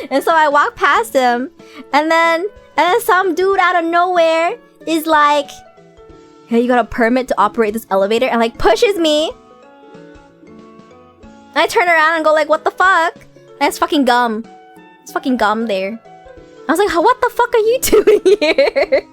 And so I walked past him, and then some dude out of nowhere is like, "Hey, you got a permit to operate this elevator?" and like pushes me. And I turn around and go like, "What the fuck?" And it's fucking Gum. It's fucking Gum there. I was like, "What the fuck are you doing here?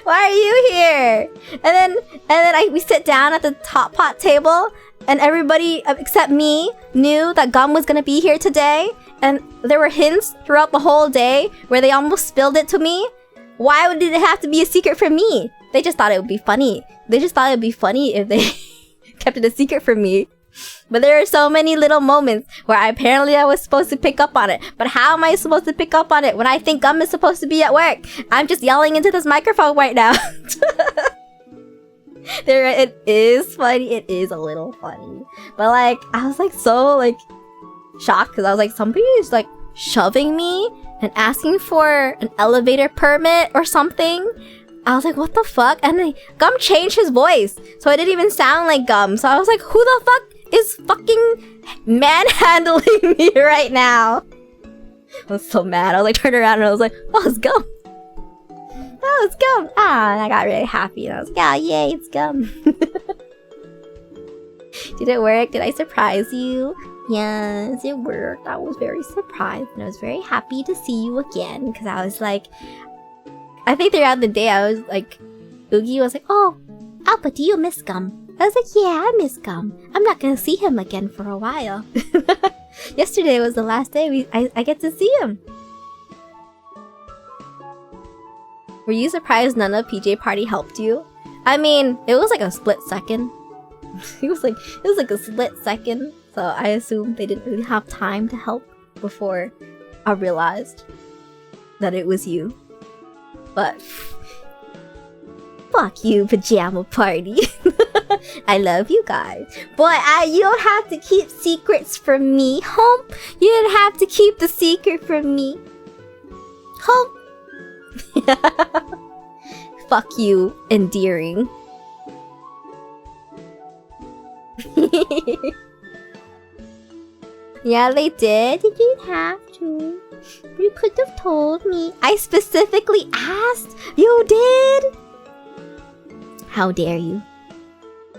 Why are you here?" And then we sit down at the top pot table, and everybody except me knew that Gum was gonna be here today. And there were hints throughout the whole day where they almost spilled it to me. Why did it have to be a secret from me? They just thought it would be funny. They just thought it would be funny if they kept it a secret from me. But there are so many little moments where I was supposed to pick up on it. But how am I supposed to pick up on it when I think Gum is supposed to be at work? I'm just yelling into this microphone right now. It is funny. It is a little funny. But like, I was like so like shocked because I was like, somebody is like shoving me and asking for an elevator permit or something. I was like, what the fuck? And then Gum changed his voice, so it didn't even sound like Gum. So I was like, who the fuck is fucking manhandling me right now? I was so mad. I was like, turned around and I was like, oh, it's Gum. Oh, it's Gum. Ah, and I got really happy. And I was like, yeah, yay, it's Gum. Did it work? Did I surprise you? Yes, it worked. I was very surprised, and I was very happy to see you again, because I was like, I think throughout the day I was like, Oogie was like, oh, Alpha, do you miss Gum? I was like, yeah, I miss Gum. I'm not gonna see him again for a while. Yesterday was the last day I get to see him. Were you surprised none of PJ Party helped you? I mean, it was like a split second. it was like a split second. So I assumed they didn't really have time to help before I realized that it was you. But fuck you, Pajama Party. I love you guys. Boy, you don't have to keep secrets from me, hump. You didn't have to keep the secret from me. Hump. Fuck you, endearing. Yeah, they did. You didn't have to. You could have told me. I specifically asked. You did. How dare you?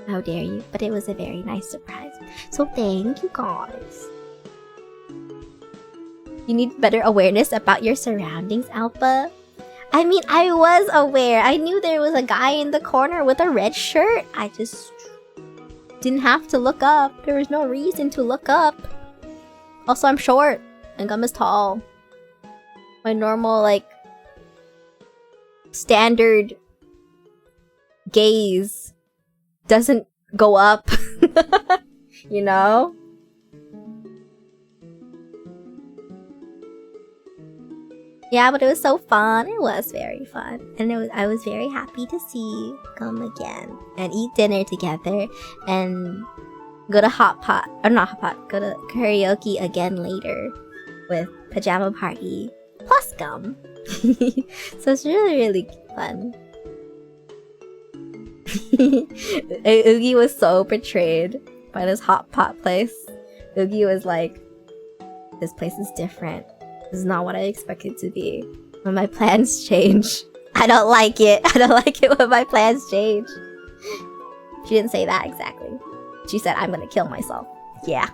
How dare you? But it was a very nice surprise. So thank you guys. You need better awareness about your surroundings, Alpha. I mean, I was aware. I knew there was a guy in the corner with a red shirt. I just didn't have to look up. There was no reason to look up. Also, I'm short and Gum is tall. My normal, like, standard gaze doesn't go up. You know? Yeah, but it was so fun. It was very fun. And I was very happy to see Gum again. And eat dinner together. And go to Hot Pot. Or not Hot Pot. Go to karaoke again later. With Pajama Party. Plus Gum. So it's really, really fun. Oogie was so betrayed by this Hot Pot place. Oogie was like, this place is different. This is not what I expected it to be. When my plans change, I don't like it. I don't like it when my plans change. She didn't say that exactly. She said, I'm gonna kill myself. Yeah.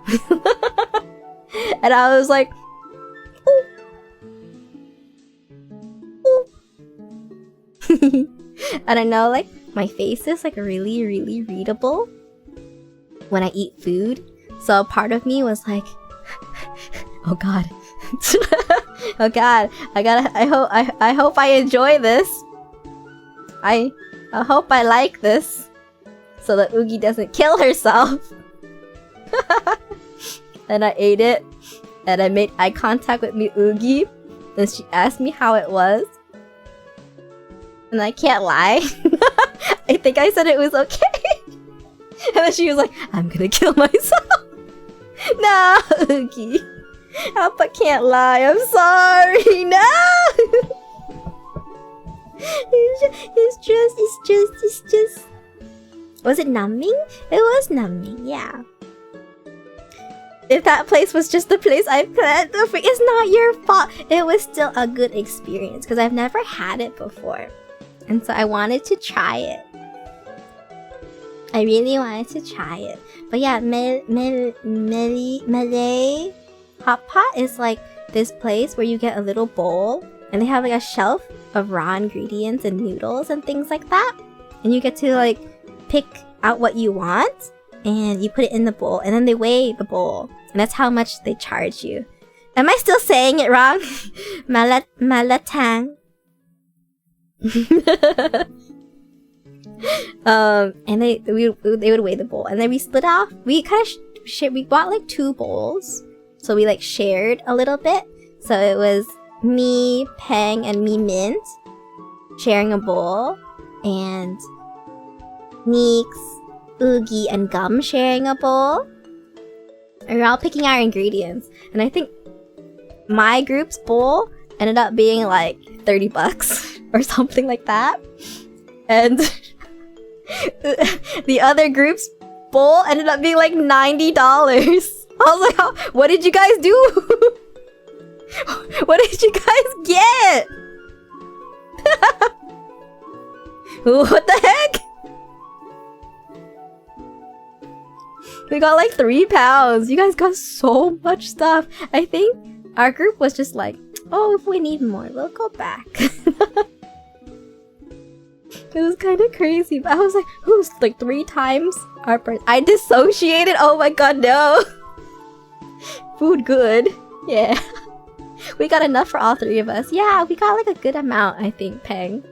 And I was like, ooh. Ooh. And I know, like, my face is like really, really readable when I eat food. So a part of me was like, oh god. Oh god, I hope I enjoy this. I hope I like this. So that Oogie doesn't kill herself. And I ate it. And I made eye contact with Oogie. And she asked me how it was. And I can't lie. I think I said it was okay. And then she was like, I'm gonna kill myself. No, Oogie. Alpha can't lie. I'm sorry. No. It's just. Was it numbing? It was numbing. Yeah. If that place was just the place I planned, it's not your fault. It was still a good experience because I've never had it before, and so I wanted to try it. I really wanted to try it. But yeah, Malay Hot Pot is like this place where you get a little bowl and they have like a shelf of raw ingredients and noodles and things like that. And you get to like pick out what you want and you put it in the bowl and then they weigh the bowl. And that's how much they charge you. Am I still saying it wrong? Malatang. And they would weigh the bowl, and then we split off. We kind of we bought like 2 bowls, so we like shared a little bit. So it was me, Peng, and me, Mint, sharing a bowl, and Neeks, Oogie, and Gum sharing a bowl. And we're all picking our ingredients, and I think my group's bowl ended up being like $30 or something like that, and the other group's bowl ended up being like $90. I was like, what did you guys do? What did you guys get? What the heck? We got like 3 pounds. You guys got so much stuff. I think our group was just like, oh, if we need more, we'll go back. It was kind of crazy, but I was like, who's like 3 times our birth? I dissociated. Oh my god, no. Food good. Yeah. We got enough for all 3 of us. Yeah, we got like a good amount, I think, Peng.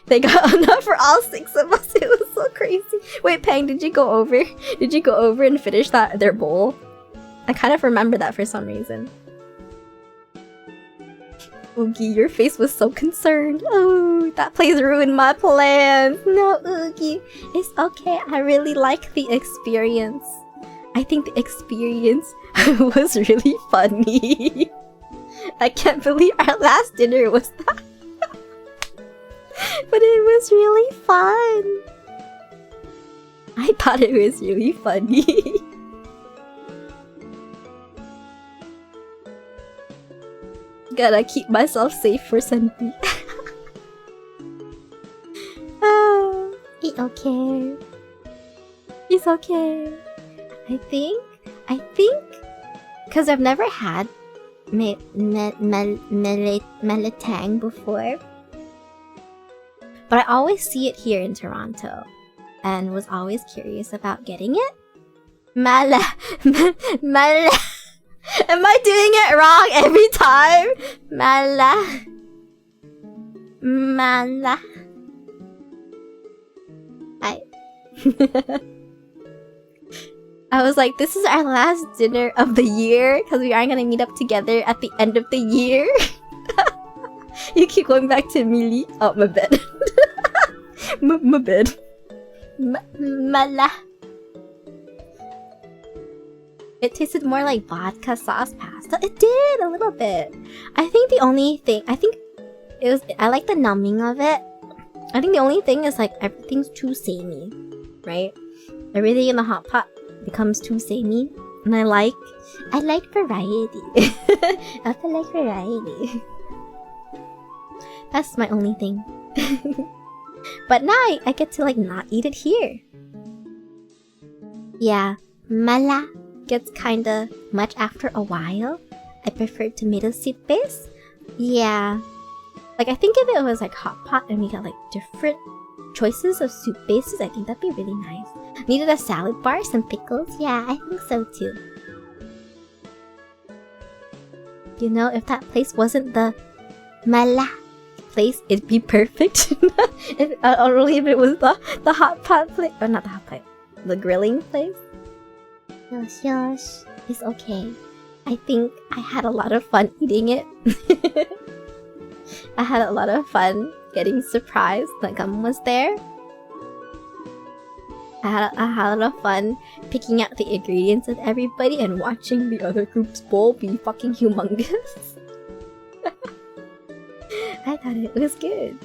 They got enough for all 6 of us. It was so crazy. Wait, Peng, did you go over? Did you go over and finish their bowl? I kind of remember that for some reason. Oogie, your face was so concerned. Oh, that place ruined my plans. No, Oogie, it's okay. I really like the experience. I think the experience was really funny. I can't believe our last dinner was that. But it was really fun. I thought it was really funny. Gotta keep myself safe for Senpi. Oh, it's okay. It's okay. I think, because I've never had meletang before. But I always see it here in Toronto. And was always curious about getting it. Mala. Am I doing it wrong every time? Mala. I was like, this is our last dinner of the year because we aren't gonna meet up together at the end of the year. You keep going back to Millie. Oh, my bed. my bed. Mala. It tasted more like vodka sauce pasta. It did a little bit. I think the only thing, I like the numbing of it. I think the only thing is like everything's too samey, right? Everything in the hot pot becomes too samey, and I like variety. I like variety. That's my only thing. But now I get to like not eat it here. Yeah, mala gets kinda much after a while. I prefer tomato soup base. Yeah. Like I think if it was like hot pot and we got like different choices of soup bases, I think that'd be really nice. Needed a salad bar, some pickles? Yeah, I think so too. You know, if that place wasn't the mala place, it'd be perfect. Only if it was the hot pot place. Or not the hot pot. The grilling place. Yosh. It's okay. I think I had a lot of fun eating it. I had a lot of fun getting surprised that Gum was there. I had a lot of fun picking out the ingredients of everybody and watching the other group's bowl be fucking humongous. I thought it was good.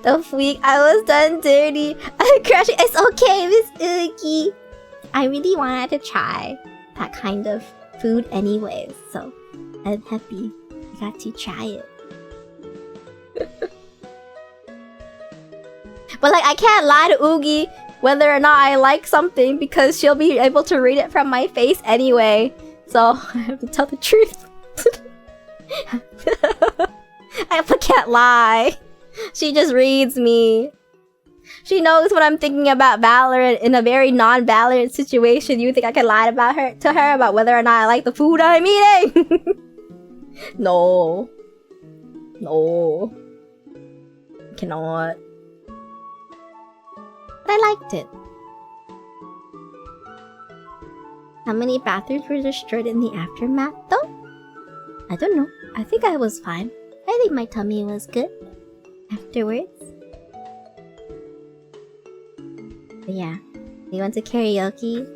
The week I was done dirty. I crashed. It's okay, Miss Oogie. I really wanted to try that kind of food anyways, so I'm happy I got to try it. But like, I can't lie to Oogie whether or not I like something because she'll be able to read it from my face anyway. So I have to tell the truth. I can't lie. She just reads me. She knows what I'm thinking about Valorant in a very non-Valorant situation. You think I can lie about to her about whether or not I like the food I'm eating? No. No. I cannot. But I liked it. How many bathrooms were destroyed in the aftermath though? I don't know. I think I was fine. I think my tummy was good afterwards. But yeah, we went to karaoke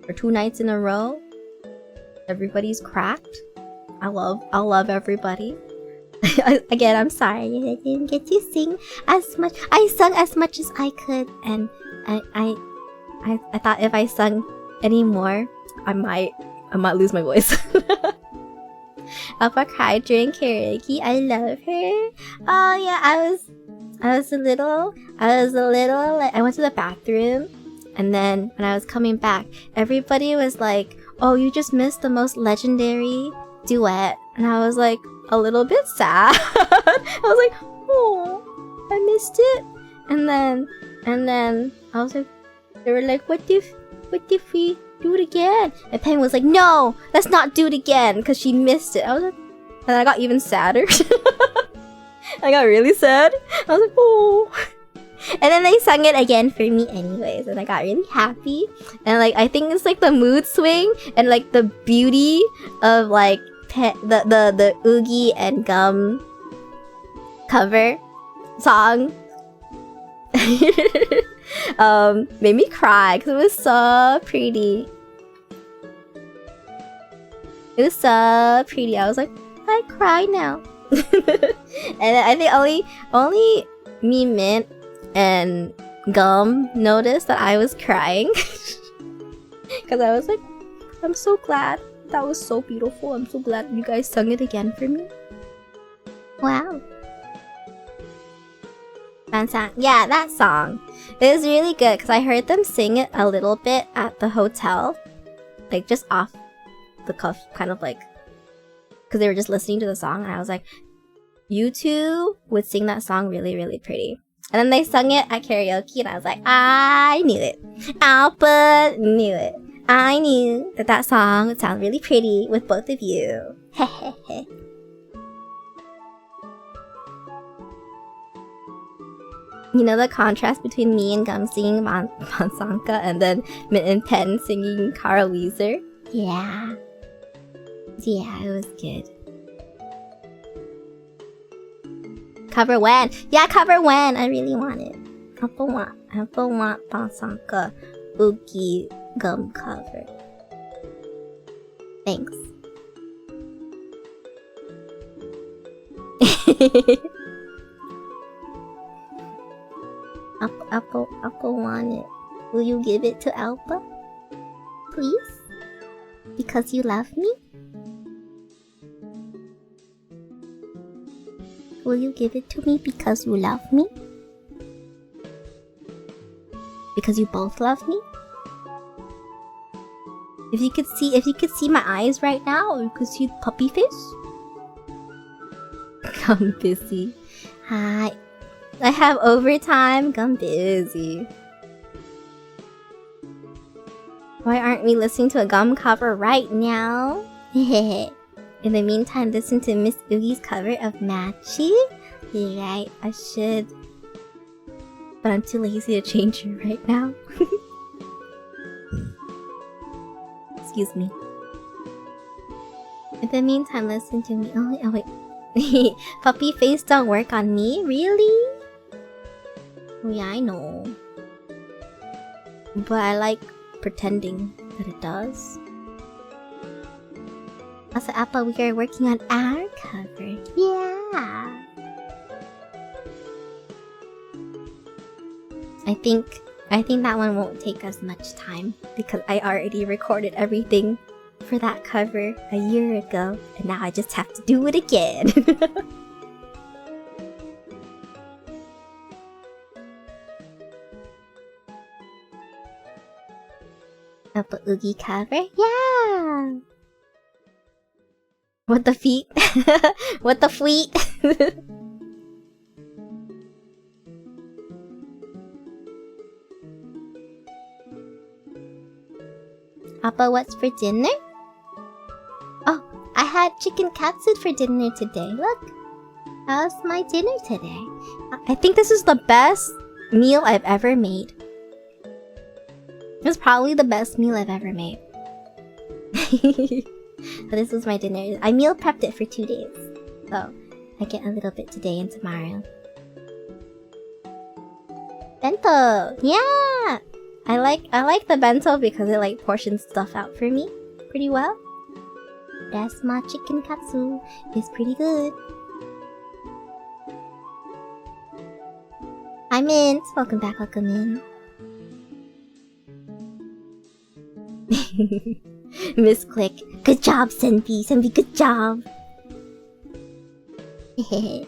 for 2 nights in a row. Everybody's cracked. I love everybody. Again, I'm sorry I didn't get to sing as much. I sung as much as I could, and I thought if I sung any more, I might lose my voice. Alpha cried during karaoke. I love her. Oh yeah, I was a little. Like, I went to the bathroom, and then when I was coming back, everybody was like, "Oh, you just missed the most legendary duet," and I was like a little bit sad. I was like, "Oh, I missed it. And then I was like, they were like, what if we do it again? And Penny was like, no, let's not do it again, because she missed it. I was like, and I got even sadder. I got really sad. I was like, oh. And then they sung it again for me anyways, and I got really happy. And like, I think it's like the mood swing and like the beauty of like the Oogie and Gum cover song made me cry because it was so pretty. It was so pretty. I was like, I cry now. And I think only me, Mint, and Gum noticed that I was crying. Because I was like, I'm so glad. That was so beautiful. I'm so glad you guys sung it again for me. Wow. Yeah, that song. It was really good because I heard them sing it a little bit at the hotel. Like, just off the cuff, kind of like, because they were just listening to the song, and I was like, you two would sing that song really, really pretty. And then they sung it at karaoke, and I was like, I knew it. Alpha knew it. I knew that song would sound really pretty with both of you. Hehehe. You know the contrast between me and Gum singing Mansanka and then Mint and Pen singing Carl Weezer? Yeah. Yeah, it was good. Cover when? Yeah, cover when! I really want it. Apple want Mansanka Oogie Gum cover. Thanks. Apple want it. Will you give it to Alpha? Please? Because you love me? Will you give it to me because you love me? Because you both love me? If you could see my eyes right now, or you could see the puppy face. I'm busy. Hi. I have overtime. I'm busy. Why aren't we listening to a Gum cover right now? In the meantime, listen to Miss Oogie's cover of Matchy. You're right, I should. But I'm too lazy to change it right now. Excuse me. In the meantime, listen to me. Oh wait. Puppy face don't work on me? Really? Oh yeah, I know. But I like pretending that it does. Also, Appa, we are working on our cover. Yeah! I think that one won't take as much time because I already recorded everything for that cover a year ago, and now I just have to do it again. Appa Oogie cover? Yeah! What the feet? What the fleet? Appa, what's for dinner? Oh, I had chicken katsu for dinner today. Look, how's my dinner today? I think this is the best meal I've ever made. It's probably the best meal I've ever made. So this was my dinner. I meal prepped it for 2 days. So I get a little bit today and tomorrow. Bento! Yeah! I like the bento because it like portions stuff out for me pretty well. That's my chicken katsu. It's pretty good. Hi Mint! Welcome back, welcome in. Miss Click. Good job, Senpi. Senpi, good job. Alrighty.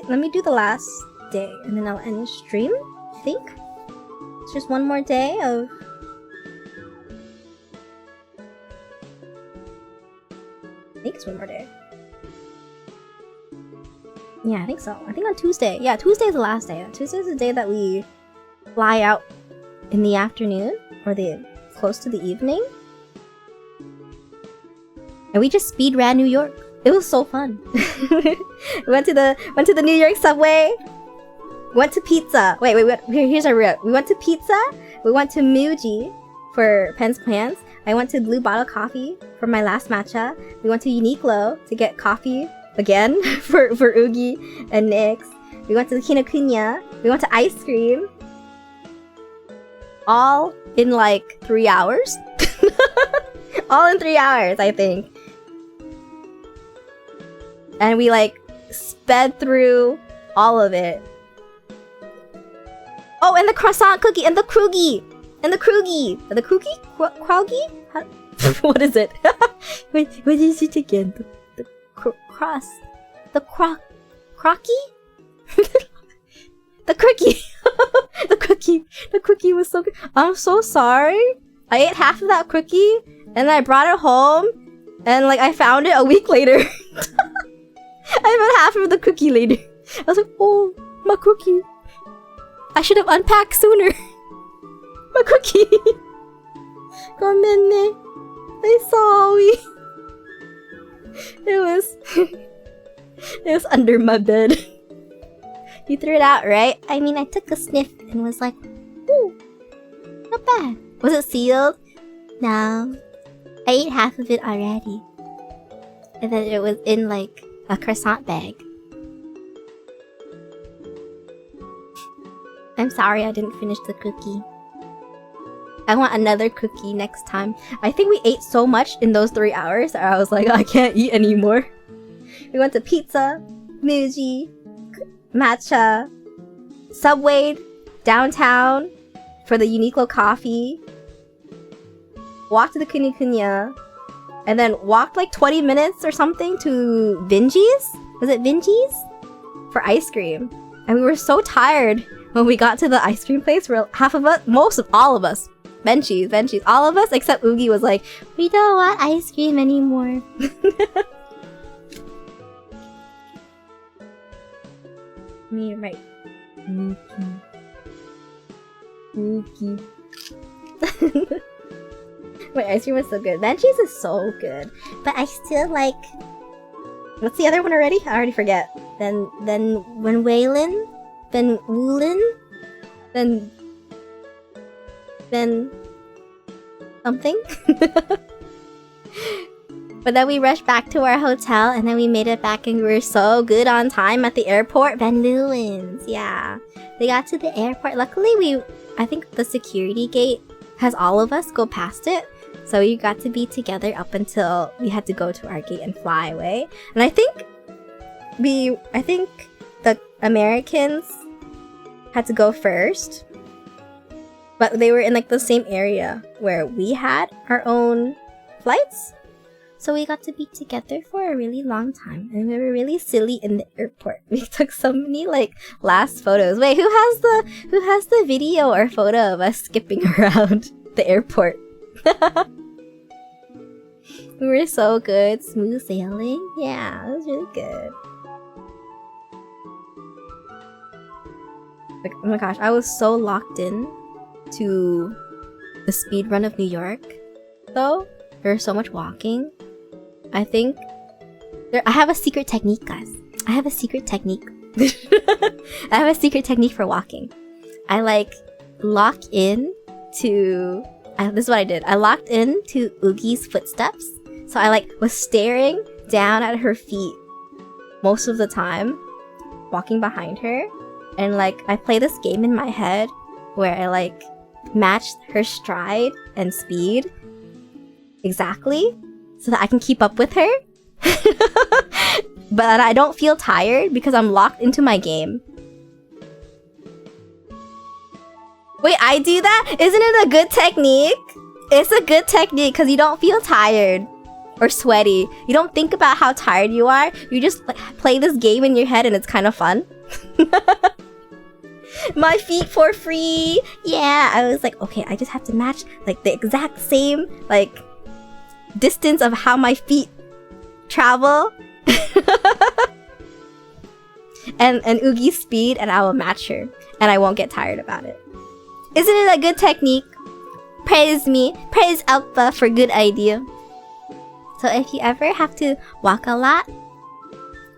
Let me do the last day and then I'll end the stream, I think. It's just one more day of... I think it's one more day. Yeah, I think so. I think on Tuesday. Yeah, Tuesday's the last day. Tuesday's the day that we fly out in the afternoon or the close to the evening. And we just speed ran New York. It was so fun. We went to the New York subway. Went to pizza. Wait, here's our route. We went to pizza. We went to OMGHI for Penn's plans. I went to Blue Bottle Coffee for my last matcha. We went to Uniqlo to get coffee again for OMGHI and Nyx. We went to the Kinokuniya. We went to ice cream. All in like 3 hours. All in 3 hours, I think. And we like sped through all of it. Oh, and the croissant cookie and the kroogie. And the kroogie. The kroogie? Kroogie? What is it? What is it again? The cross. The crocky? The cookie. The cookie. The cookie was so good. I'm so sorry. I ate half of that cookie and I brought it home and like I found it a week later. I found half of the cookie later. I was like, oh, my cookie. I should have unpacked sooner. My cookie. Come in. I'm sorry. It was under my bed. You threw it out, right? I mean, I took a sniff and was like, ooh, not bad. Was it sealed? No. I ate half of it already. And then it was in like a croissant bag. I'm sorry I didn't finish the cookie. I want another cookie next time. I think we ate so much in those 3 hours that I was like, I can't eat anymore. We went to pizza, OMGHI, matcha, subwayed downtown for the Uniqlo coffee, walked to the Kinokuniya, and then walked like 20 minutes or something to Vinji's? Was it Vinji's? For ice cream. And we were so tired when we got to the ice cream place where half of us, all of us, Benchies, all of us except OMGHI was like, we don't want ice cream anymore. Me, right. Mookie. Wait, ice cream was so good. Benchies is so good. But I still like... What's the other one already? I already forget. Then when Waylon, then Woolen, then something. But then we rushed back to our hotel and then we made it back and we were so good on time at the airport. Van Leeuwen's, yeah. We got to the airport. Luckily, I think the security gate has all of us go past it. So we got to be together up until we had to go to our gate and fly away. And I think the Americans had to go first. But they were in like the same area where we had our own flights. So we got to be together for a really long time. And we were really silly in the airport. We took so many like last photos. Wait, who has the video or photo of us skipping around the airport? We were so good. Smooth sailing. Yeah, it was really good. Like, oh my gosh, I was so locked in to the speed run of New York though. There was so much walking. I think I have a secret technique, guys. I have a secret technique. I have a secret technique for walking. I like lock in to this is what I did. I locked in to OMGHI's footsteps. So I like was staring down at her feet most of the time, walking behind her. And like I play this game in my head where I like matched her stride and speed exactly so that I can keep up with her. But I don't feel tired because I'm locked into my game. Wait, I do that? Isn't it a good technique? It's a good technique because you don't feel tired or sweaty. You don't think about how tired you are. You just like, play this game in your head and it's kind of fun. My feet for free. Yeah, I was like, okay, I just have to match like the exact same like distance of how my feet travel. and Oogi's speed, and I will match her, and I won't get tired about it. Isn't it a good technique? Praise me, praise Alpha for good idea. So if you ever have to walk a lot,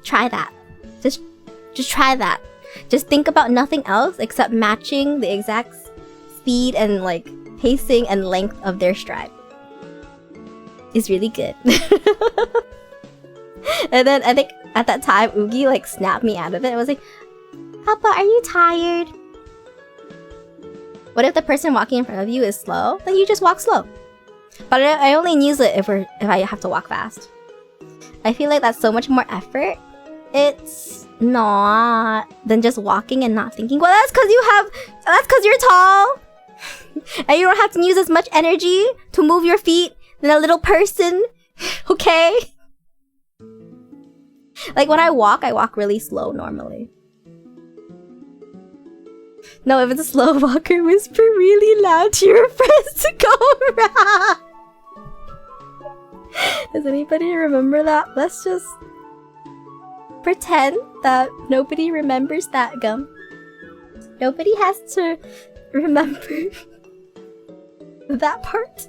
try that. Just try that. Just think about nothing else except matching the exact speed and like pacing and length of their stride. It's really good. And then I think at that time Oogie like snapped me out of it. I was like, Alpha, are you tired? What if the person walking in front of you is slow? Then you just walk slow. But I only use it if I have to walk fast. I feel like that's so much more effort. It's not than just walking and not thinking. Well, that's because you're tall. And you don't have to use as much energy to move your feet than a little person. Okay? Like when I walk really slow normally. No, if it's a slow walker, whisper really loud to your friends to go around. Does anybody remember that? Let's just pretend that nobody remembers that, Gum. Nobody has to remember that part.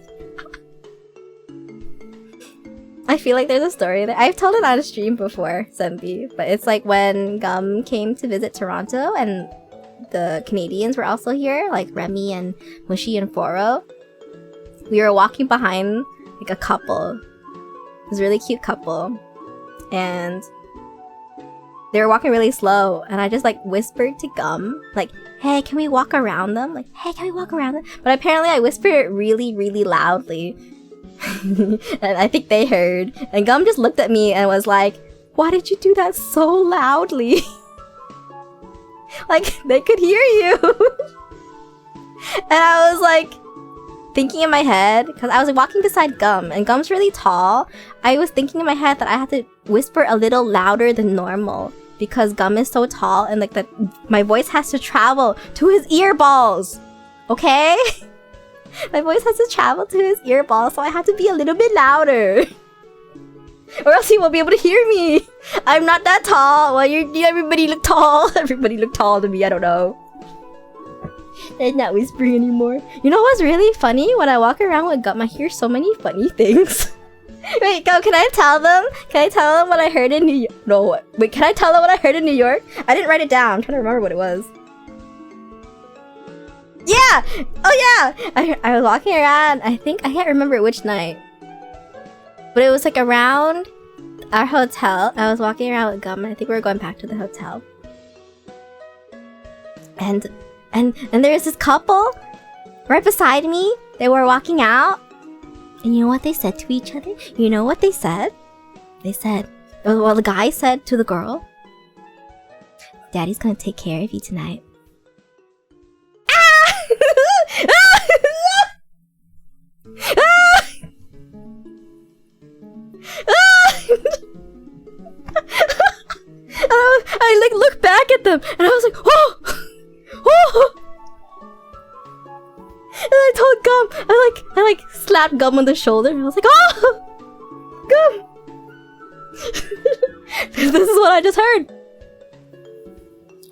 I feel like there's a story that I've told it on a stream before, Sembi, but it's like when Gum came to visit Toronto and the Canadians were also here, like Remy and Mushi and Foro. We were walking behind like a couple. It was a really cute couple. And they were walking really slow, and I just like whispered to Gum, like, hey, can we walk around them? Like, hey, can we walk around them? But apparently I whispered it really, really loudly. And I think they heard. And Gum just looked at me and was like, why did you do that so loudly? Like, they could hear you. And I was like, thinking in my head, because I was like, walking beside Gum, and Gum's really tall. I was thinking in my head that I had to whisper a little louder than normal because Gum is so tall, and like that my voice has to travel to his ear balls. Okay? My voice has to travel to his ear balls, so I have to be a little bit louder. Or else he won't be able to hear me. I'm not that tall. Well, everybody look tall. Everybody look tall to me. I don't know. They're not whispering anymore. You know what's really funny? When I walk around with Gum, I hear so many funny things. Wait, go. Can I tell them? Can I tell them what I heard in New York? No. Wait, can I tell them what I heard in New York? I didn't write it down. I'm trying to remember what it was. Yeah! Oh yeah! I was walking around. I can't remember which night. But it was like around our hotel. I was walking around with Gum, and I think we were going back to the hotel. And there was this couple right beside me. They were walking out. And you know what they said to each other? You know what they said? They said, well, the guy said to the girl, Daddy's gonna take care of you tonight. I like looked back at them and I was like, oh! Oh! And I told Gum, I like slapped Gum on the shoulder and I was like, oh! Gum! This is what I just heard.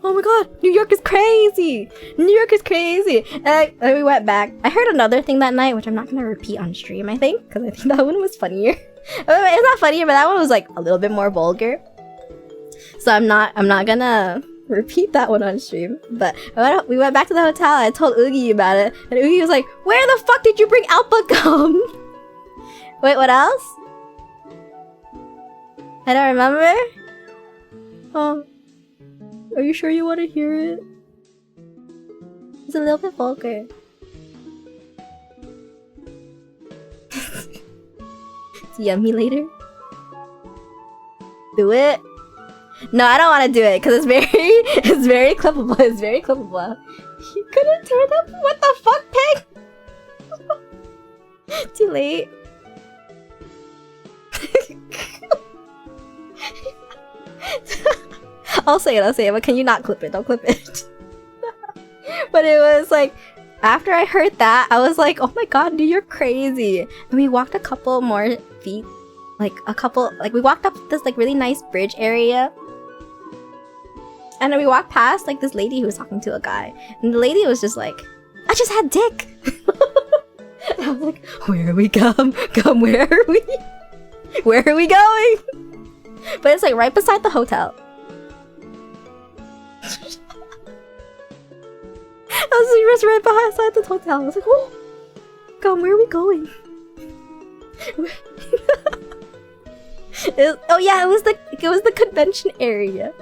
Oh my god, New York is crazy! New York is crazy! And we went back. I heard another thing that night, which I'm not gonna repeat on stream, I think, because I think that one was funnier. It's not funnier, but that one was like a little bit more vulgar. So I'm not gonna repeat that one on stream. But we went back to the hotel. I told Oogie about it, and Oogie was like, "Where the fuck did you bring Alpha Gum?" Wait, what else? I don't remember. Oh, are you sure you want to hear it? It's a little bit vulgar. It's yummy later. Do it. No, I don't want to do it because it's very clippable. It's very clippable. You couldn't turn up. What the fuck, pig? Too late. I'll say it, but can you not clip it? Don't clip it. But it was like, after I heard that, I was like, oh my god, dude, you're crazy. And we walked a couple more feet. We walked up this like really nice bridge area. And then we walked past like this lady who was talking to a guy, and the lady was just like, "I just had dick." And I was like, "Where are we come? Where are we? Where are we going?" But it's like right beside the hotel. I was just right beside the hotel. I was like, "Oh, come, where are we going?" Oh yeah, it was the convention area.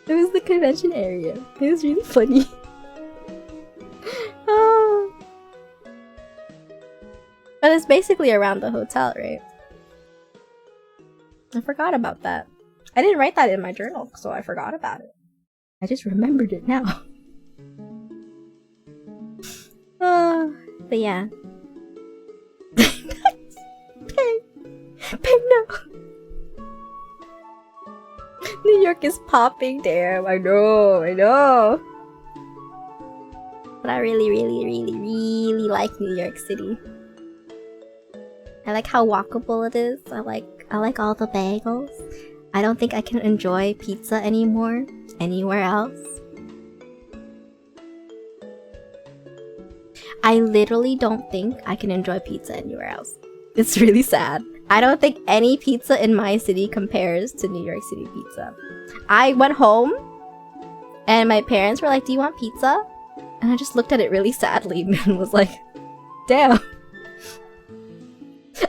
It was the convention area. It was really funny. Oh. But it's basically around the hotel, right? I forgot about that. I didn't write that in my journal, so I forgot about it. I just remembered it now. But yeah. Ping no. New York is popping, damn. I know. But I really like New York City. I like how walkable it is. I like all the bagels. I don't think I can enjoy pizza anymore anywhere else. I literally don't think I can enjoy pizza anywhere else. It's really sad. I don't think any pizza in my city compares to New York City pizza. I went home and my parents were like, "Do you want pizza?" And I just looked at it really sadly and was like, damn.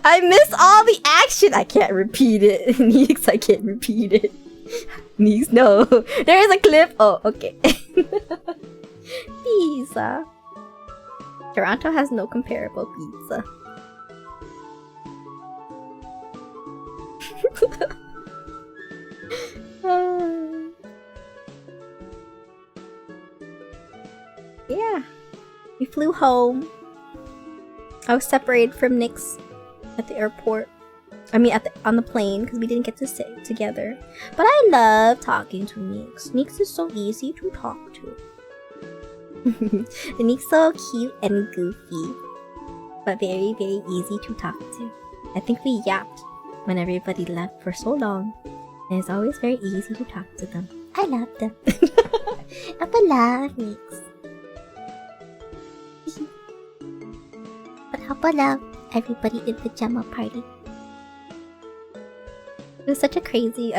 I miss all the action. I can't repeat it. Neeks, I can't repeat it. Neeks, no. There is a clip. Oh, okay. Pizza. Toronto has no comparable pizza. Yeah. We flew home. I was separated from Nyx at the airport. I mean, on the plane, because we didn't get to sit together. But I love talking to Nyx. Nyx is so easy to talk to. Nyx's so cute and goofy, but very easy to talk to. I think we yapped when everybody left for so long, and it's always very easy to talk to them. I love them. I love Nyx. But how about everybody in pajama party? It was such a crazy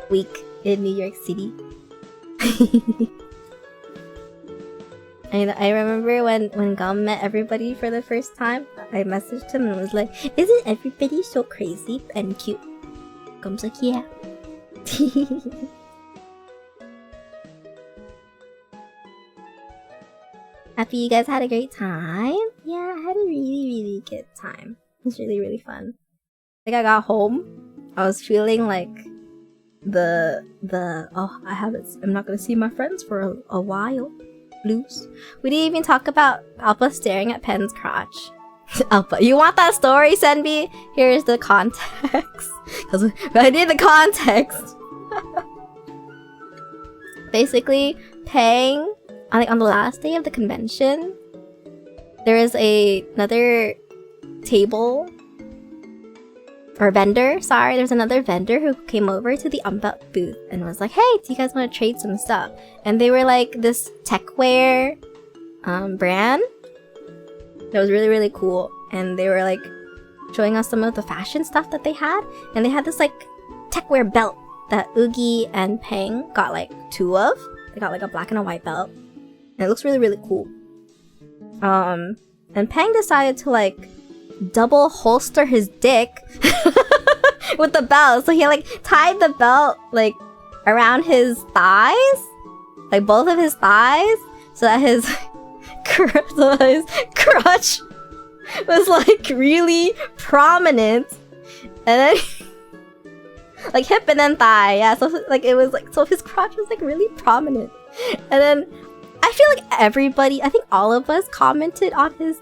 week in New York City. I remember when Gum met everybody for the first time, I messaged him and was like, "Isn't everybody so crazy and cute?" Gum's like, "Yeah." Happy you guys had a great time? Yeah, I had a really good time. It was really fun. Like, I got home, I was feeling like I'm not gonna see my friends for a while. Blues. We didn't even talk about Alpha staring at Pen's crotch. Alpha, you want that story, Senbi? Here's the context. Because I need the context. Basically, Peng, on the last day of the convention, there is another table or vendor. Sorry, there's another vendor who came over to the Unbelt booth and was like, "Hey, do you guys want to trade some stuff?" And they were like this techwear brand that was really cool, and they were like showing us some of the fashion stuff that they had, and they had this like techwear belt that Oogie and Peng got like 2 of. They got like a black and a white belt, and it looks really cool. And Peng decided to like double holster his dick with the belt, so he like tied the belt like around his thighs, like both of his thighs, so that his crotch was like really prominent, and then like hip and then thigh, yeah, so like it was like, so his crotch was like really prominent. And then I feel like everybody, I think all of us commented on his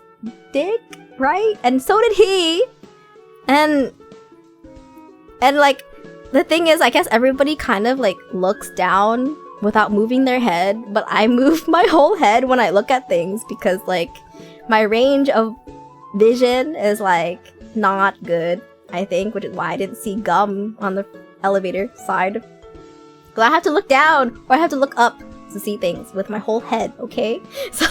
dick, right? And so did he. And like the thing is, I guess everybody kind of like looks down without moving their head, but I move my whole head when I look at things because like my range of vision is like not good, I think, which is why I didn't see Gum on elevator side. Cause I have to look down or I have to look up to see things with my whole head, okay? So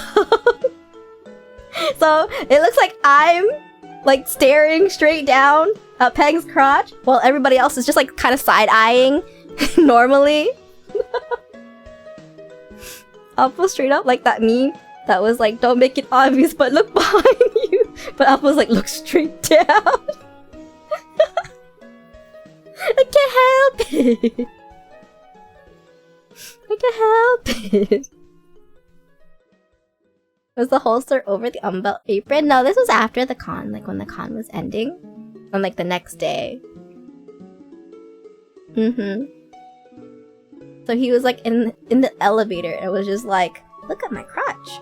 so it looks like I'm like staring straight down at Peng's crotch while everybody else is just like kind of side-eyeing normally. Alpha straight up like that meme that was like, don't make it obvious but look behind you. But Alpha's like, look straight down. I can't help it. I can't help it. Was the holster over the umbrella apron? No, this was after the con, like when the con was ending. On like the next day. So he was like in the elevator and it was just like, look at my crotch.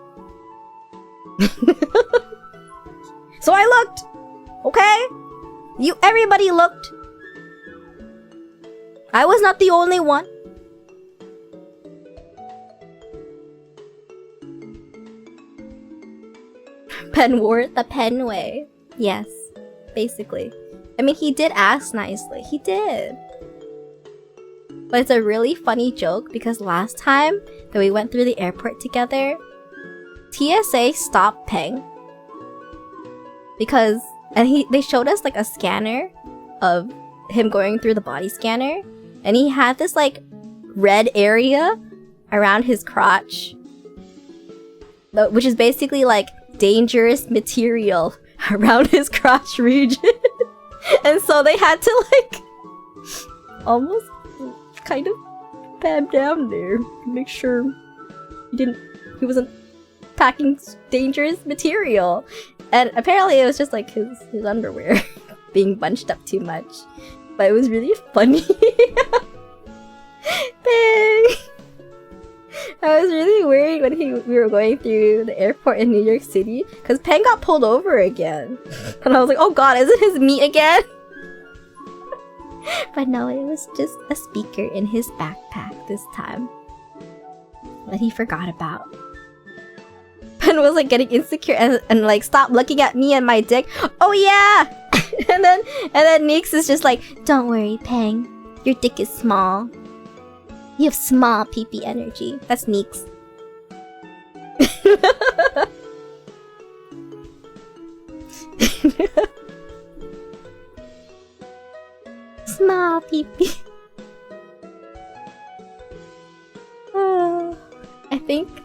So I looked! Okay? Everybody looked. I was not the only one. Pen wore it the pen way. Yes, basically. I mean, he did ask nicely. He did. But it's a really funny joke because last time that we went through the airport together, TSA stopped Peng. Because, and they showed us like a scanner of him going through the body scanner. And he had this like red area around his crotch. Which is basically like dangerous material around his crotch region. And so they had to like almost kind of pat him down there to make sure he wasn't packing dangerous material. And apparently it was just like his underwear being bunched up too much. But it was really funny. Bang! I was really worried when we were going through the airport in New York City because Peng got pulled over again. And I was like, oh god, is it his meat again? But no, it was just a speaker in his backpack this time that he forgot about. Pen was like getting insecure and like, stop looking at me and my dick. Oh yeah! and then Neeks is just like, don't worry, Peng. Your dick is small. You have small pee-pee energy. That's Neeks. Small pee-pee.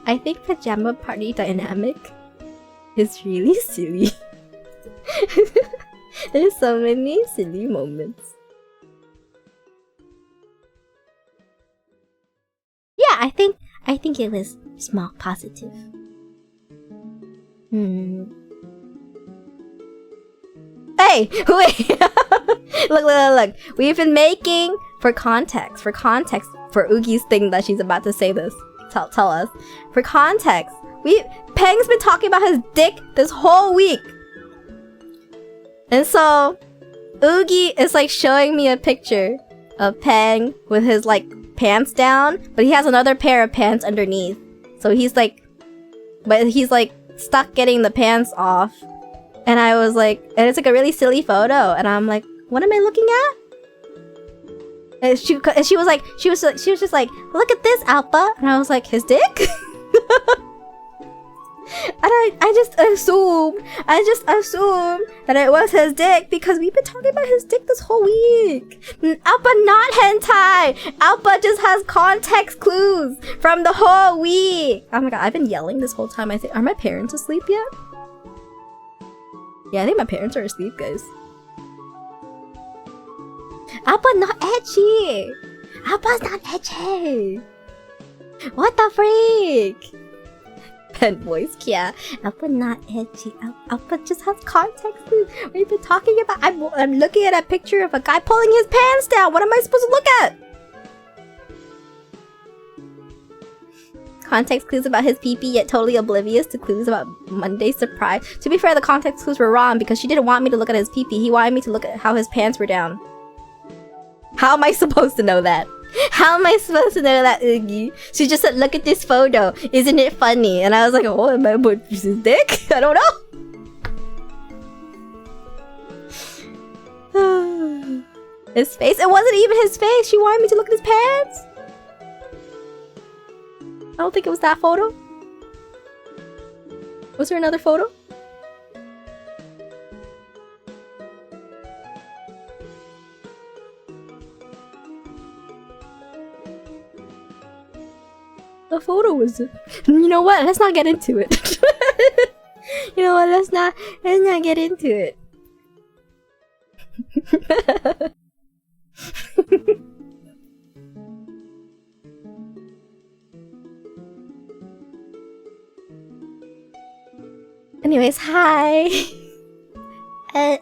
I think pajama party dynamic is really silly. There's so many silly moments. Yeah, I think it was small positive. Hey, wait! look. We've been making for context for Oogi's thing that she's about to say this. Tell us. For context, Peng's been talking about his dick this whole week. And so Oogie is like showing me a picture of Peng with his like pants down, but he has another pair of pants underneath. So he's like stuck getting the pants off. And I was like, and it's like a really silly photo, and I'm like, what am I looking at? And she was just like, look at this, Alpha, and I was like, his dick? And I just assumed that it was his dick because we've been talking about his dick this whole week. Alpha not hentai. Alpha just has context clues from the whole week. Oh my god, I've been yelling this whole time. I think, are my parents asleep yet? Yeah, I think my parents are asleep, guys. Alpha not edgy. Alpha's not edgy. What the freak? Pen voice, yeah. Alpha not edgy. Alpha just has context. We've been talking about. I'm looking at a picture of a guy pulling his pants down. What am I supposed to look at? Context clues about his pee-pee, yet totally oblivious to clues about Monday's surprise. To be fair, the context clues were wrong because she didn't want me to look at his pee-pee. He wanted me to look at how his pants were down. How am I supposed to know that? How am I supposed to know that, Oogie? She just said, look at this photo. Isn't it funny? And I was like, oh, am I about his dick? I don't know. His face? It wasn't even his face! She wanted me to look at his pants! I don't think it was that photo. Was there another photo? The photo was... You know what? Let's not get into it. You know what? Let's not get into it. Anyways, hi. I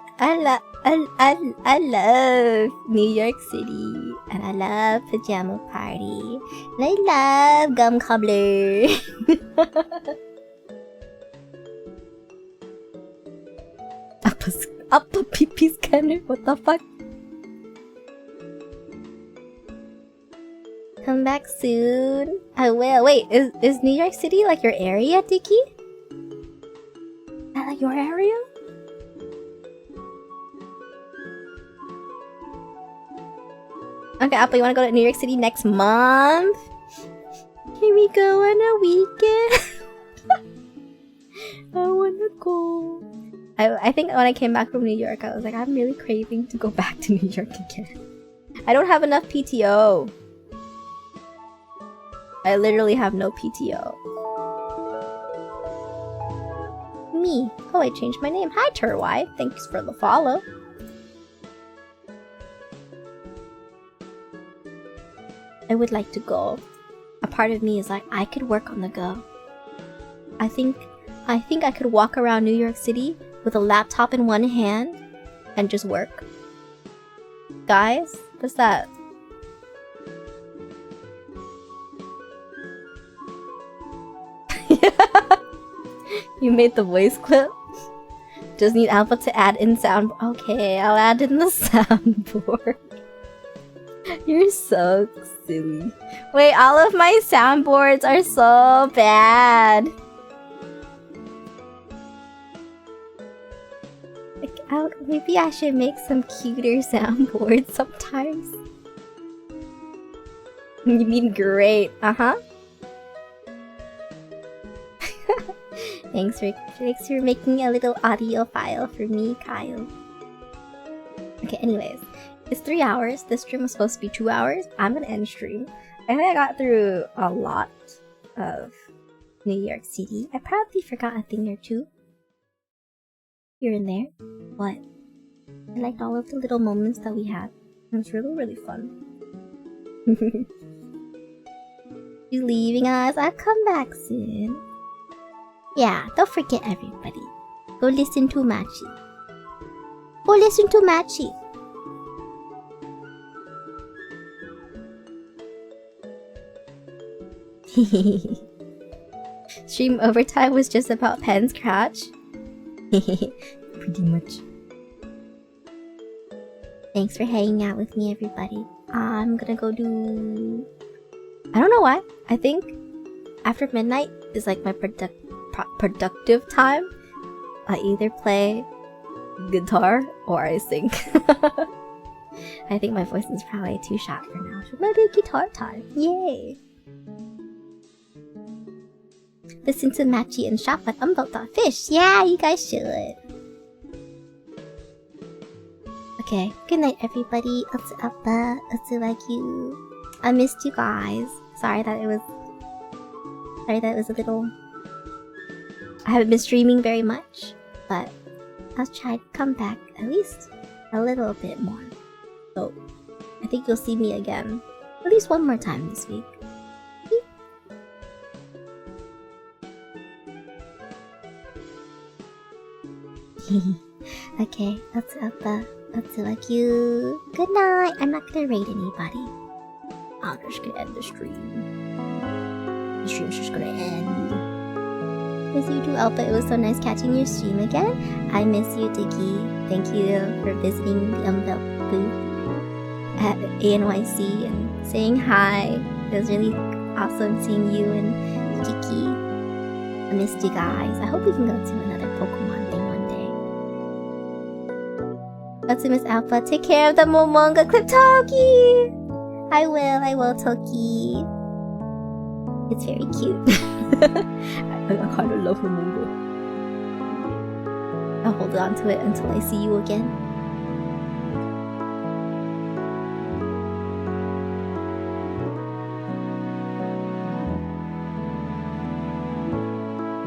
love New York City, and I love pajama party, and I love gum cobbler. Up a pee-pee scanner. What the fuck? Come back soon. I will. Wait, is New York City like your area, Dicky? Is that like your area? Okay, Apple, you wanna go to New York City next month? Here we go on a weekend. I wanna go. I think when I came back from New York, I was like, I'm really craving to go back to New York again. I don't have enough PTO. I literally have no PTO. Me. Oh, I changed my name. Hi, Turwai. Thanks for the follow. I would like to go. A part of me is like, I could work on the go. I think I could walk around New York City with a laptop in one hand and just work. Guys, what's that? You made the voice clip? Just need Alpha to add in sound. Okay, I'll add in the soundboard. You're so silly. Wait, all of my soundboards are so bad. Like, maybe I should make some cuter soundboards sometimes. You mean great, uh-huh. Thanks for making a little audio file for me, Kyle. Okay, anyways. It's 3 hours. This stream was supposed to be 2 hours. I'm gonna end stream. I think I got through a lot of New York City. I probably forgot a thing or two here and there, but I liked all of the little moments that we had. It was really, really fun. You leaving us? I'll come back soon. Yeah, don't forget everybody. Go listen to Machi. Go listen to Machi. Stream overtime was just about pen scratch. Pretty much. Thanks for hanging out with me, everybody. I'm gonna go do... I don't know why. I think after midnight is like my productive time. I either play guitar or I sing. I think my voice is probably too shot for now. So maybe guitar time. Yay! Listen to Machi and shop at umboat.fish. Yeah, you guys should. Okay, good night everybody. I missed you guys. Sorry that it was a little... I haven't been streaming very much, but I'll try to come back at least a little bit more. So, I think you'll see me again at least one more time this week. Okay, that's like you. Good night. I'm not gonna raid anybody. I'm just gonna end the stream. The stream's just gonna end. Miss you too, Alpha. It was so nice catching your stream again. I miss you, Dicky. Thank you for visiting the Umbrella booth at ANYC and saying hi. It was really awesome seeing you and Dicky. I missed you guys. I hope we can go to another Pokemon thing one day. What's Miss Alpha? Take care of the Momonga clip, Toki! I will, Toki. It's very cute. I kind of love Momonga. I'll hold on to it until I see you again.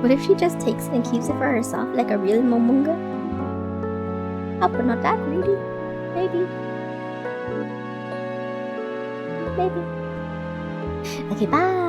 What if she just takes it and keeps it for herself like a real Momonga? Oh, but not that greedy. Maybe. Maybe. Okay, bye.